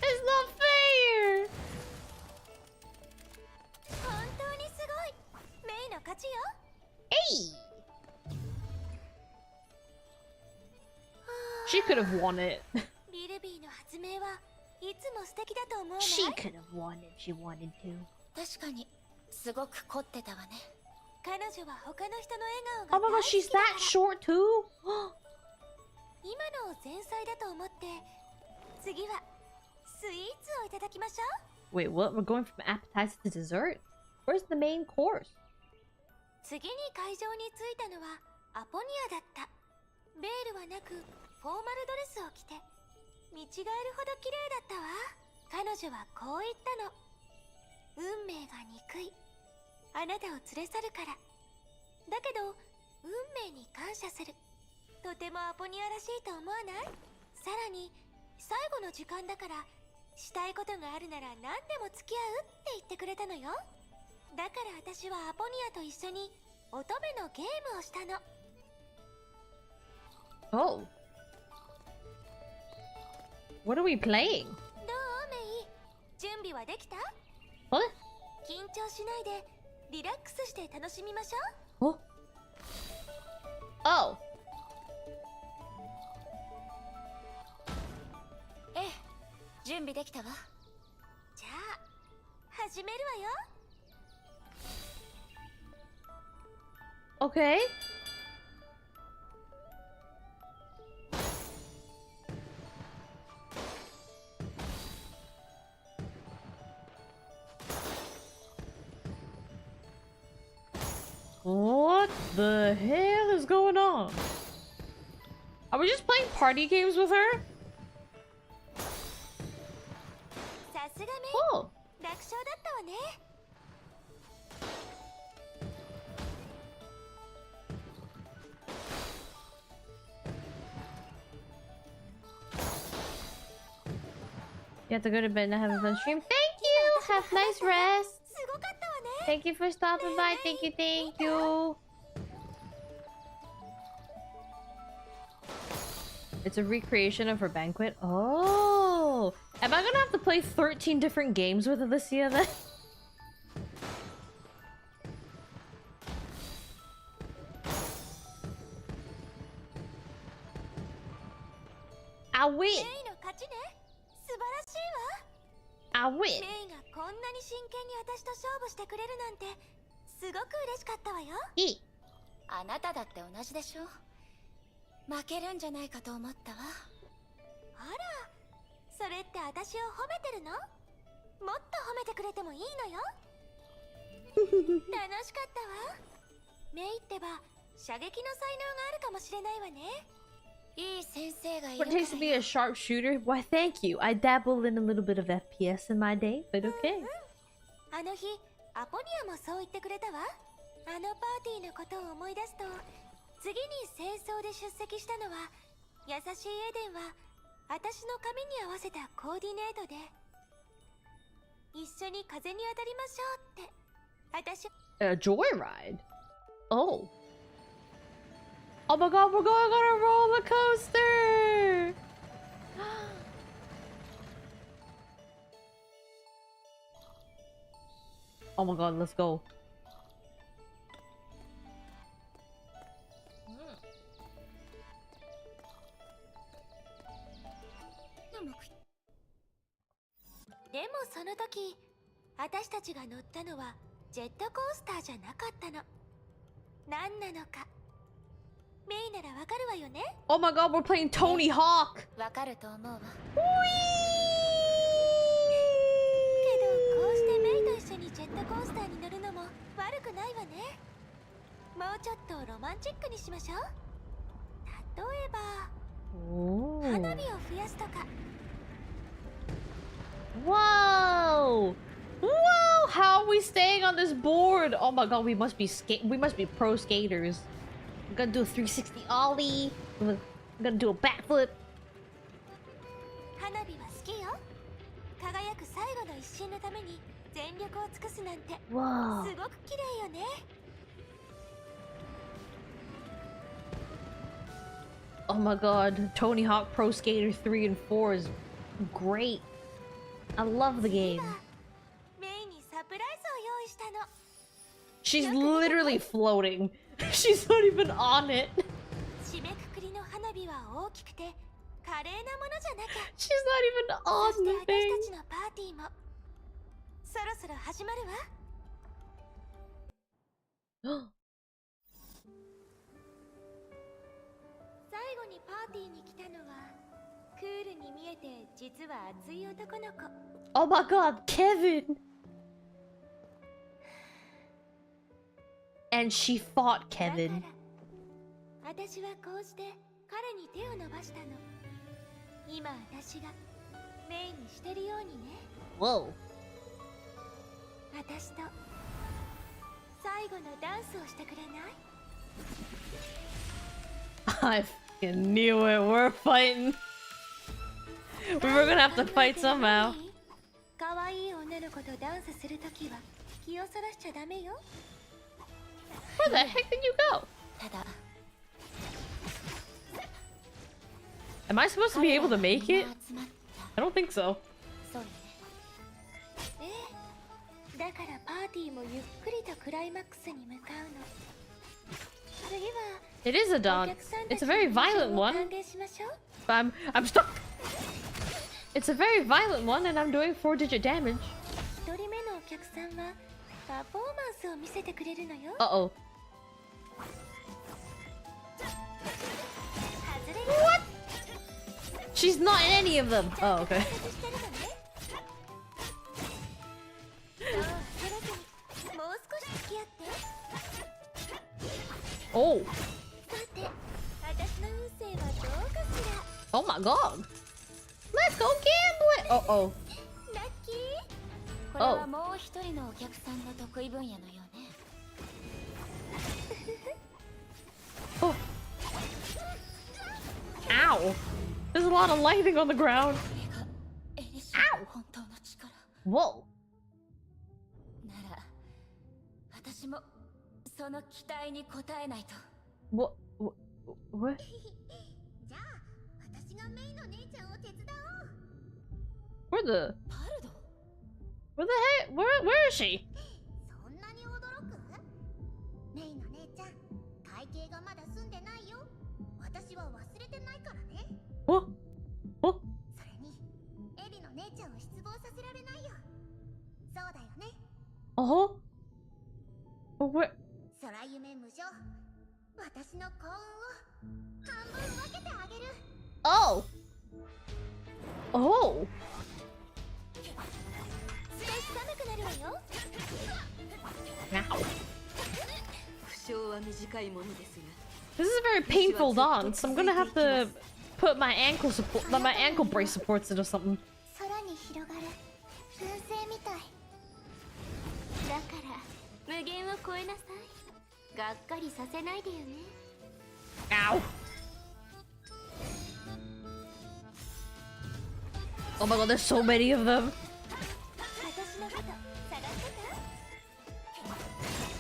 It's not fair. 本当にすごい。メイの勝ちよ。 Hey. She could have won it. ビルビーの発明はいつも素敵だと思うね。 She could have won it. She wanted to. 確かにすごく凝ってたわね。彼女は他の人の Oh 笑顔 my が god, 大好 she's きだか that ら。 short too? 今のを前菜だと思って、次はスイーツをいただきましょう。 Wait, what? We're going from appetizer to dessert? Where's the main course? 次に会場に着いたのはアポニアだった。ベールはなくフォーマルドレスを着て見違えるほど綺麗だったわ。彼女はこう言ったの。運命が憎い。あなたを連れ去るから。だけど運命に感謝する。とてもアポニアらしいと思わない？さらに最後の時間だからしたいことがあるなら何でも付き合うって言ってくれたのよ。だから私はアポニアと一緒に乙女のゲームをしたの。 Oh. What are we playing? どうメイ？準備はできた？ What? 緊張しないでリラックスして楽しみましょう。 Oh. Oh. ええ、準備できたわ。じゃあ始めるわよ。 Okay. What the hell is going on? Are we just playing party games with her? さすがメイ、 Oh. 楽勝だったわね。 You have to go to bed and have a fun stream. Thank you! Have nice rest! すごかったわね。 Thank you for stopping by. Thank you, thank you. It's a recreation of her banquet. Oh! Am I gonna have to play 13 different games with Alicia then? I win. メイの勝ちね。素晴らしいわ。 I win. メイがこんなに真剣に私と勝負してくれるなんてすごく嬉しかったわよ。いい。あなただって同じでしょ。負けるんじゃないかと思ったわ。あら、それって私を褒めてるの？もっと褒めてくれてもいいのよ。楽しかったわ。メイってば射撃の才能があるかもしれないわね。いい先生がいる What から it takes to be a sharpshooter? Why, thank you. I dabbled in a little bit of FPS in my day, but okay. あの日アポニアもそう言ってくれたわ。あのパーティーのことを思い出すと、次に戦争で出席したのは優しいエデンは私の髪に合わせたコーディネートで、一緒に風に当たりましょうって私。A joyride? Oh. Oh my god, we're going on a roller coaster! Oh my god, let's go. Mm. でもその時私たちが乗ったのはジェットコースターじゃなかったの。何なのかメイならわかるわよね。 Oh my god, we're playing Tony Hawk! わかると思うわ。けどこうしてメイと一緒にジェットコースターに乗るのも悪くないわね。もうちょっとロマンチックにしましょう。例えば Oh. 花火を増やすとか。 Whoa! Whoa! How are we staying on this board? Oh my god, we must be pro skaters. I'm gonna do a 360 ollie. I'm gonna do a backflip. 花火は好きよ。輝く最後の一瞬のために全力を尽くすなんて Wow. すごく綺麗よね。 Oh my god, Tony Hawk Pro Skater 3 and 4 is great. I love the game. メイにサプライズを用意したの。 She's literally floating. She's not even on it. 締めくくりの花火は大きくて華麗なものじゃなきゃ。 She's not even そ on して the 私 thing. たちのパーティーもそろそろ始まるわ。最後にパーティーに来たのはクールに見えて実は熱い男の子。 Oh my god, Kevin! And she fought だから Kevin. 私はこうして彼に手を伸ばしたの。今私がメイにしてるようにね。 Whoa. 私と最後のダンスをしてくれない？ I fucking knew it. We're fighting. We were gonna have to fight somehow. 可愛い女の子とダンスするときは気をそらしちゃダメよ。 Where the heck did you go? ただ Am I supposed to be able to make it? 集まった I don't think so. そうよね。ええ、だからパーティーもゆっくりとクライマックスに向かうの。次は It is a お dance. 客さんた It's ち a の very 入場 violent を one. 歓迎しましょう。 But I'm stuck. It's a very violent one, and I'm doing 4-digit damage. 一人目のお客さんはパフォーマンスを見せてくれるのよ。 Uh-oh. 外れる。 She's not in any of them. Oh, okay. してるのね。そう焦らずにもう少し付き合って。 Oh. さて、私の運勢はどうかしら。 Oh my god. Let's go gambling. Uh-oh. ラッキー。これはもう一人のお客さんの得意分野のようね。 Oh. Ow. There's a lot of lightning on the ground. これがエリシアの本当の力 Whoa. なら私もその期待に応えないと。 What? What? じゃあ、私がメイの姉ちゃんを手伝おう。 Where the? パルド Where the heck? Where is she? そんなに驚く？メイの姉ちゃん、会計がまだ済んでないよ。私は忘れてないからね。What? Oh? What? 空夢無常私の幸運を半分分けてあげる Oh! Oh! 少し寒くなるわよ Now. 負傷は短いものですが This is a very painful dance. I'm gonna have to put my ankle support, my ankle brace supports it or something. 空に広がる噴星みたいだから無限を超えなさいがっかりさせないでよね Ow! Oh my god, there's so many of them. 私のこと探して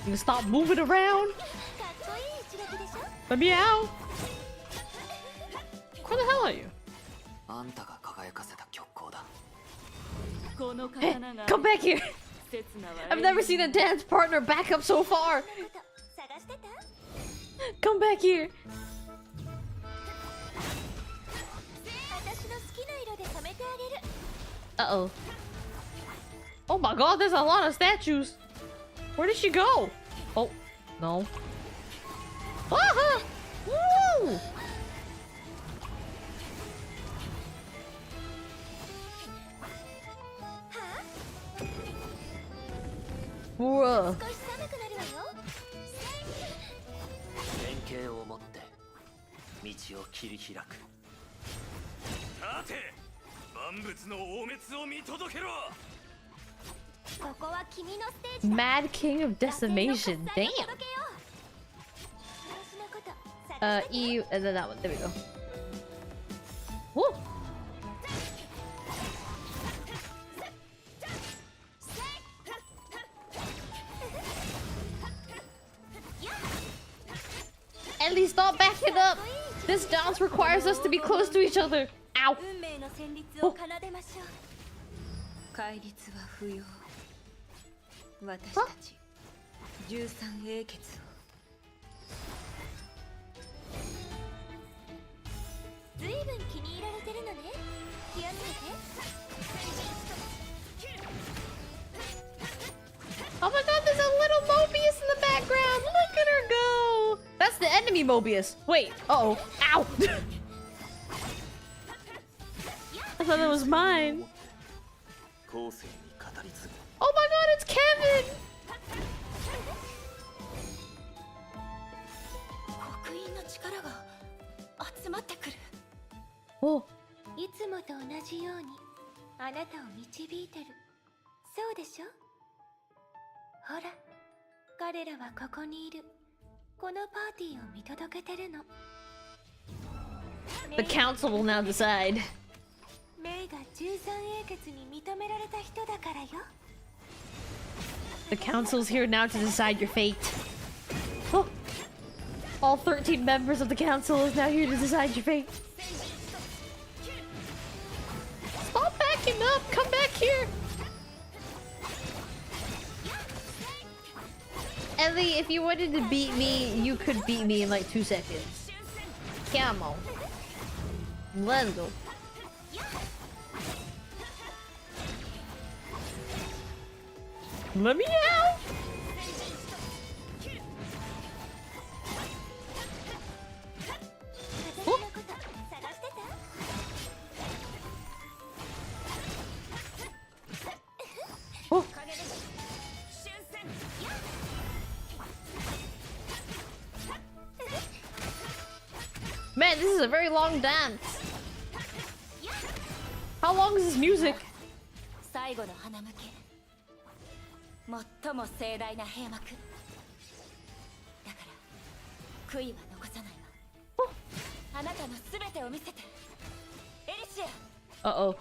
た You can stop moving around. かっこいい一撃でしょ Let me out. Where the hell are you? あんたが輝かせた曲光だ。この Hey, 刀が come back here. 刹那は I've never seen a dance partner back up so far. そのこと探してた Come back here. 私の好きな色で染めてあげる Uh-oh. Oh my god, there's a lot of statues. Where did she go? Oh, no. Ah! Woo! Whoa. 少し寒くなるわよ連携を持って道を切り開く。立て万物の大滅を見届けろここは君のステージだ Mad King of Decimation. Damn. E, and then that one. There we go. Whoa. Ellie, stop backing up. This dance requires us to be close to each other. Ow. 運命の旋律を奏でましょう戒律は不要私たち13英傑をずいぶん気に入られてるのね気をつけて Oh my god, there's a little Mobius in the background. Look at her go. That's the enemy Mobius. Wait. Uh-oh. Ow. I thought that was mine. 後世に語り継ぐ。 Oh my god, it's Kevin. 刻印の力が集まってくる Oh. いつもと同じようにあなたを導いてるそうでしょほら彼らはここにいるこのパーティーを見届けてるの The council will now decide. メイが13英傑に認められた人だからよ The council's here now to decide your fate. Oh. All 13 members of the council is now here to decide your fate. Stop backing up! Come back here! Ellie, if you wanted to beat me, you could beat me in like 2 seconds. Come on. Let's go. Let me out! Oh. Man, this is a very long dance. How long is this music? 最後の花向け最も盛大な閉幕だから悔いは残さないわあなたの全てを見せてエリシア Uh-oh.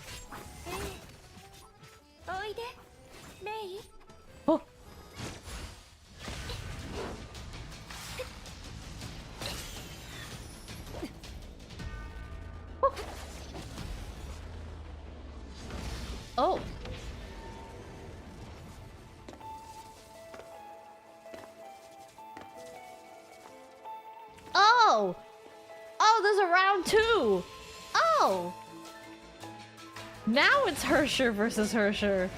おいでメイ Oh. Oh. Oh. Oh, there's a round 2. Oh. Now it's Hersher versus Hersher.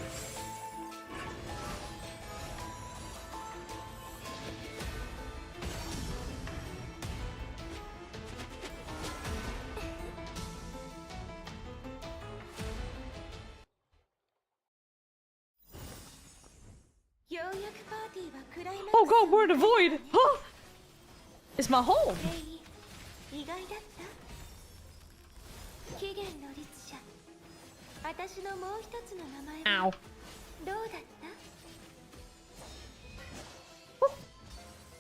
やくパーティーはクライマックス Oh god, we're in a void! Huh? It's my home! 意外だった。起源の律者。私のもう一つの名前は Ow. どうだった？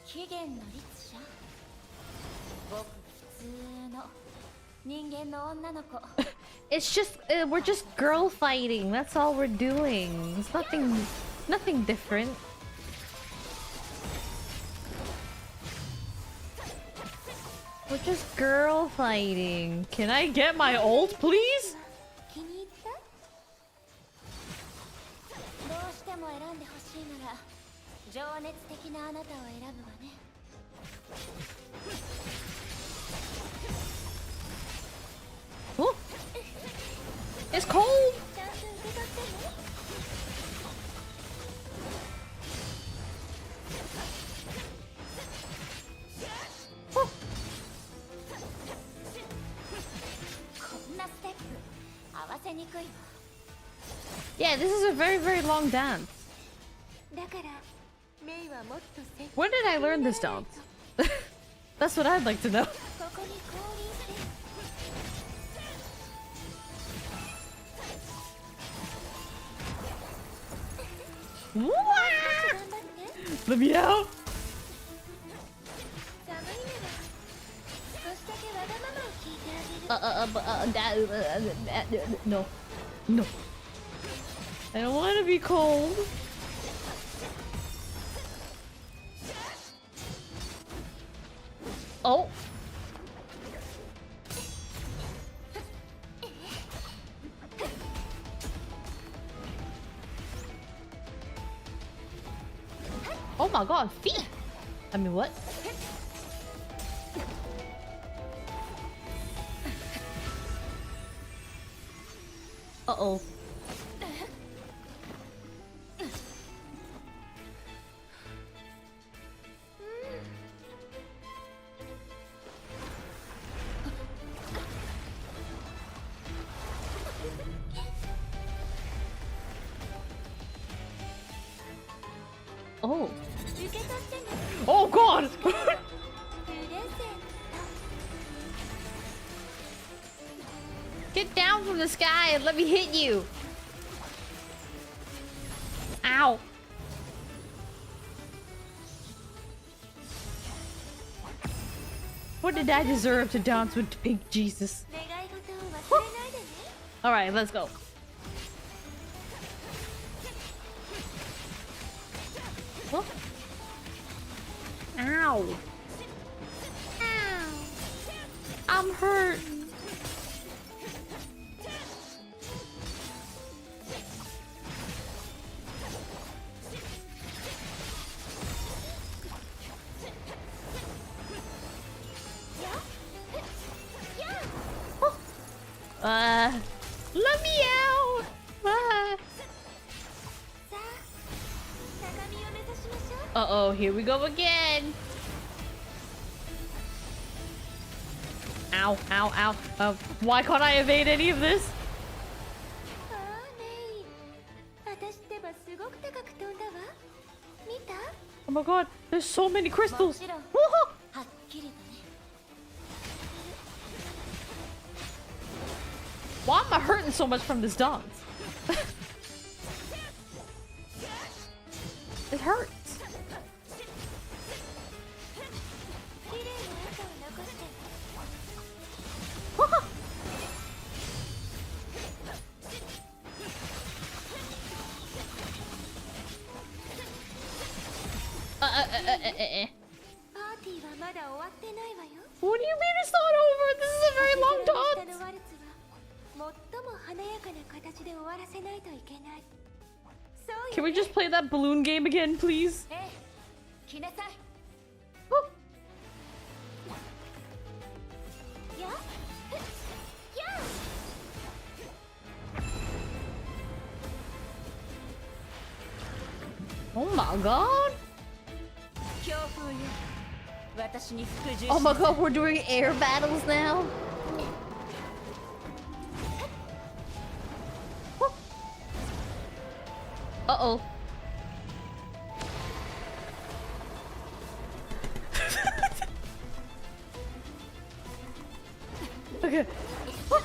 起源の律者。ごく普通の人間の女の子。It's just, we're just girl fighting. That's all we're doing. It's nothing different. We're just girl fighting. Can I get my ult, please? 気に入った？どうしても選んでほしいなら情熱的なあなたを選ぶわね。Oh, it's cold. チャンス受け取ってね。こんなステップ合わせにくいわ。Yeah, this is a very, very long dance. だからメイはもっと積極 When did I learn this dance? That's what I'd like to know. ここに降臨して Wah! 頑張って。 Let me out. 寒いなら少しだけわがままを聞いてあげる。 No. No. I don't want to be cold. Oh. Oh my god, feet! I mean, what? Uh-oh. Oh. 受け取ってね。 Oh god! プレゼント。 Get down from the sky and let me hit you! Ow! What did I deserve to dance with Pink Jesus? 願い事を忘れないでね。 Alright, let's go. Huh? Ow! Ow! I'm hurt! Let me out! Uh-oh, here we go again! Ow, ow, ow. Why can't I evade any of this? ああ、メイ。私ってばすごく高く飛んだわ。見た？ Oh my god, there's so many も crystals! ちろん Woohoo! はっきりとね。 Why am I hurting so much from this dance? It hurts. 綺麗な跡を残してね。 パーティーはまだ終わってないわよ。 What do you mean it's not over? This is a very long 下 dance. のワルツは最も華やかな形で終わらせないといけない。そう Can よ we ね。 just play that balloon game again, please? ええ、来なさい。やや Oh my god. 強風よ。私に服従し Oh my god, we're doing air battles now? Uh-oh. Okay. Oh.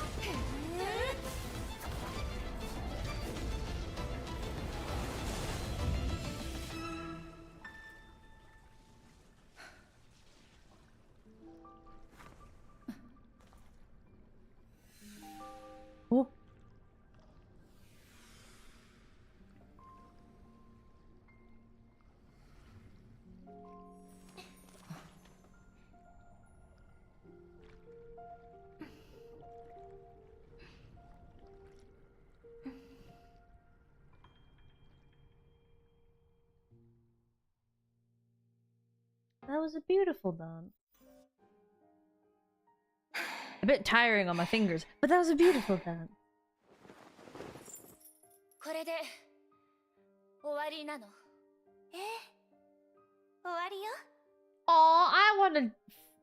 That was a beautiful dance. A bit tiring on my fingers, but that was a beautiful dance. これで終わりなの？ええ、終わりよ。Oh, I want to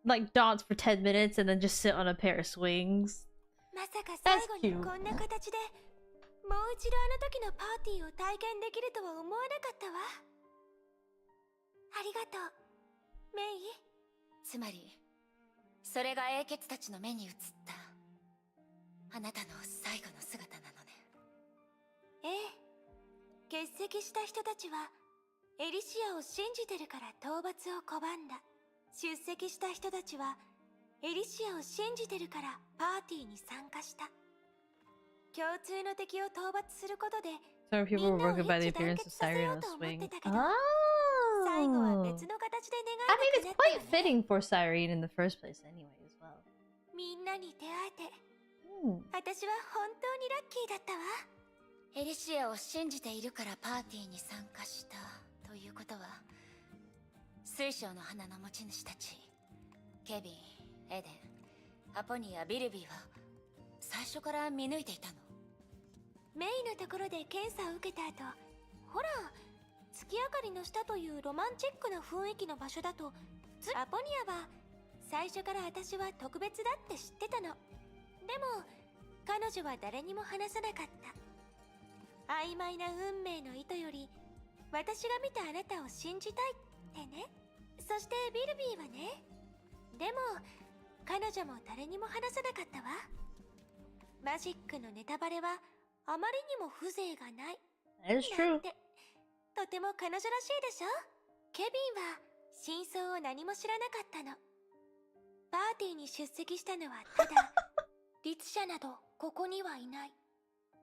like dance for 10 minutes and then just sit on a pair of swings. まさか最後にこんな形でもう一度あの時のパーティーを体験できるとは思わなかったわ。ありがとう、メイ。つまりそれが英傑たちの目に映ったあなたの最後の姿なのね。ええ、欠席した人たちはエリシアを信じてるから討伐を拒んだ。出席した人たちはエリシアを信じてるからパーティーに参加した。共通の敵を討伐することで So people were みんなを broken by the 一致団 appearance 結 of させ Siren よ on う a と思って swing. たけど、最後は Oh. 別の形で I mean, 願 it's いが quite 叶ったのね。 fitting for Siren in the first place anyway as well. みんなに出会えて Hmm. 私は本当にラッキーだったわ。エリシアを信じているからパーティーに参加したということは、水晶の花の持ち主たちケビン、エデン、アポニア、ビルビーは最初から見抜いていたの？メイのところで検査を受けた後、ほら月明かりの下というロマンチックな雰囲気の場所だと、アポニアは最初から私は特別だって知ってたの。でも彼女は誰にも話さなかった。曖昧な運命の意図より私が見たあなたを信じたいってね。そしてビルビーはね。でも彼女も誰にも話さなかったわ。マジックのネタバレはあまりにも風情がない。 That is な true. んてとても彼女らしいでしょ。ケビンは真相を何も知らなかったの。パーティーに出席したのはただ律者などここにはいない。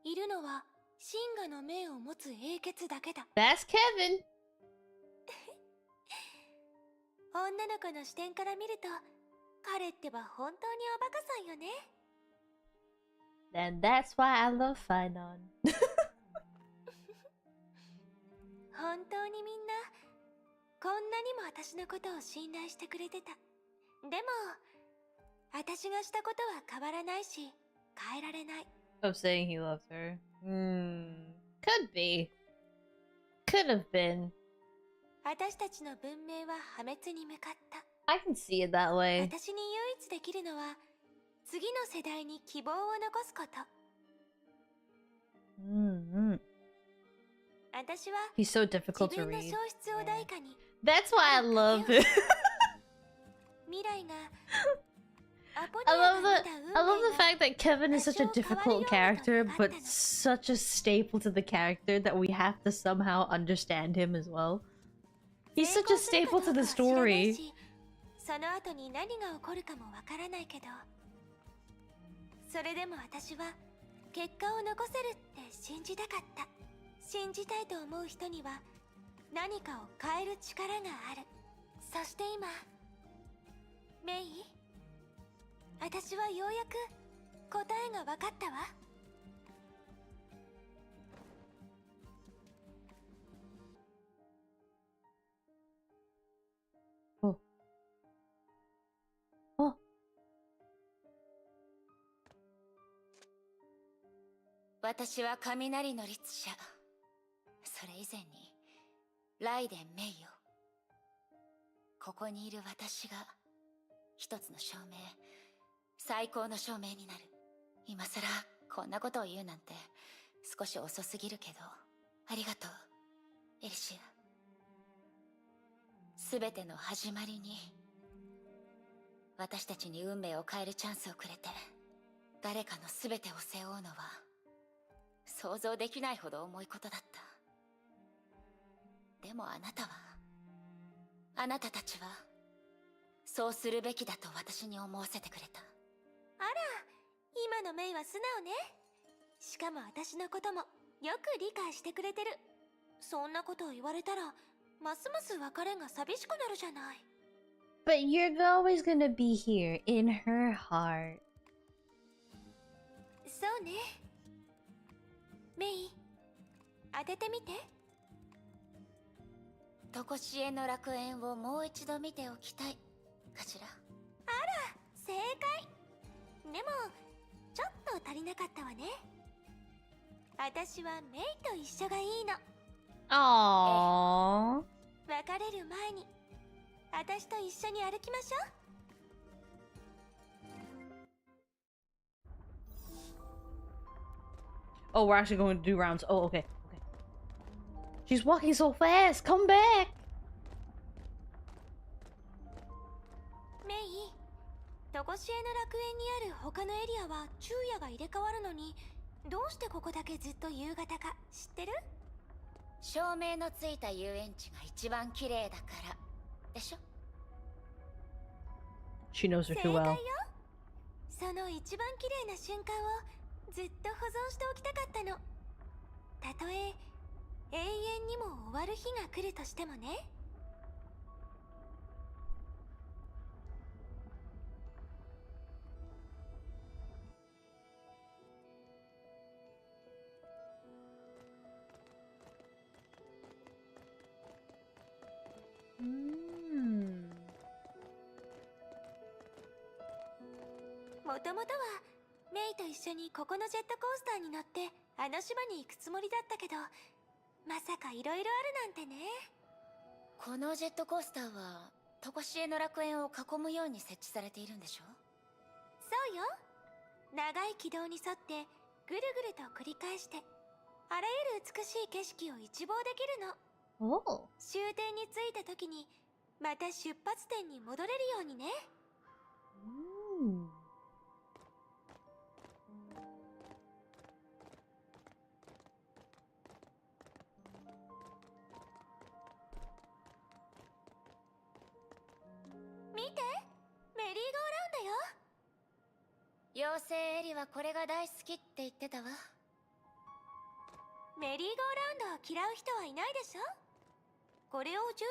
いるのは真我の命を持つ英傑だけだ。 That's Kevin. 女の子の視点から見ると彼ってば本当におバカさんよね。 And that's why I love Finon. 本当にみんなこんなにも私のことを信頼してくれてた。でも私がしたことは変わらないし変えられない。 Of saying he loves her. Could be. Could have been. 私たちの文明は破滅に向かった。 I can see it that way. 私に唯一できるのは次の世代に希望を残すこと。私は He's so difficult 自 to 分の read. 消失を代価に That's why I love it. 未来が I love the fact that Kevin is such a difficult character, but such a staple to the character that we have to somehow understand him as well. He's such a staple to the story. その後に何が起こるかもわからないけど、それでも私は結果を残せるって信じたかった。信じたいと思う人には何かを変える力がある。そして今メイ、私はようやく答えが分かったわ。私は雷の律者。それ以前にライデン・メイよ。ここにいる私が一つの証明、最高の証明になる。今さらこんなことを言うなんて少し遅すぎるけど、ありがとうエリシア。すべての始まりに私たちに運命を変えるチャンスをくれて誰かの全てを背負うのは想像できないほど重いことだった。でもあなたは、あなたたちはそうするべきだと私に思わせてくれた。あら、今のメイは素直ね。しかも私のこともよく理解してくれてる。そんなことを言われたらますます別れが寂しくなるじゃない。 But you're always gonna be here in her heart. そうね。メイ、当ててみて。とこしえの楽園をもう一度見ておきたいかしら。正解。でもちょっと足りなかったわね。私はメイと一緒がいいの。Aww. 別れる前に私と一緒に歩きましょう。Oh, we're actually going to do rounds. Oh, okay. Okay. She's walking so fast. Come back. メイ、とこしえの楽園にある他のエリアは昼夜が入れ替わるのに、どうしてここだけずっと夕方か知ってる？照明のついた遊園地が一番綺麗だからでしょ。 She knows her 正 too 解 well. よ。その一番綺麗な瞬間をずっと保存しておきたかったの。たとえ永遠にも終わる日が来るとしてもね。もともとはメイと一緒にここのジェットコースターに乗ってあの島に行くつもりだったけど、まさかいろいろあるなんてね。このジェットコースターはとこしえの楽園を囲むように設置されているんでしょ。そうよ。長い軌道に沿ってぐるぐると繰り返してあらゆる美しい景色を一望できるの。 Oh. 終点に着いた時にまた出発点に戻れるようにね。見て、メリーゴーラウンドよ。妖精エリはこれが大好きって言ってたわ。メリーゴーラウンドを嫌う人はいないでしょ。これを13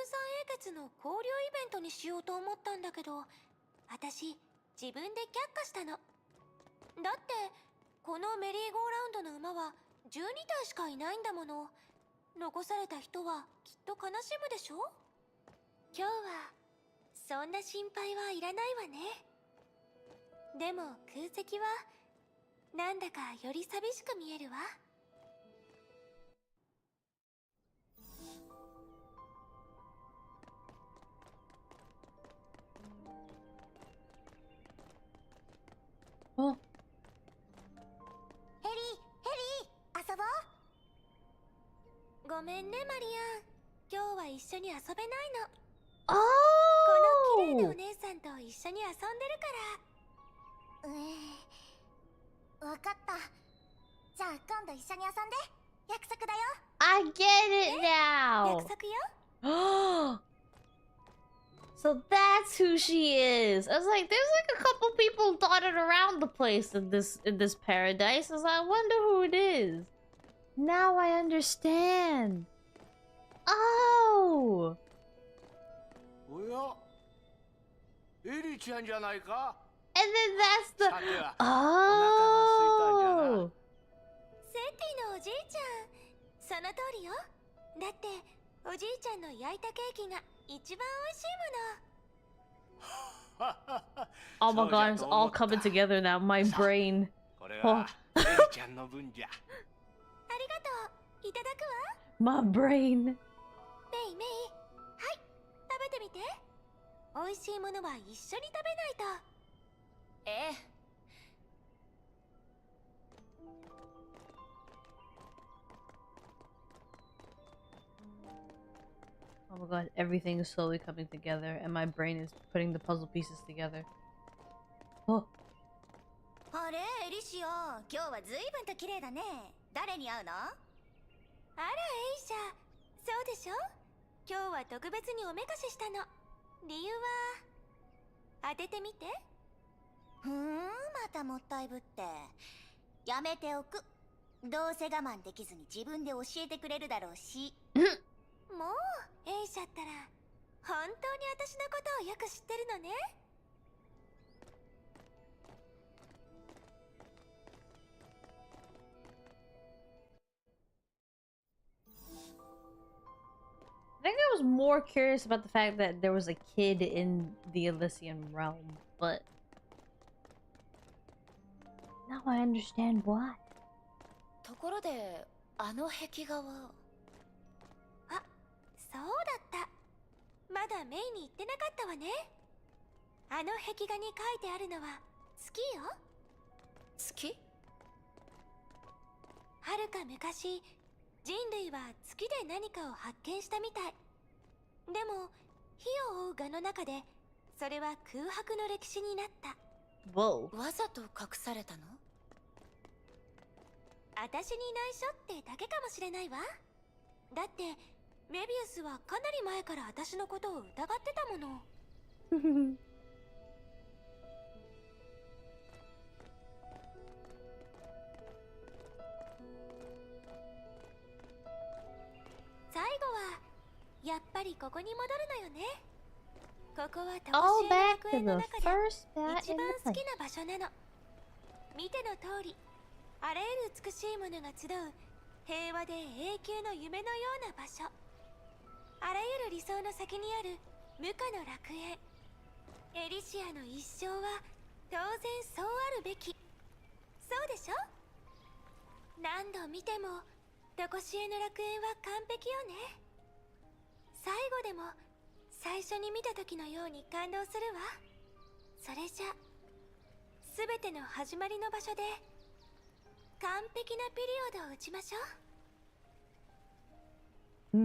英傑の交流イベントにしようと思ったんだけど、私自分で却下したの。だってこのメリーゴーラウンドの馬は12体しかいないんだもの。残された人はきっと悲しむでしょ。今日はそんな心配はいらないわね。でも空席はなんだかより寂しく見えるわ。Oh. ヘリー、遊ぼう。ごめんねマリアン、今日は一緒に遊べないの。この綺麗なお Oh. 姉さんと一緒に遊んでるから。わかった。じゃあ今度一緒に遊んで。約束だよ。 I get it now. 約束よ。So that's who she is. I was like, there's like a couple people dotted around the place in this paradise. I was like, I wonder who it is. Now I understand. Oh. おや、エリちゃんじゃないか。 And then that's the さては Oh. セッティのおじいちゃん。その通りよ。だっておじいちゃんの焼いたケーキが一番美味しいもの。 Oh my god, it's all coming together now. My brain. これはエリちゃんの分じゃ。ありがとう。いただくわ。 My brain. メイメイ、はい、食べてみて。美味しいものは一緒に食べないと。ええ。Oh my god, everything is slowly coming together and my brain is putting the puzzle pieces together. Oh. あ、あれエリシオ、今日は随分と綺麗だね。誰に会うの？あらエイシャ、そうでしょ。今日は特別におめかししたの。理由は当ててみて。またもったいぶって。やめておく。どうせ我慢できずに自分で教えてくれるだろうし。もうエイシャったら本当に私のことをよく知ってるのね。I think I was more curious about the fact that there was a kid in the Elysian realm, but now I understand why. ところであの壁画は。あ、そうだった。まだメイに言ってなかったわね。あの壁画に書いてあるのは月よ。月？はるか昔、人類は月で何かを発見したみたい。でも火を追う蛾の中でそれは空白の歴史になった。Whoa. わざと隠されたの？私に内緒ってだけかもしれないわ。だってメビウスはかなり前から私のことを疑ってたもの。最後はやっぱりここに戻るのよね。ここは常しえの楽園の中で一番好きな場所なの。見ての通り、あらゆる美しいものが集う平和で永久の夢のような場所。あらゆる理想の先にある無価の楽園。エリシアの一生は当然そうあるべき。そうでしょ。何度見ても常しえの楽園は完璧よね。最後でも最初に見た時のように感動するわ。それじゃ全ての始まりの場所で完璧なピリオドを打ちましょう。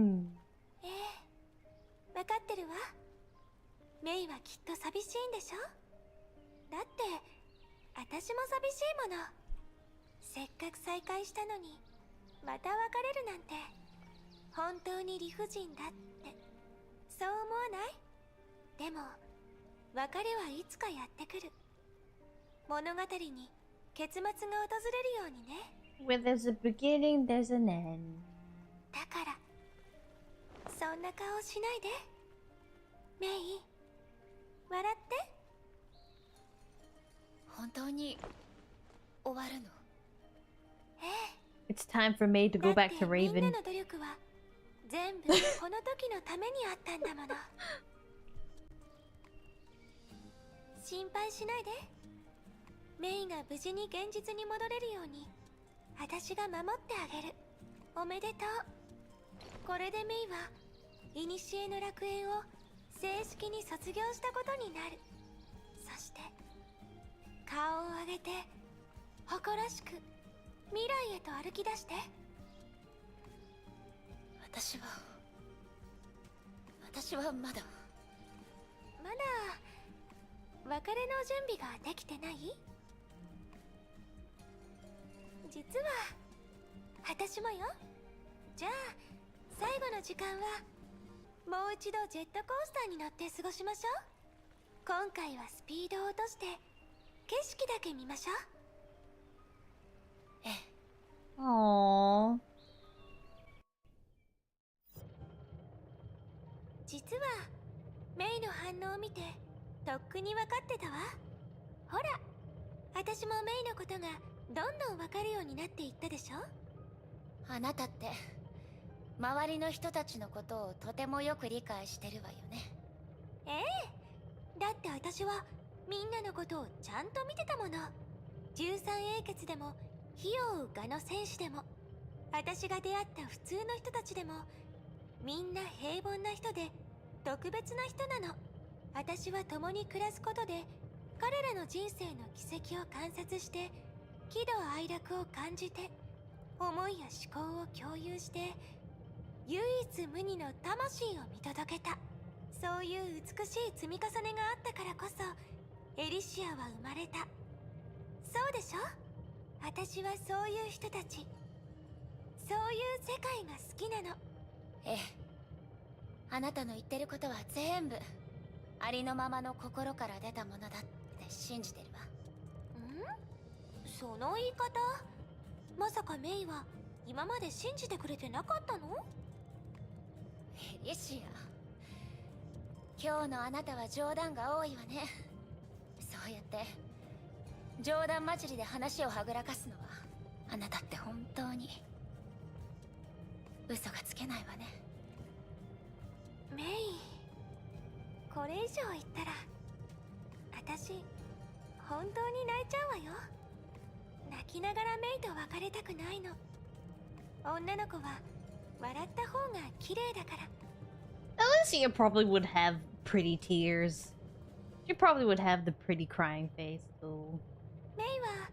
ええ、分かってるわ。メイはきっと寂しいんでしょ。だって私も寂しいもの。せっかく再会したのにまた別れるなんて本当に理不尽だって、そう思わない？でも別れはいつかやってくる。物語に結末が訪れるようにね。Where there's a beginning, there's an end. だからそんな顔しないで。メイ、笑って。本当に終わるの？ええ。It's time for May to go back to だってみん Raven. なの努力は全部この時のためにあったんだもの。心配しないで。メイが無事に現実に戻れるように私が守ってあげる。おめでとう。これでメイは古の楽園を正式に卒業したことになる。そして顔を上げて誇らしく未来へと歩き出して。私はまだ別れの準備ができてない？実は私もよ。じゃあ最後の時間はもう一度ジェットコースターに乗って過ごしましょう。今回はスピードを落として景色だけ見ましょう。ええ。Aww. 実はメイの反応を見てとっくに分かってたわ。ほら、私もメイのことがどんどん分かるようになっていったでしょ。あなたって周りの人たちのことをとてもよく理解してるわよね。ええ、だって私はみんなのことをちゃんと見てたもの。13英傑でも火を追う蛾の戦士でも私が出会った普通の人たちでもみんな平凡な人で特別な人なの。私は共に暮らすことで彼らの人生の軌跡を観察して喜怒哀楽を感じて思いや思考を共有して唯一無二の魂を見届けた。そういう美しい積み重ねがあったからこそエリシアは生まれた。そうでしょ。私はそういう人たち、そういう世界が好きなの。ええ、あなたの言ってることは全部ありのままの心から出たものだって信じてるわ。その言い方、まさかメイは今まで信じてくれてなかったの？エリシア、今日のあなたは冗談が多いわね。そうやって冗談交じりで話をはぐらかすのはあなたって本当に嘘がつけないわね。メイ、これ以上言ったら私本当に泣いちゃうわよ。泣きながらメイと別れたくないの。女の子は笑った方が綺麗だから。Alicia probably would have pretty tears. She probably would have the pretty crying face too. メイは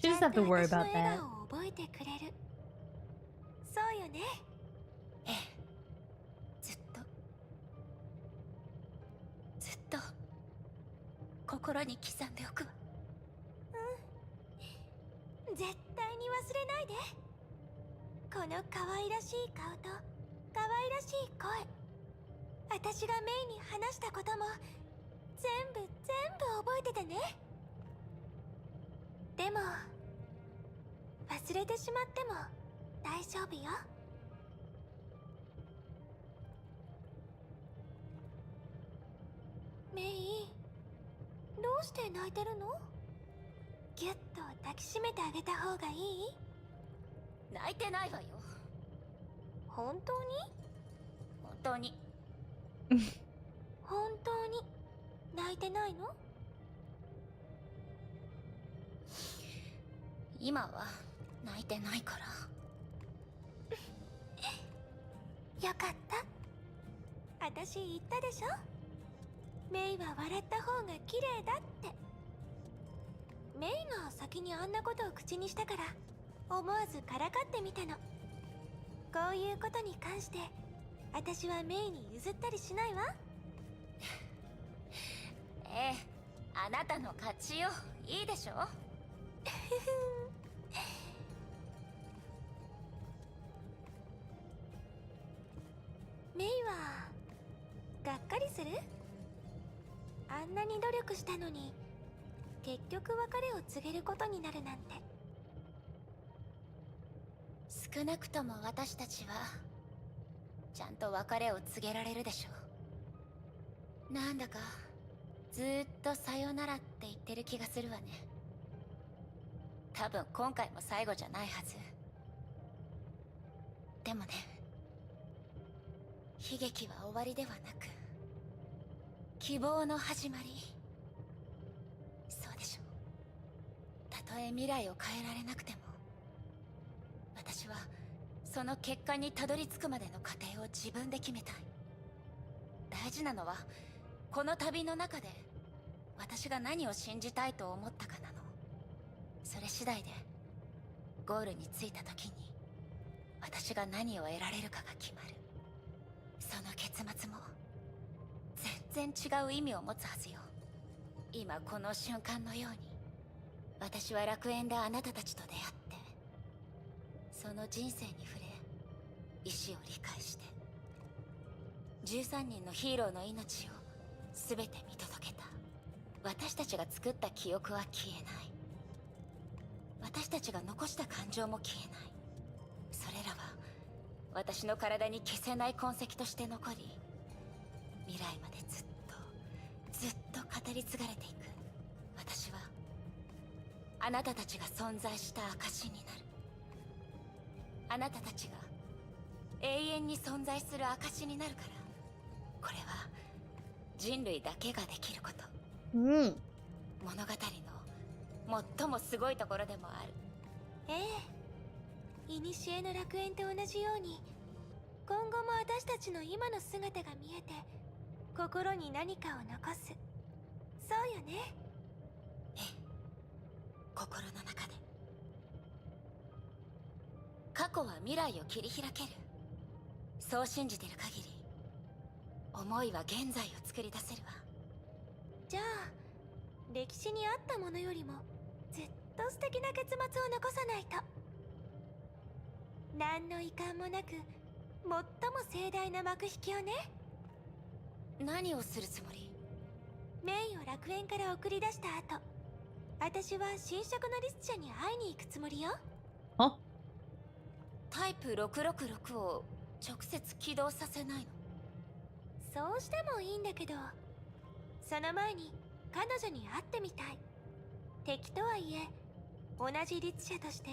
She doesn't have to worry ちゃん about と私の笑 that. 顔を覚えてくれる。そうよね。ええ、ずっと心に刻んでおくわ。絶対に忘れないで。この可愛らしい顔と可愛らしい声、私がメイに話したことも全部覚えててね。でも忘れてしまっても大丈夫よ。メイ、どうして泣いてるの？ギュッと抱きしめてあげた方がいい？泣いてないわよ。本当に？本当に。本当に泣いてないの？今は泣いてないから。よかった。私言ったでしょ？メイは笑った方が綺麗だって。メイが先にあんなことを口にしたから思わずからかってみたの。こういうことに関して私はメイに譲ったりしないわ。ええ、あなたの勝ちよ。いいでしょ。メイはがっかりする？あんなに努力したのに結局別れを告げることになるなんて。少なくとも私たちはちゃんと別れを告げられるでしょう。なんだかずーっとさよならって言ってる気がするわね。多分今回も最後じゃないはず。でもね、悲劇は終わりではなく希望の始まり。そうでしょう。たとえ未来を変えられなくても私はその結果にたどり着くまでの過程を自分で決めたい。大事なのはこの旅の中で私が何を信じたいと思ったかなの。それ次第でゴールに着いた時に私が何を得られるかが決まる。その結末も全然違う意味を持つはずよ。今この瞬間のように私は楽園であなたたちと出会って、その人生に触れ意志を理解して13人のヒーローの命を全て見届けた。私たちが作った記憶は消えない。私たちが残した感情も消えない。それらは私の体に消せない痕跡として残り、未来までずっと語り継がれていく。私はあなたたちが存在した証になる。あなたたちが永遠に存在する証になるから。これは人類だけができること。物語の最もすごいところでもある。ええ、古の楽園と同じように今後も私たちの今の姿が見えて心に何かを残す。そうよね。ええ、心の中で。過去は未来を切り開ける。そう信じてる限り思いは現在を作り出せるわ。じゃあ歴史にあったものよりもと素敵な結末を残さないと。何の遺憾もなく最も盛大な幕引きをね。何をするつもり？メイを楽園から送り出した後、私は新職のリスチャに会いに行くつもりよ。あ、タイプ666を直接起動させないの？そうしてもいいんだけど、その前に彼女に会ってみたい。敵とはいえ同じ律者として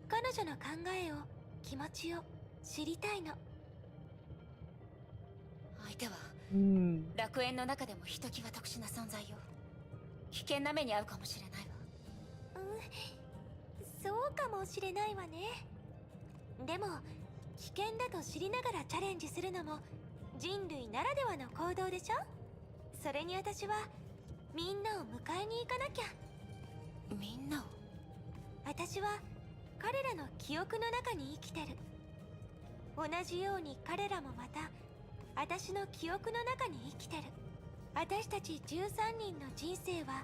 彼女の考えを、気持ちを知りたいの。相手はうん。楽園の中でもひときわ特殊な存在よ。危険な目に遭うかもしれないわ。そうかもしれないわね。でも危険だと知りながらチャレンジするのも人類ならではの行動でしょ。それに私はみんなを迎えに行かなきゃ。みんなを？私は彼らの記憶の中に生きてる。同じように彼らもまた私の記憶の中に生きてる。私たち13人の人生は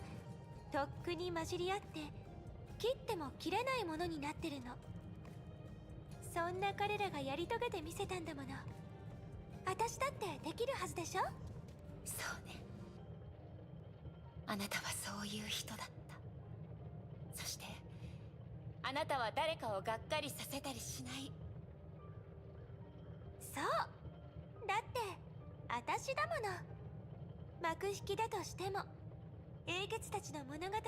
とっくに混じり合って切っても切れないものになってるの。そんな彼らがやり遂げてみせたんだもの。私だってできるはずでしょ。そうね。あなたはそういう人だった。そしてあなたは誰かをがっかりさせたりしない。そうだって私だもの。幕引きだとしても英傑たちの物語は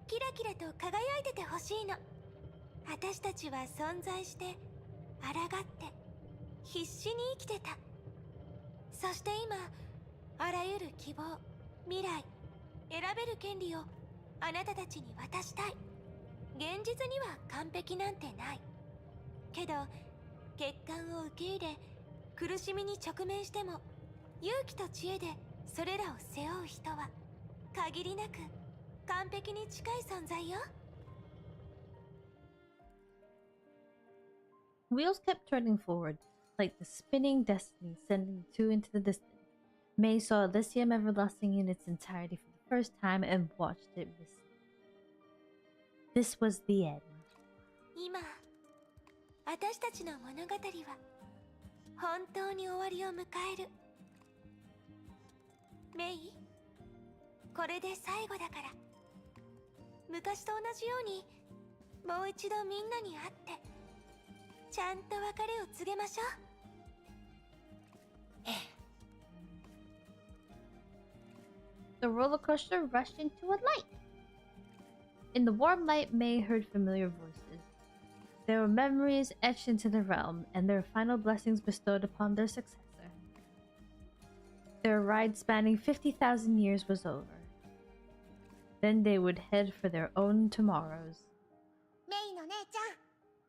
キラキラと輝いててほしいの。私たちは存在して抗って必死に生きてた。そして今あらゆる希望、未来、選べる権利をあなたたちに渡したい。現実には完璧なんてないけど、欠陥を受け入れ苦しみに直面しても勇気と知恵でそれらを背負う人は限りなく完璧に近い存在よ。Wheels kept turning forward, like the spinning destiny sending two into the distance. May saw ELYSIUM Everlasting in its entirety for the first time and watched it recede. This was the end. 今私たちの物語は本当に終わりを迎える。メイ、これで最後だから、昔と同じようにもう一度みんなに会ってちゃんと別れを告げましょう。ええ。The roller coaster rushed into a light. In the warm light, May heard familiar voices. There were memories etched into the realm, and their final blessings bestowed upon their successor. Their ride spanning 50,000 years was over. Then they would head for their own tomorrows. メイの姉ちゃん、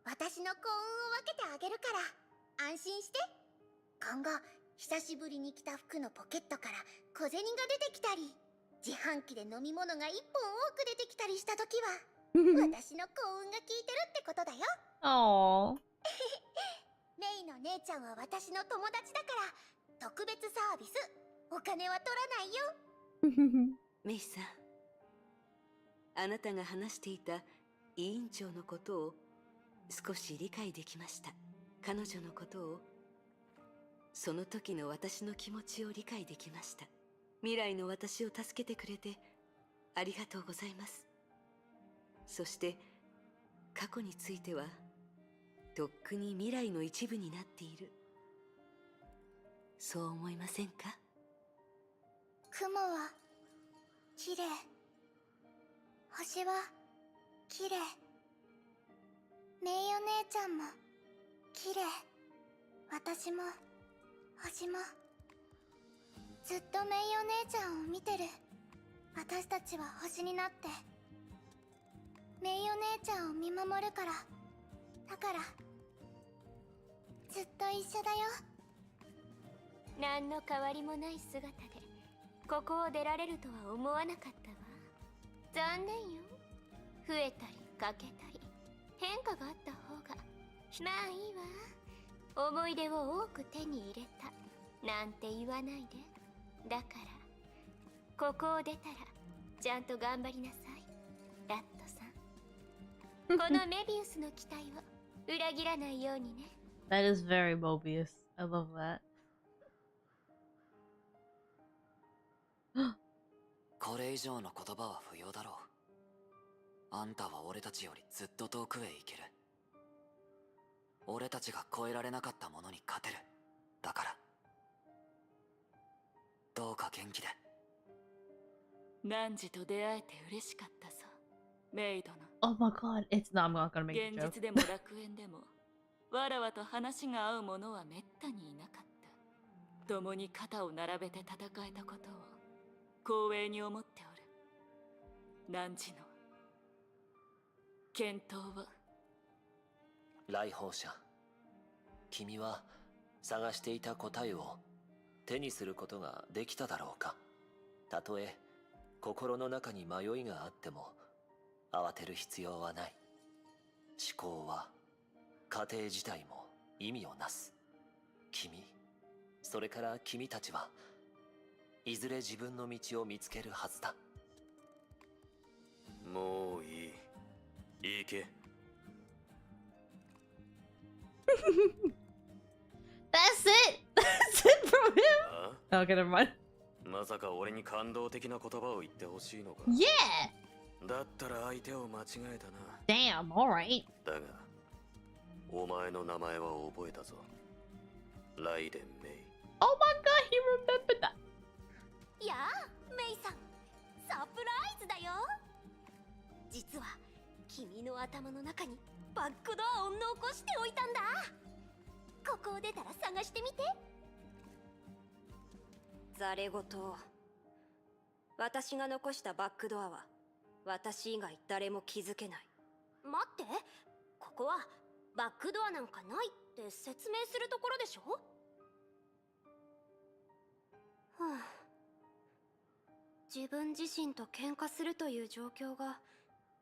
私の幸運を分けてあげるから安心して。今後久しぶりに着た服のポケットから小銭が出てきたり、自販機で飲み物が1本多く出てきたりしたときは私の幸運が効いてるってことだよ。Aww. メイの姉ちゃんは私の友達だから特別サービス、お金は取らないよ。メイさん、あなたが話していた委員長のことを少し理解できました。彼女のことを、その時の私の気持ちを理解できました。未来の私を助けてくれてありがとうございます。そして過去についてはとっくに未来の一部になっている。そう思いませんか？雲は綺麗、星は綺麗、メイお姉ちゃんも綺麗、私も星も。ずっとメイお姉ちゃんを見てる。私たちは星になってメイお姉ちゃんを見守るから。だからずっと一緒だよ。何の変わりもない姿でここを出られるとは思わなかったわ。残念よ。増えたり欠けたり変化があった方がまあいいわ。思い出を多く手に入れたなんて言わないで。だからここを出たらちゃんと頑張りなさい、ラットさん。このメビウスの期待を裏切らないようにね。That is very Mobius. I love that. これ以上の言葉は不要だろう。あんたは俺たちよりずっと遠くへ行ける。俺たちが超えられなかったものに勝てる。だからどうか元気で。汝と出会えて嬉しかったさ、メイドの。 Oh my god, it's not. I'm not gonna make a 現 joke. 実でも楽園でもわらわと話が合う者はめったにいなかった。共に肩を並べて戦えたことを光栄に思っておる。汝の健闘は。来訪者、君は探していた答えを手にすることができただろうか。たとえ心の中に迷いがあっても慌てる必要はない。思考は過程自体も意味をなす。君、それから君たちはいずれ自分の道を見つけるはずだ。もういい。行け。That's it! That's it from him! あ Okay, never mind. まさか俺に感動的な言葉を言ってほしいのか。 Yeah! だったら相手を間違えたな。 Damn, alright. だがお前の名前は覚えたぞ。ライデン・メイ。 Oh my god, he remembered that. やあ、メイさん、サプライズだよ。実は君の頭の中にバックドアを残しておいたんだ。ここを出たら探してみて。ざれ言。私が残したバックドアは私以外誰も気づけない。待って、ここはバックドアなんかないって説明するところでしょ。自分自身と喧嘩するという状況が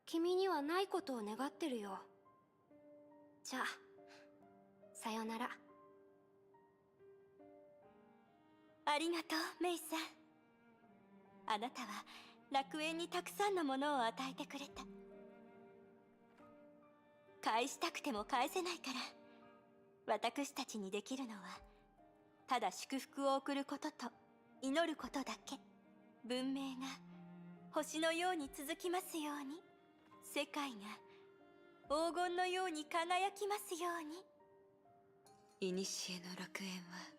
君にはないことを願ってるよ。じゃあさよなら。ありがとう、メイさん。あなたは楽園にたくさんのものを与えてくれた。返したくても返せないから、私たちにできるのはただ祝福を送ることと祈ることだけ。文明が星のように続きますように、世界が黄金のように輝きますように。古の楽園は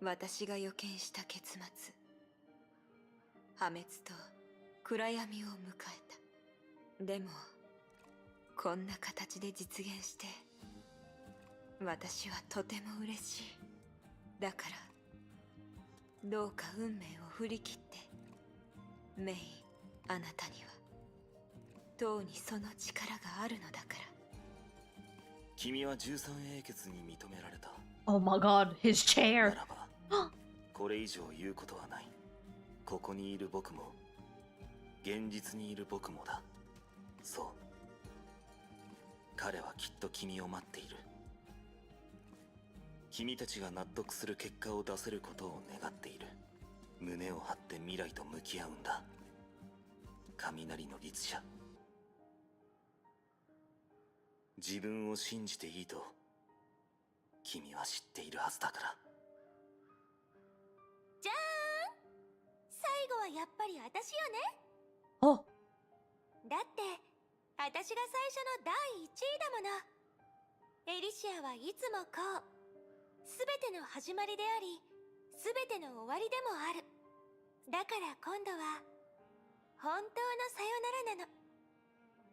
私が予見した結末、破滅と暗闇を迎えた。でもこんな形で実現して私はとても嬉しい。だからどうか運命を振り切って、メイ、あなたにはとうにその力があるのだから。君は13英傑に認められた。 Oh my god, his chair. ならばこれ以上言うことはない。ここにいる僕も現実にいる僕もだ。そう、彼はきっと君を待っている。君たちが納得する結果を出せることを願っている。胸を張って未来と向き合うんだ、雷の律者。自分を信じていいと君は知っているはずだから。じゃーん、最後はやっぱり私よね。おだって私が最初の第1位だもの。エリシアはいつもこう、すべての始まりであり、すべての終わりでもある。だから今度は本当のさよならなの。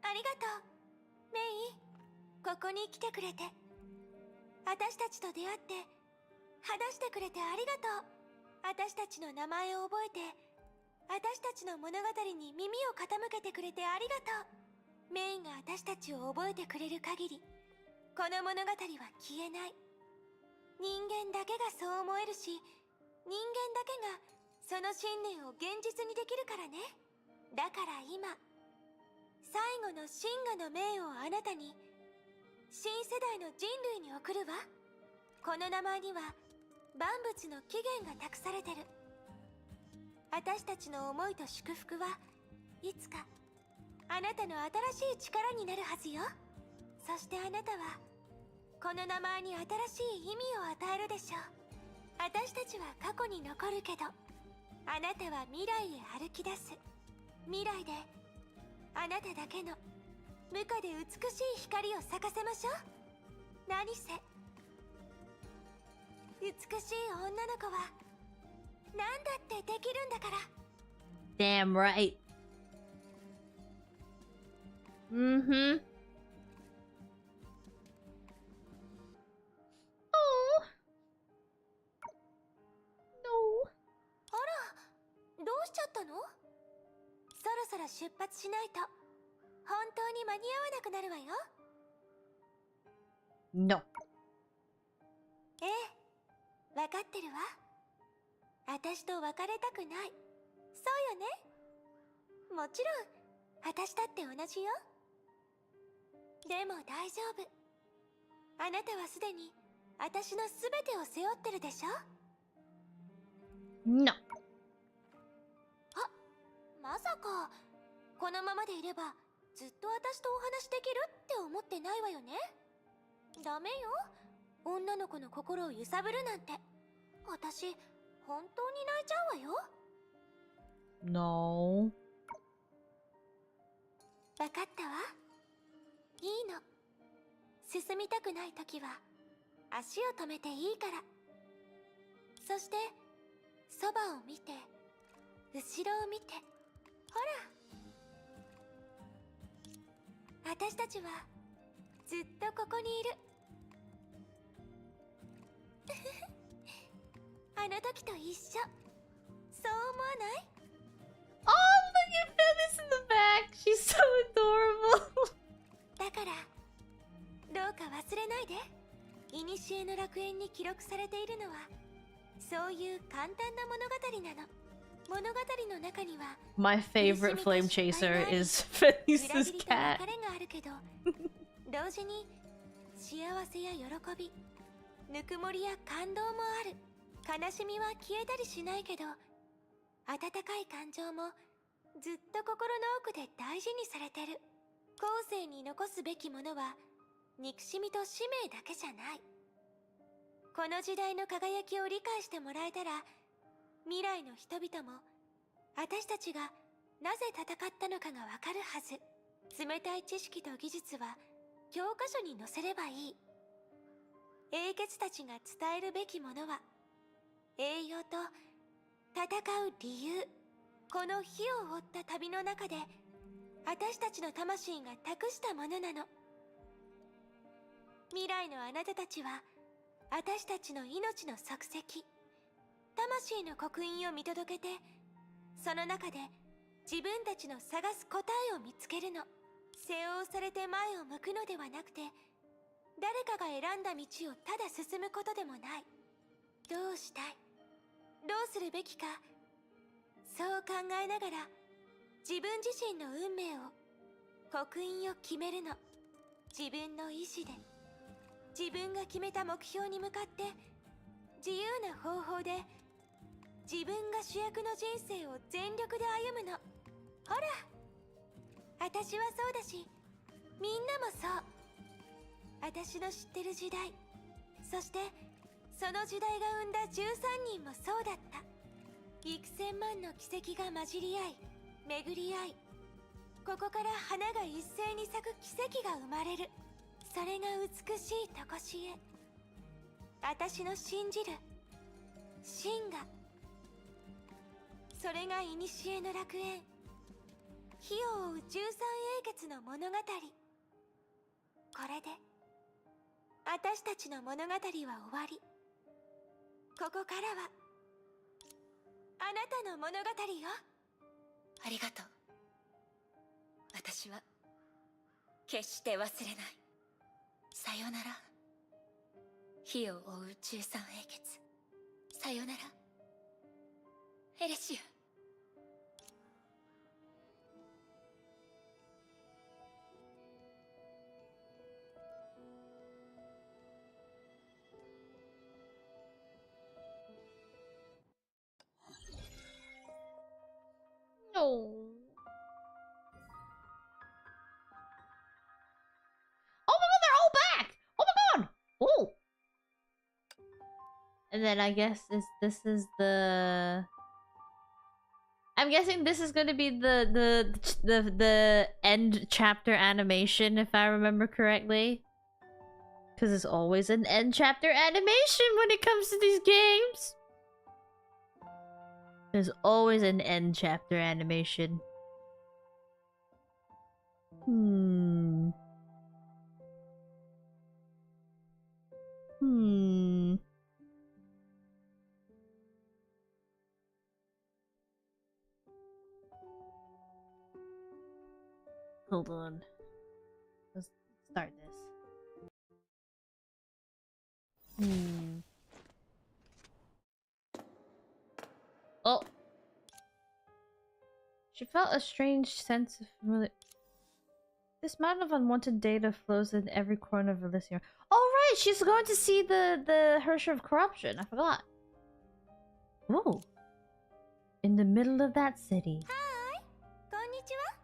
ありがとうメイ。ここに来てくれて、私たちと出会って話してくれてありがとう。私たちの名前を覚えて、私たちの物語に耳を傾けてくれてありがとう。メイが私たちを覚えてくれる限り、この物語は消えない。人間だけがそう思えるし、人間だけがその信念を現実にできるからね。だから今、最後の真我の命をあなたに、新世代の人類に送るわ。この名前には万物の起源が託されてる。私たちの思いと祝福はいつかあなたの新しい力になるはずよ。そしてあなたはこの名前に新しい意味を与えるでしょう。私たちは過去に残るけど、あなたは未来へ歩き出す。未来であなただけの無垢で美しい光を咲かせましょう。何せ美しい女の子は何だってできるんだから。 Damn right. Mm-hmm. Oh. No. あら、どうしちゃったの？そろそろ出発しないと本当に間に合わなくなるわよ。No. ええ、わかってるわ。私と別れたくない。そうよね。もちろん私だって同じよ。でも大丈夫。あなたはすでに私のすべてを背負ってるでしょ。 No. あ、まさかこのままでいればずっと私とお話できるって思ってないわよね。ダメよ、女の子の心を揺さぶるなんて。私本当に泣いちゃうわよ。 No. わかったわ。いいの。進みたくないときは足を止めていいから。そしてそばを見て後ろを見て。ほら、私たちはずっとここにいる。あの時と一緒。そう思わない？ Oh, look at Phyllis in the back. She's so adorable. だからどうか忘れないで。古の楽園に記録されているのはそういう簡単な物語なの。物語の中には My favorite flame chaser is Phyllis's 裏切りと cat. 別れがあるけど、同時に幸せや喜び、ぬくもりや感動もある。悲しみは消えたりしないけど、温かい感情もずっと心の奥で大事にされてる。後世に残すべきものは憎しみと使命だけじゃない。この時代の輝きを理解してもらえたら、未来の人々も私たちがなぜ戦ったのかがわかるはず。冷たい知識と技術は教科書に載せればいい。英傑たちが伝えるべきものは栄養と戦う理由。この火を追った旅の中で私たちの魂が託したものなの。未来のあなたたちは私たちの命の足跡、魂の刻印を見届けて、その中で自分たちの探す答えを見つけるの。背負されて前を向くのではなくて、誰かが選んだ道をただ進むことでもない。どうしたい、どうするべきか、そう考えながら自分自身の運命を、刻印を決めるの。自分の意志で自分が決めた目標に向かって自由な方法で自分が主役の人生を全力で歩むの。ほら、私はそうだし、みんなもそう。私の知ってる時代、そしてその時代が生んだ13人もそうだった。幾千万の奇跡が混じり合い、巡り合い、ここから花が一斉に咲く奇跡が生まれる。それが美しいとこしえ。私の信じる真が、それが古の楽園、火を追う13英傑の物語。これで私たちの物語は終わり。ここからはあなたの物語よ。ありがとう。私は決して忘れない。さよなら、火を追う13英傑。さよなら、エレシア。No. And then I guess this is the. I'm guessing this is going to be the end chapter animation, if I remember correctly. Because there's always an end chapter animation when it comes to these games. There's always an end chapter animation. Hold on. Let's start this. Oh. She felt a strange sense of familiar. This amount of unwanted data flows in every corner of ELYSIUM. Oh right, she's going to see the Hersher of Corruption. I forgot. Whoa. In the middle of that city. Hi, konnichiwa.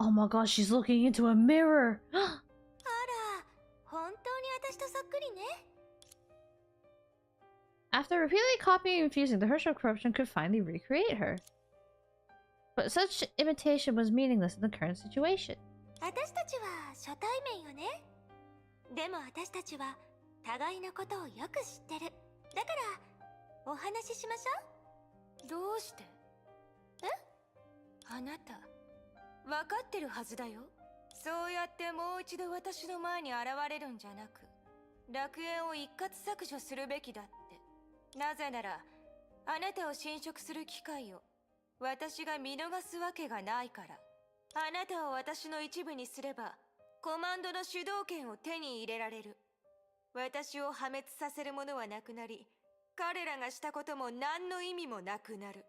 Oh my gosh, she's looking into a mirror. Ara, 本当に私とそっくりね。 After repeatedly copying and infusing, the Hersher of Corruption could finally recreate her. But such imitation was meaningless in the current situation. 私たちは初対面よね。でも私たちは互いのことをよく知ってる。だからお話ししましょう。どうして？え？あなた分かってるはずだよ。そうやってもう一度私の前に現れるんじゃなく、楽園を一括削除するべきだって。なぜならあなたを侵食する機会を私が見逃すわけがないから。あなたを私の一部にすればコマンドの主導権を手に入れられる。私を破滅させるものはなくなり、彼らがしたことも何の意味もなくなる。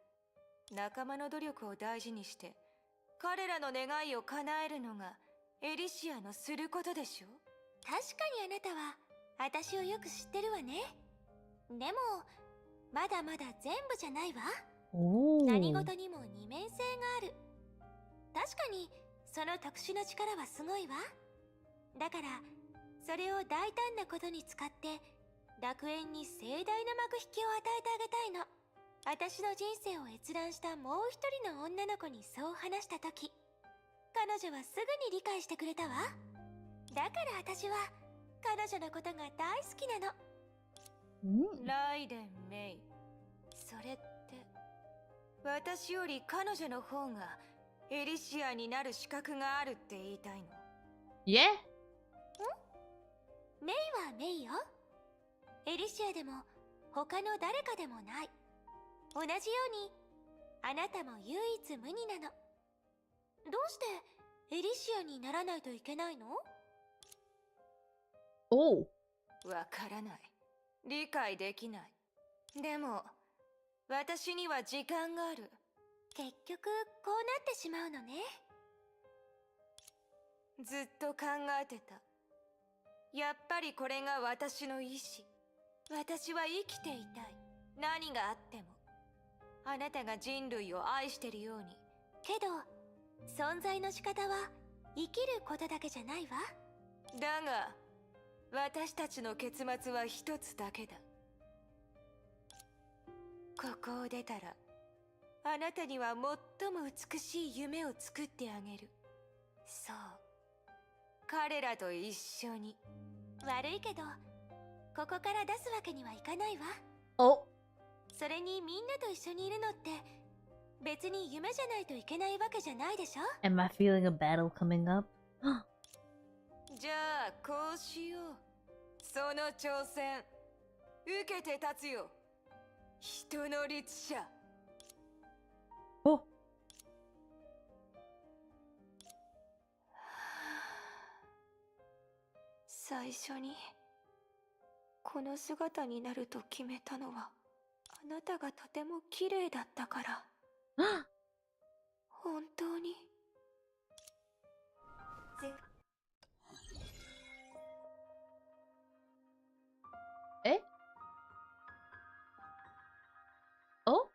仲間の努力を大事にして彼らの願いを叶えるのがエリシアのすることでしょ。確かにあなたは私をよく知ってるわね。でもまだまだ全部じゃないわ。何事にも二面性がある。確かにその特殊な力はすごいわ。だからそれを大胆なことに使って楽園に盛大な幕引きを与えてあげたいの。私の人生を閲覧したもう一人の女の子にそう話したとき、彼女はすぐに理解してくれたわ。だから私は彼女のことが大好きなの。ライデン・メイ、それって私より彼女の方がエリシアになる資格があるって言いたいの？いえ。メイはメイよ。エリシアでも他の誰かでもない。同じようにあなたも唯一無二なの。どうしてエリシアにならないといけないの？おう。わからない。理解できない。でも私には時間がある。結局こうなってしまうのね。ずっと考えてた。やっぱりこれが私の意志。私は生きていたい。何があっても。あなたが人類を愛してるように。けど存在の仕方は生きることだけじゃないわ。だが私たちの結末は一つだけだ。ここを出たらあなたには最も美しい夢を作ってあげる。そう、彼らと一緒に。悪いけどここから出すわけにはいかないわ。お。それにみんなと一緒にいるのって別に夢じゃないといけないわけじゃないでしょ。 Am I feeling a battle coming up? じゃあこうしよう。その挑戦受けて立つよ、人の律者。お。最初にこの姿になると決めたのはあなたがとても綺麗だったから。本当に。え？お？お！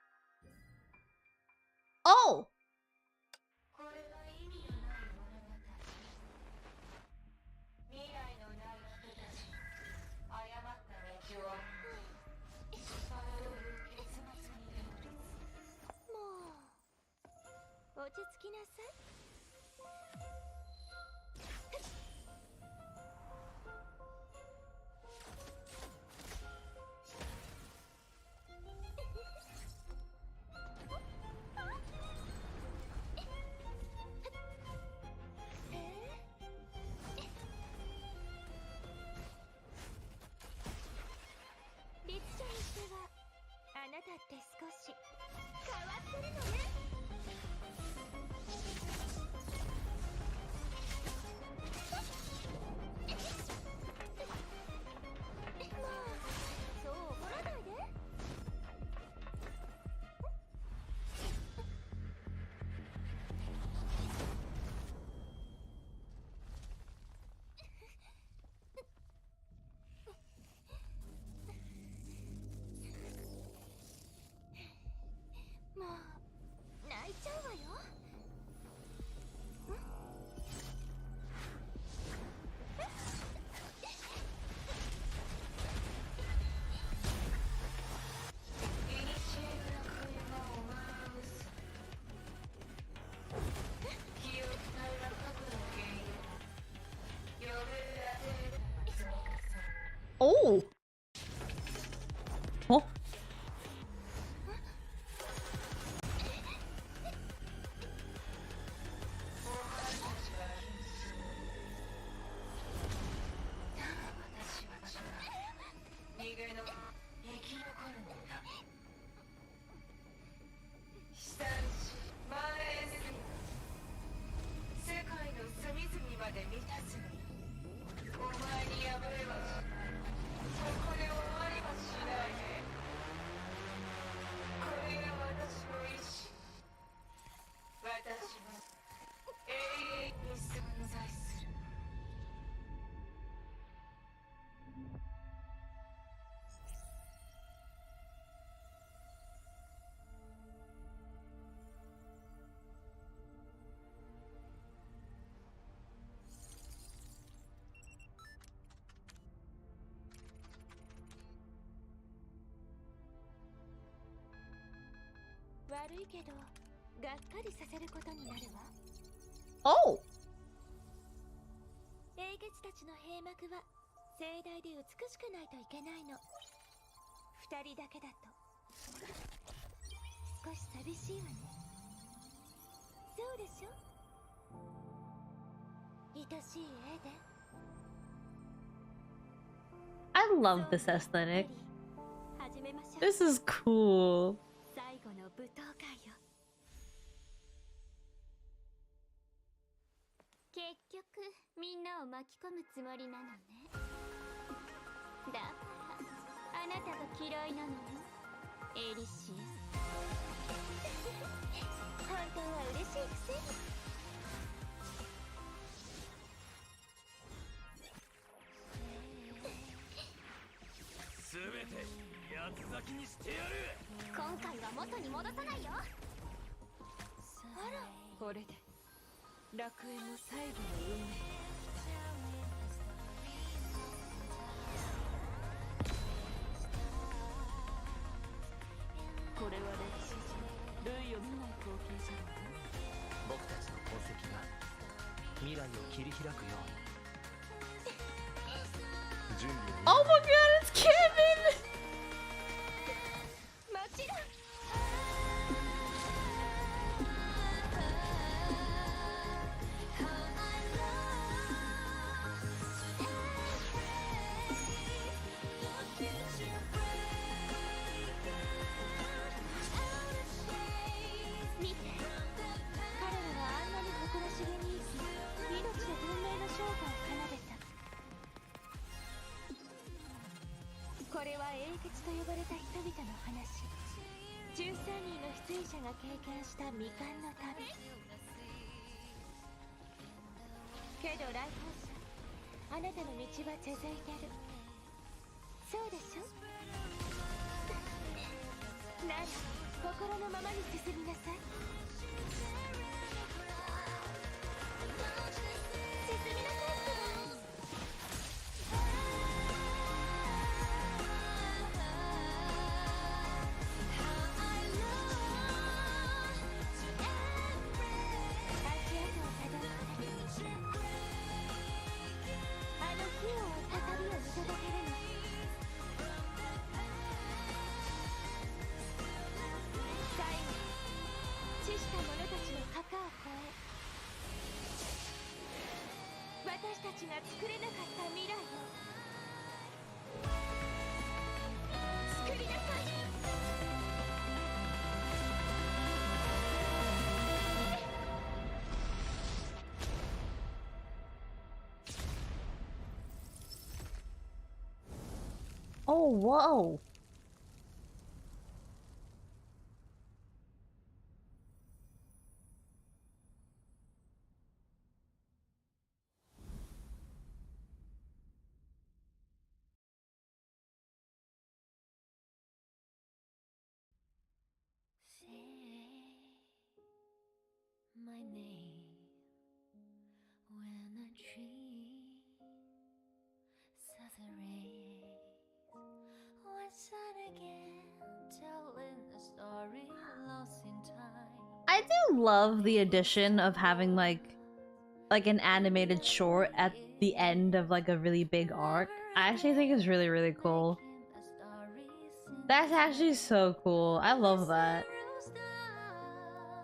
これが意味のない物語。未来のない人たちに誤った悪いけどがっかりさせることになるわ。Oh! 英傑たちの閉幕は盛大で美しくないといけないの。二人だけだと少し寂しいわね。そうでしょ、愛しいエーデン。 I love this aesthetic. 始めましょう。 This is cool. 最後の舞踏会よ。結局みんなを巻き込むつもりなのね。だからあなたが嫌いなのよ、エリシア。本当は嬉しいくせに。すべて八つ咲きにしてやる。今回は元に戻さないよ。あら、これで楽園の最後の運命。これは歴史上類を見ない光景じゃない。僕たちの功績が未来を切り開くように。準備 Oh my god, it's Kevin! もちろん。見て、彼らはあんなに誇らしげに生き、命で文明の昇華を奏でた。これは英傑と呼ばれた人々の話。13人の出演者が経験した未完の旅。けど来訪者、あなたの道は続いてる。そうでしょ。なら心のままに進みなさい。進みなさいってば。足跡をたどってあの火を追った旅を見届けるの。最後、死した者たちの墓を越え、私たちが作れなかった未来を作りなさい。Oh, whoa. My name when a tree says a race once and again, telling a story lost in time. I do love the addition of having like an animated short at the end of like a really big arc. I actually think it's really, really cool. That's actually so cool. I love that.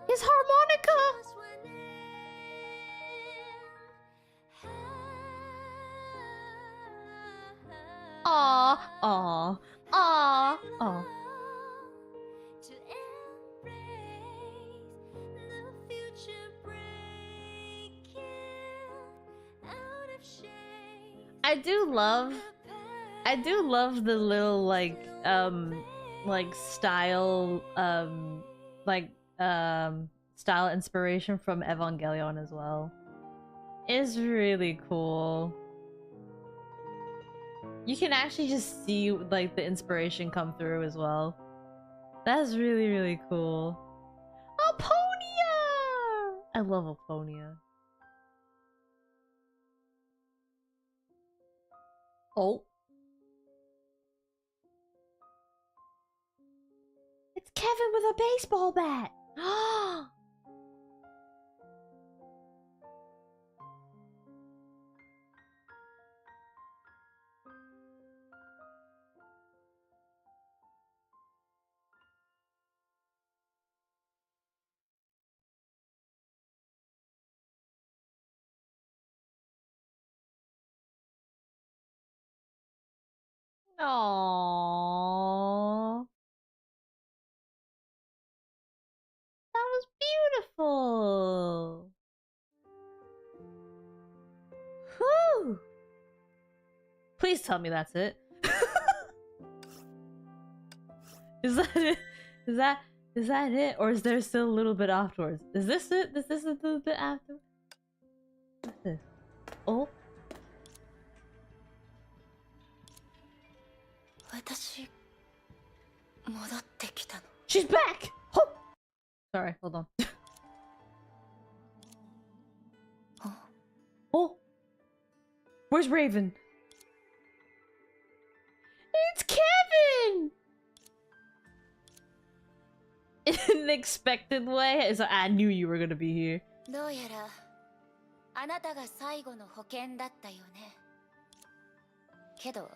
His harmonica! Aw, aw, aw, aw. To embrace the future, breaking out of shame. I do love the little style inspiration from Evangelion as well. It's really cool. You can actually just see like the inspiration come through as well. That's really, really cool. Apponia! I love Apponia. Oh. It's Kevin with a baseball bat. Aww. That was beautiful. Whew. Please tell me that's it. Is that it? Is that it? Or is there still a little bit afterwards? Is this it? Is this a little bit after? What's this? Oh. She's back! Oh! Sorry, hold on. Oh! Where's Raven? It's Kevin! In an unexpected way? It's like, I knew you were gonna be here. どうやらあなたが最後の保険だったよね。けど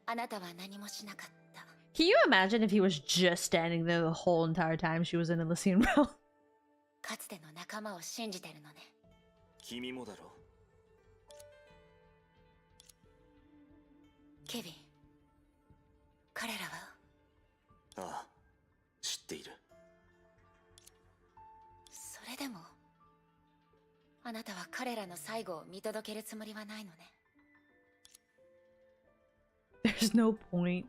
あなたは何もしなかった。 Can you imagine if he was just standing there the whole entire time she was in Elysian Realm? かつての仲間を信じてるのね。君もだろ。ケビン、彼らは？ああ、知っている。それでもあなたは彼らの最後を見届けるつもりはないのね。 There's no point.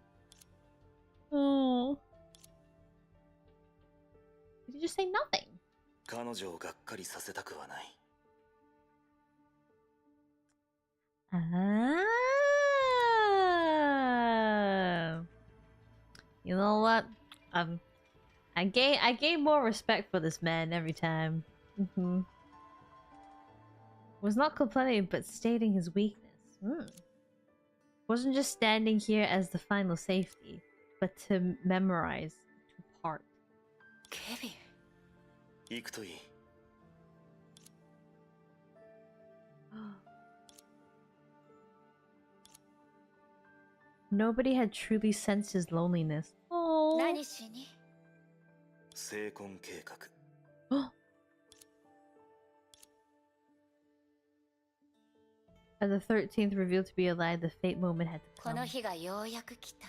Oh. Did you just say nothing? 彼女をがっかりさせたくはない。Ah. You know what? I gain more respect for this man every time. Was not complaining, but stating his weakness. Wasn't just standing here as the final safety, but to memorize, to part. ケビン。行くといい。Nobody had truly sensed his loneliness. Oh. 何しに？成婚計画。At the 13th revealed to be a lie, the fate moment had to こ come. の日がようやく来た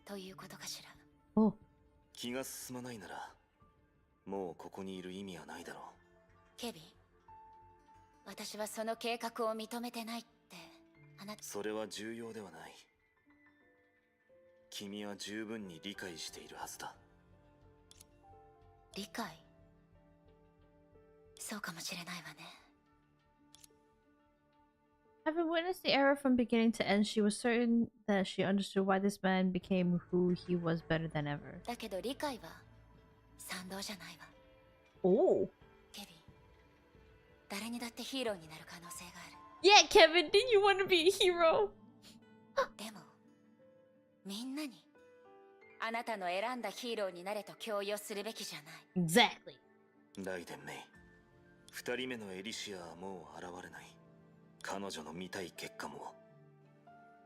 ということかしら。Oh. 気が進まないなら、もうここにいる意味はないだろう。ケビン、私はその計画を認めてないってあなた。それは重要ではない。君は十分に理解しているはずだ。理解？そうかもしれないわね。Having witnessed the error from beginning to end, she was certain that she understood why this man became who he was better than ever. だけど理解は賛同じゃないわ。Oh. ケビン、誰にだってヒーローになる可能性がある。Yeah, Kevin, didn't you want to be a hero? でも、みんなにあなたの選んだヒーローになれと強要するべきじゃない。Exactly. ライデンメイ、二人目のエリシアはもう現れない。彼女の見たい結果も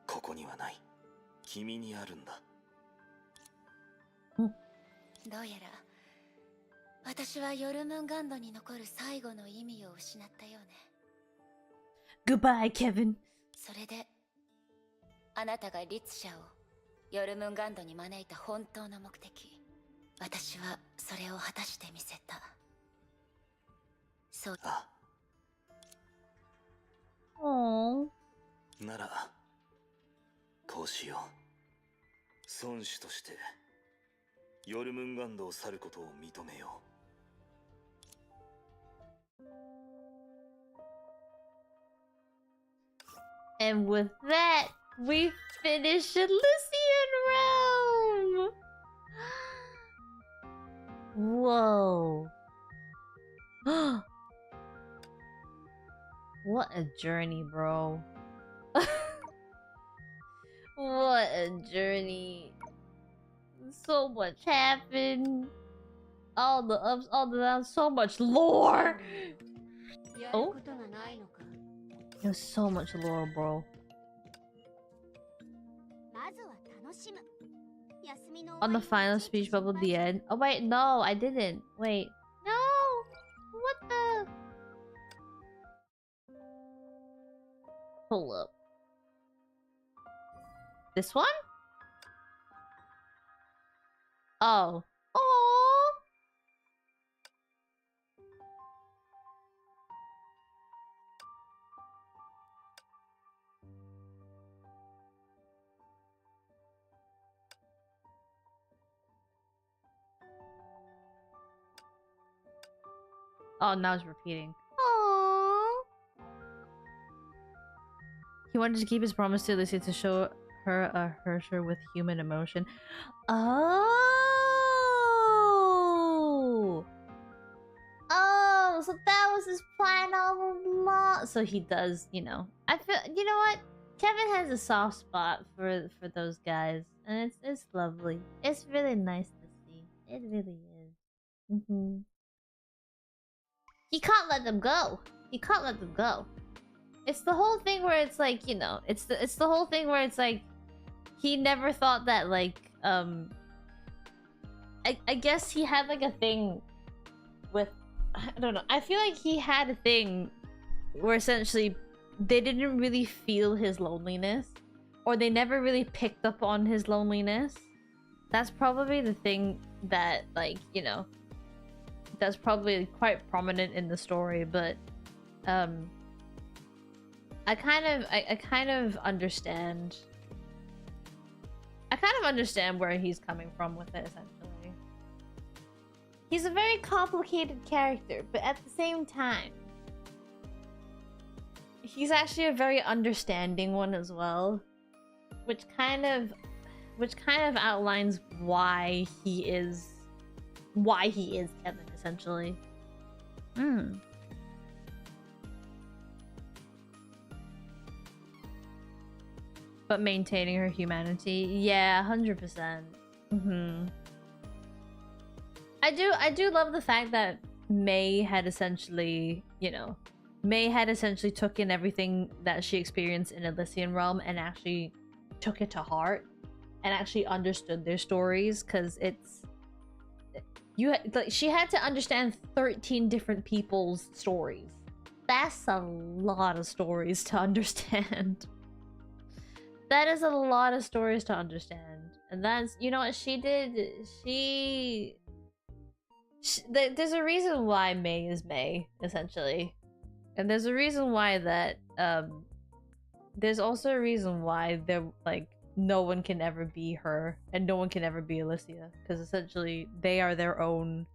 ここにはない。君にあるんだ。どうやら私はヨルムンガンドに残る最後の意味を失ったようね。 Goodbye, Kevin. それであなたが律者をヨルムンガンドに招いた本当の目的、私はそれを果たしてみせた。そう。あ。Oh. ならこうしよう。孫子としてヨルムンガンドを去ることを認めよう。 And with that, we finish Elysian Realm! Whoa. What a journey, bro. What a journey. So much happened. All the ups, all the downs, so much lore. Oh, there's so much lore, bro. On the final speech bubble at the end. Oh wait, no, I didn't. Wait, no. What the? Hold up. This one? Oh. Oh. Oh, now it's repeating. Aww. He wanted to keep his promise to Alicia to show her a Hersher with human emotion. Oh! Oh, so that was his plan all along. So he does, you know. I feel, you know what? Kevin has a soft spot for those guys, and it's lovely. It's really nice to see. It really is. He can't let them go. He can't let them go. It's the whole thing where it's like, you know, it's the whole thing where it's like he never thought that like I guess he had like a thing with, I don't know. I feel like he had a thing where essentially they didn't really feel his loneliness, or they never really picked up on his loneliness. That's probably the thing that, like, you know, that's probably quite prominent in the story, but I kind of understand where he's coming from with it, essentially. He's a very complicated character, but at the same time, he's actually a very understanding one as well, which kind of outlines why he is Kevin, essentially. But maintaining her humanity, yeah, 100%. I do love the fact that May had essentially, you know, took in everything that she experienced in Elysian Realm and actually took it to heart and actually understood their stories, because she had to understand 13 different people's stories. That's a lot of stories to understand. That is a lot of stories to understand. And that's, you know what she did? There's a reason why May is May, essentially. And there's a reason why that, there's also a reason why they're, like, no one can ever be her, and no one can ever be Alicia. Because essentially, they are their own...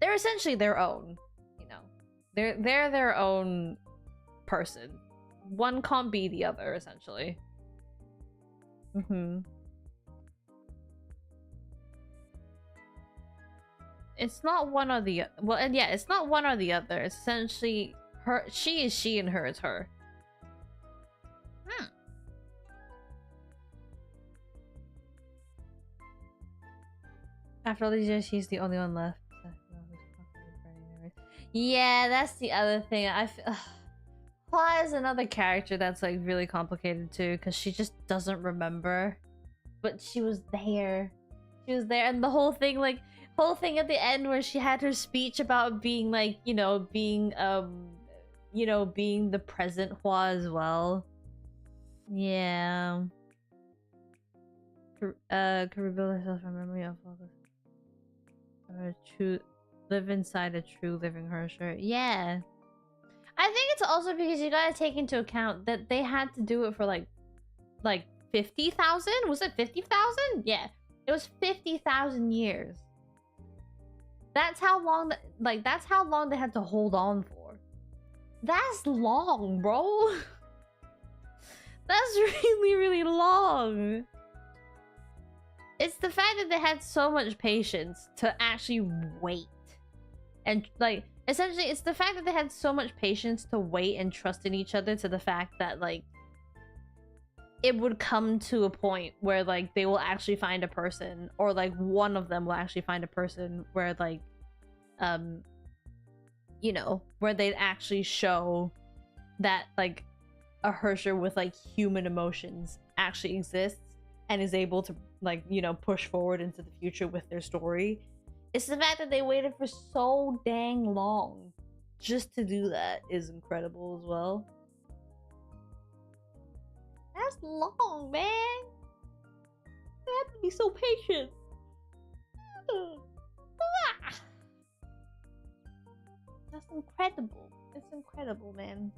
They're essentially their own, you know. They're their own person. One can't be the other, essentially. It's not one or the... Well, and yeah, it's not one or the other. It's essentially her... She is she and her is her. After all these years, she's the only one left. Yeah, that's the other thing. I feel... Hua is another character that's like really complicated too, because she just doesn't remember. But she was there. She was there, and the whole thing at the end where she had her speech about being like, you know, being the present Hua as well. Yeah. Could rebuild herself from memory of all this. Live inside a true living Hersher. Yeah. I think it's also because you gotta take into account that they had to do it for like 50,000? Was it 50,000? Yeah. It was 50,000 years. That's how long that's how long they had to hold on for. That's long, bro. That's really, really long. It's the fact that they had so much patience to actually wait. And like, essentially, it's the fact that they had so much patience to wait and trust in each other, to the fact that like it would come to a point where like they will actually find a person, or like one of them will actually find a person where like you know, where they'd actually show that like a Hersher with like human emotions actually exists and is able to like, you know, push forward into the future with their story. It's the fact that they waited for so dang long just to do that is incredible as well. That's long, man. You have to be so patient. That's incredible. It's incredible, man.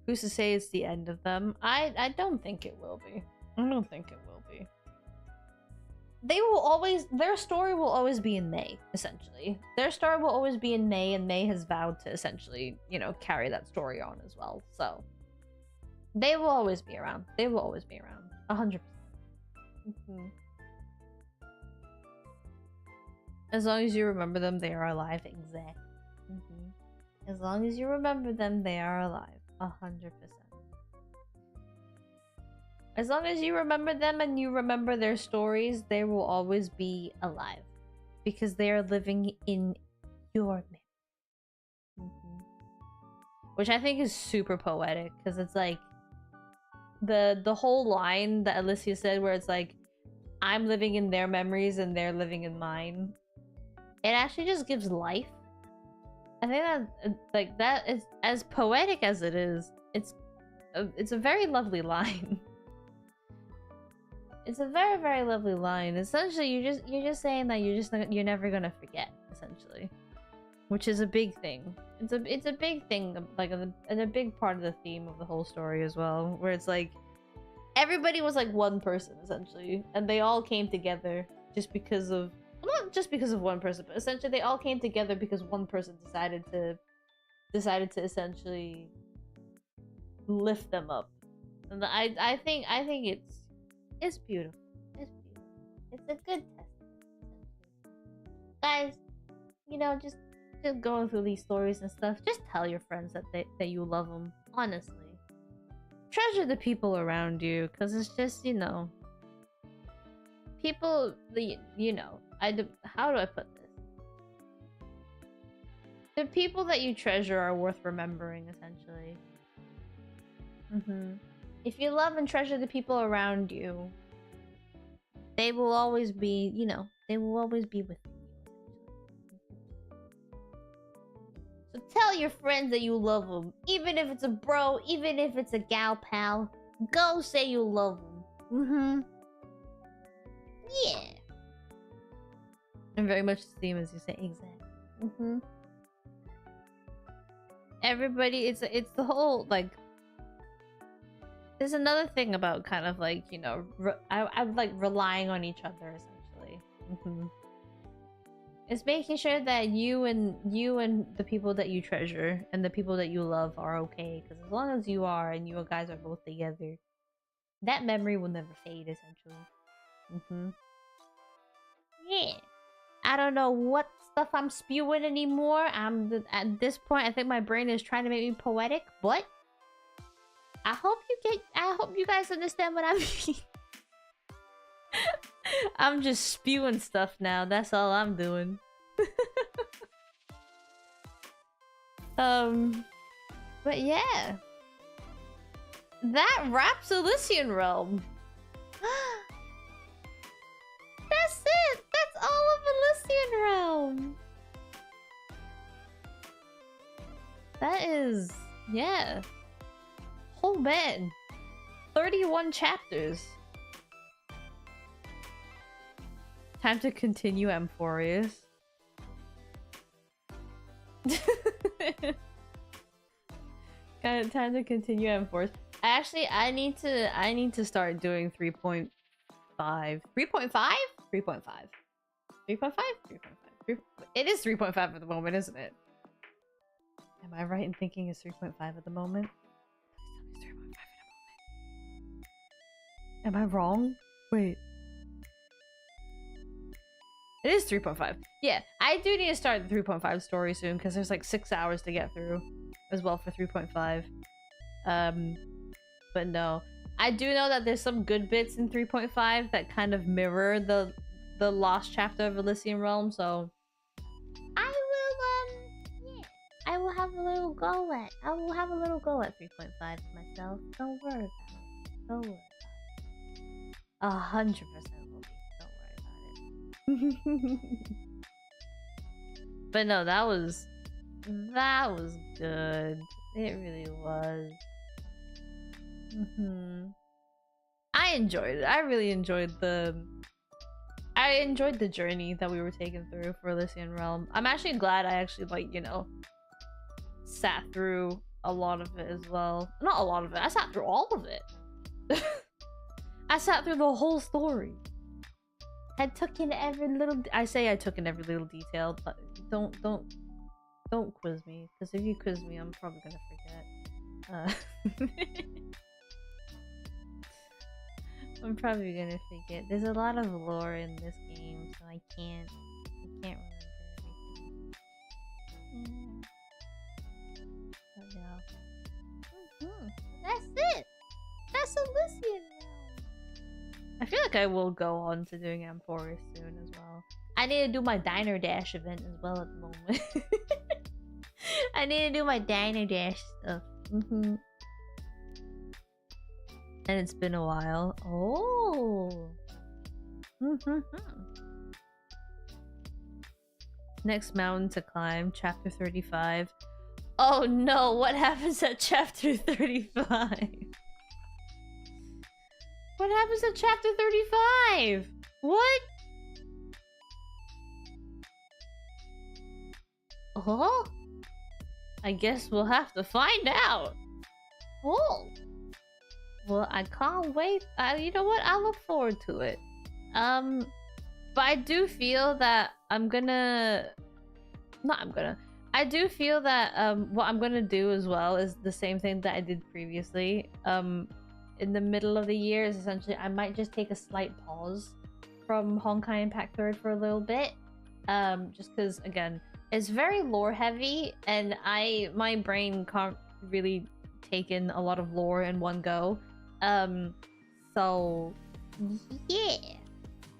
Who's to say it's the end of them? I don't think it will be. I don't think it will be. They will always, their story will always be in May, essentially. Their story will always be in May, and May has vowed to essentially, you know, carry that story on as well. So they will always be around. They will always be around. 100%. As long as you remember them, they are alive. Exactly. As long as you remember them, they are alive. 100%. As long as you remember them and you remember their stories, they will always be alive. Because they are living in your memory. Which I think is super poetic, because it's like the whole line that Alicia said where it's like, I'm living in their memories and they're living in mine. It actually just gives life. I think that like that is as poetic as it is. It's a very lovely line. It's a very, very lovely line. Essentially, you're just saying that you're never gonna forget. Essentially, which is a big thing. It's a big thing, like and a big part of the theme of the whole story as well. Where it's like everybody was like one person essentially, and they all came together just because of. Not just because of one person, but essentially they all came together because one person decided to essentially lift them up. And I think it's beautiful. It's beautiful. It's a good testament. Guys, you know, just going through these stories and stuff, just tell your friends that you love them. Honestly, treasure the people around you, because it's just, you know, people, you know. How do I put this? The people that you treasure are worth remembering, essentially. If you love and treasure the people around you, they will always be, you know, they will always be with you. So tell your friends that you love them. Even if it's a bro, even if it's a gal pal, go say you love them. Yeah. And very much the same as you say, exactly. Everybody, it's the whole, like, there's another thing about kind of like, you know, I like relying on each other, essentially. It's making sure that you and the people that you treasure and the people that you love are okay, because as long as you are and you guys are both together, that memory will never fade, essentially. Yeah. I don't know what stuff I'm spewing anymore. At this point, I think my brain is trying to make me poetic, but I hope you guys understand what I mean. I'm just spewing stuff now. That's all I'm doing. But yeah. That wraps Elysian Realm. That's it! That's all of Elysian Realm! That is... yeah. Oh man. 31 chapters. Time to continue Amphorius. Time to continue Amphorius. Actually, I need to start doing 3.5. 3.5? 3.5. 3.5? 3.5. It is 3.5 at the moment, isn't it? Am I right in thinking it's 3.5 at the moment? Please tell me it's 3.5 at the moment. Am I wrong? Wait. It is 3.5. Yeah, I do need to start the 3.5 story soon because there's like 6 hours to get through as well for 3.5. But no, I do know that there's some good bits in 3.5 that kind of mirror the last chapter of Elysian Realm, so I will have a little go at 3.5 myself. Don't worry about it. 100% will be. Don't worry about it. But no, that was good. It really was. I enjoyed it. I really enjoyed the journey that we were taking through for Elysian Realm. I'm actually glad I actually, like, you know, sat through a lot of it as well. Not a lot of it. I sat through all of it. I sat through the whole story. I took in every little detail, but don't quiz me, because if you quiz me, I'm probably gonna forget. I'm probably gonna forget. There's a lot of lore in this game, so I can't remember everything. But no. That's it. That's Elysian Realm. I feel like I will go on to doing Emporis soon as well. I need to do my Diner Dash event as well at the moment. I need to do my Diner Dash stuff. And it's been a while. Oh. Next mountain to climb, chapter 35. Oh no, what happens at chapter 35? What happens at chapter 35? What? Oh? I guess we'll have to find out. Oh. Well, I can't wait. You know what? I look forward to it. But I do feel that I do feel that what I'm gonna do as well is the same thing that I did previously. In the middle of the year is essentially I might just take a slight pause from Honkai Impact 3rd for a little bit. Just because again, it's very lore heavy, and my brain can't really take in a lot of lore in one go. So yeah,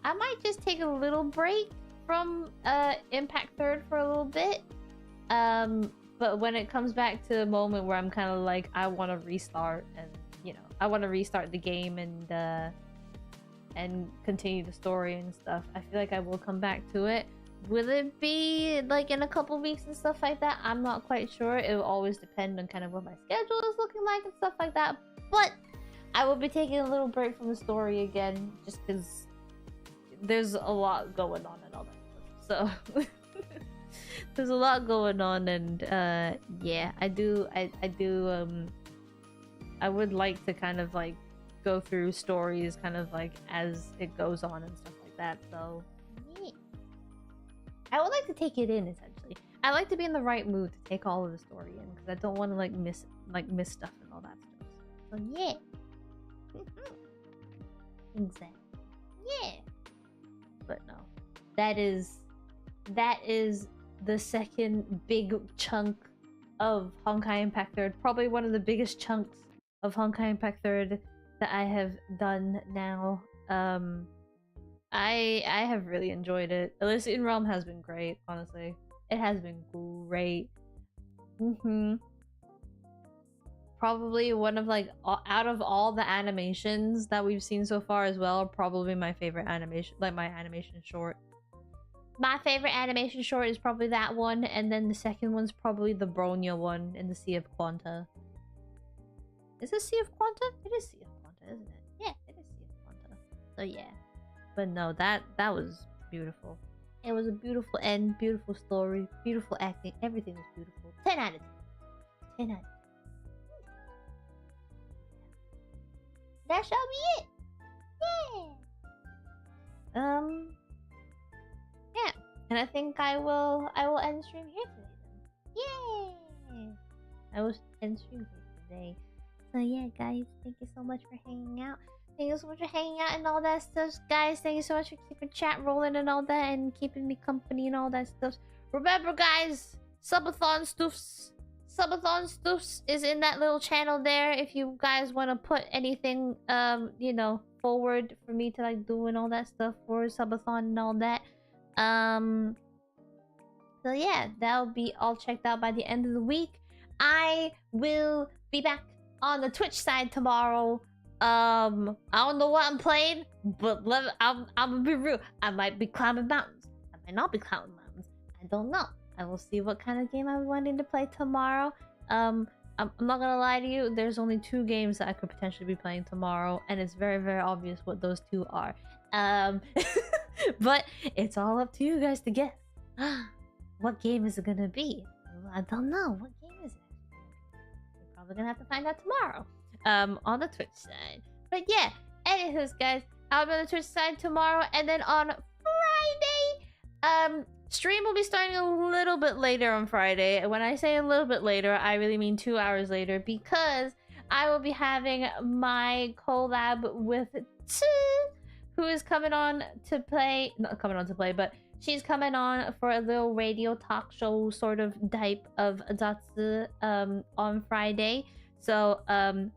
I might just take a little break from Impact 3rd for a little bit. But when it comes back to the moment where I'm kind of like, I want to restart, and you know, I want to restart the game and continue the story and stuff, I feel like I will come back to it. Will it be like in a couple weeks and stuff like that? I'm not quite sure. It will always depend on kind of what my schedule is looking like and stuff like that. But I will be taking a little break from the story again, just because there's a lot going on and all that stuff. So there's a lot going on, and yeah, I would like to kind of like go through stories kind of like as it goes on and stuff like that. So yeah, I would like to take it in essentially. I like to be in the right mood to take all of the story in, because I don't want to miss stuff and all that stuff. So yeah. Exactly. Yeah. But no. That is the second big chunk of Honkai Impact 3rd. Probably one of the biggest chunks of Honkai Impact 3rd that I have done now. I have really enjoyed it. Elysian Realm has been great, honestly. It has been great. Probably one of like out of all the animations that we've seen so far as well, probably my favorite animation, like my animation short. My favorite animation short is probably that one, and then the second one's probably the Bronya one in the Sea of Quanta. Is it Sea of Quanta? It is Sea of Quanta, isn't it? Yeah, it is Sea of Quanta. So yeah. But no, that was beautiful. It was a beautiful end, beautiful story, beautiful acting, everything was beautiful. 10 out of 10. 10 out of 10. That shall be it. Yeah. Yeah. And I think I will end stream here today then. Yay! I will end stream here today. So yeah, guys, thank you so much for hanging out. Thank you so much for hanging out and all that stuff, guys. Thank you so much for keeping chat rolling and all that, and keeping me company and all that stuff. Remember, guys, subathon stuffs subathon stuff is in that little channel there. If you guys want to put anything, you know, forward for me to like do and all that stuff for subathon and all that. So yeah, that'll be all checked out by the end of the week. I will be back on the Twitch side tomorrow. I don't know what I'm playing, but I'm gonna be real. I might be climbing mountains. I might not be climbing mountains. I don't know. I will see what kind of game I'm wanting to play tomorrow. I'm not gonna lie to you. There's only 2 games that I could potentially be playing tomorrow, and it's very, very obvious what those 2 are. But it's all up to you guys to guess. What game is it gonna be? I don't know. What game is it? We're probably gonna have to find out tomorrow. On the Twitch side. But yeah, anyways, guys, I'll be on the Twitch side tomorrow, and then on Friday, stream will be starting a little bit later on Friday. And when I say a little bit later, I really mean 2 hours later, because I will be having my collab with Tu, who is coming on to play, not coming on to play, but she's coming on for a little radio talk show sort of type of Zatsu on Friday. So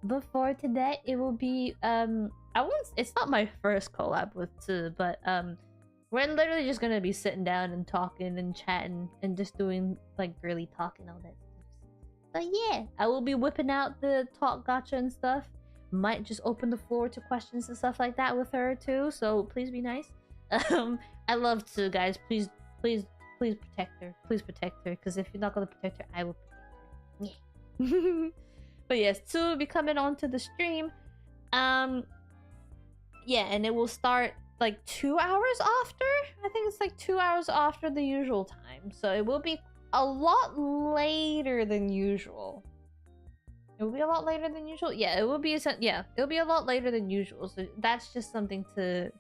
before today, it will be it's not my first collab with Tu, but we're literally just gonna be sitting down and talking and chatting and just doing like girly talk and all that stuff. So yeah, I will be whipping out the talk gacha and stuff. Might just open the floor to questions and stuff like that with her too, so please be nice. I love Tu, guys. Please protect her. Please protect her, because if you're not gonna protect her, I will protect her. Yeah. But yes, Tu will be coming onto the stream. Yeah, and it will start like 2 hours after. I think it's like 2 hours after the usual time. So it will be a lot later than usual. It will be a lot later than usual. Yeah, it will be. Yeah, it'll be a lot later than usual. So that's just something to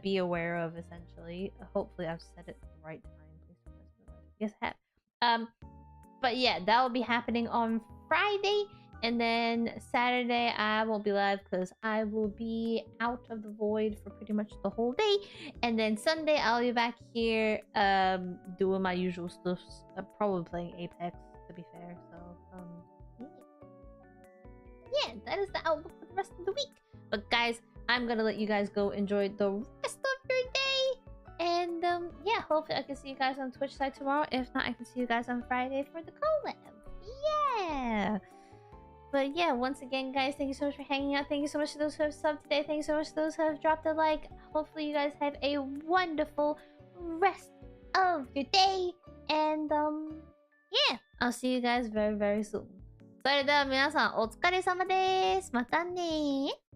be aware of, essentially. Hopefully, I've said it the right time. Yes, I have. But yeah, that will be happening on Friday. And then Saturday, I won't be live because I will be out of the void for pretty much the whole day. And then Sunday, I'll be back here doing my usual stuff. Probably playing Apex, to be fair. So, yeah, that is the outlook for the rest of the week. But guys, I'm gonna let you guys go enjoy the rest of your day. And yeah, hopefully I can see you guys on Twitch side tomorrow. If not, I can see you guys on Friday for the collab. Yeah. But yeah, once again, guys, thank you so much for hanging out. Thank you so much to those who have subbed today. Thank you so much to those who have dropped a like. Hopefully you guys have a wonderful rest of your day. And yeah, I'll see you guys very, very soon. それでは皆さんお疲れ様です。またねー。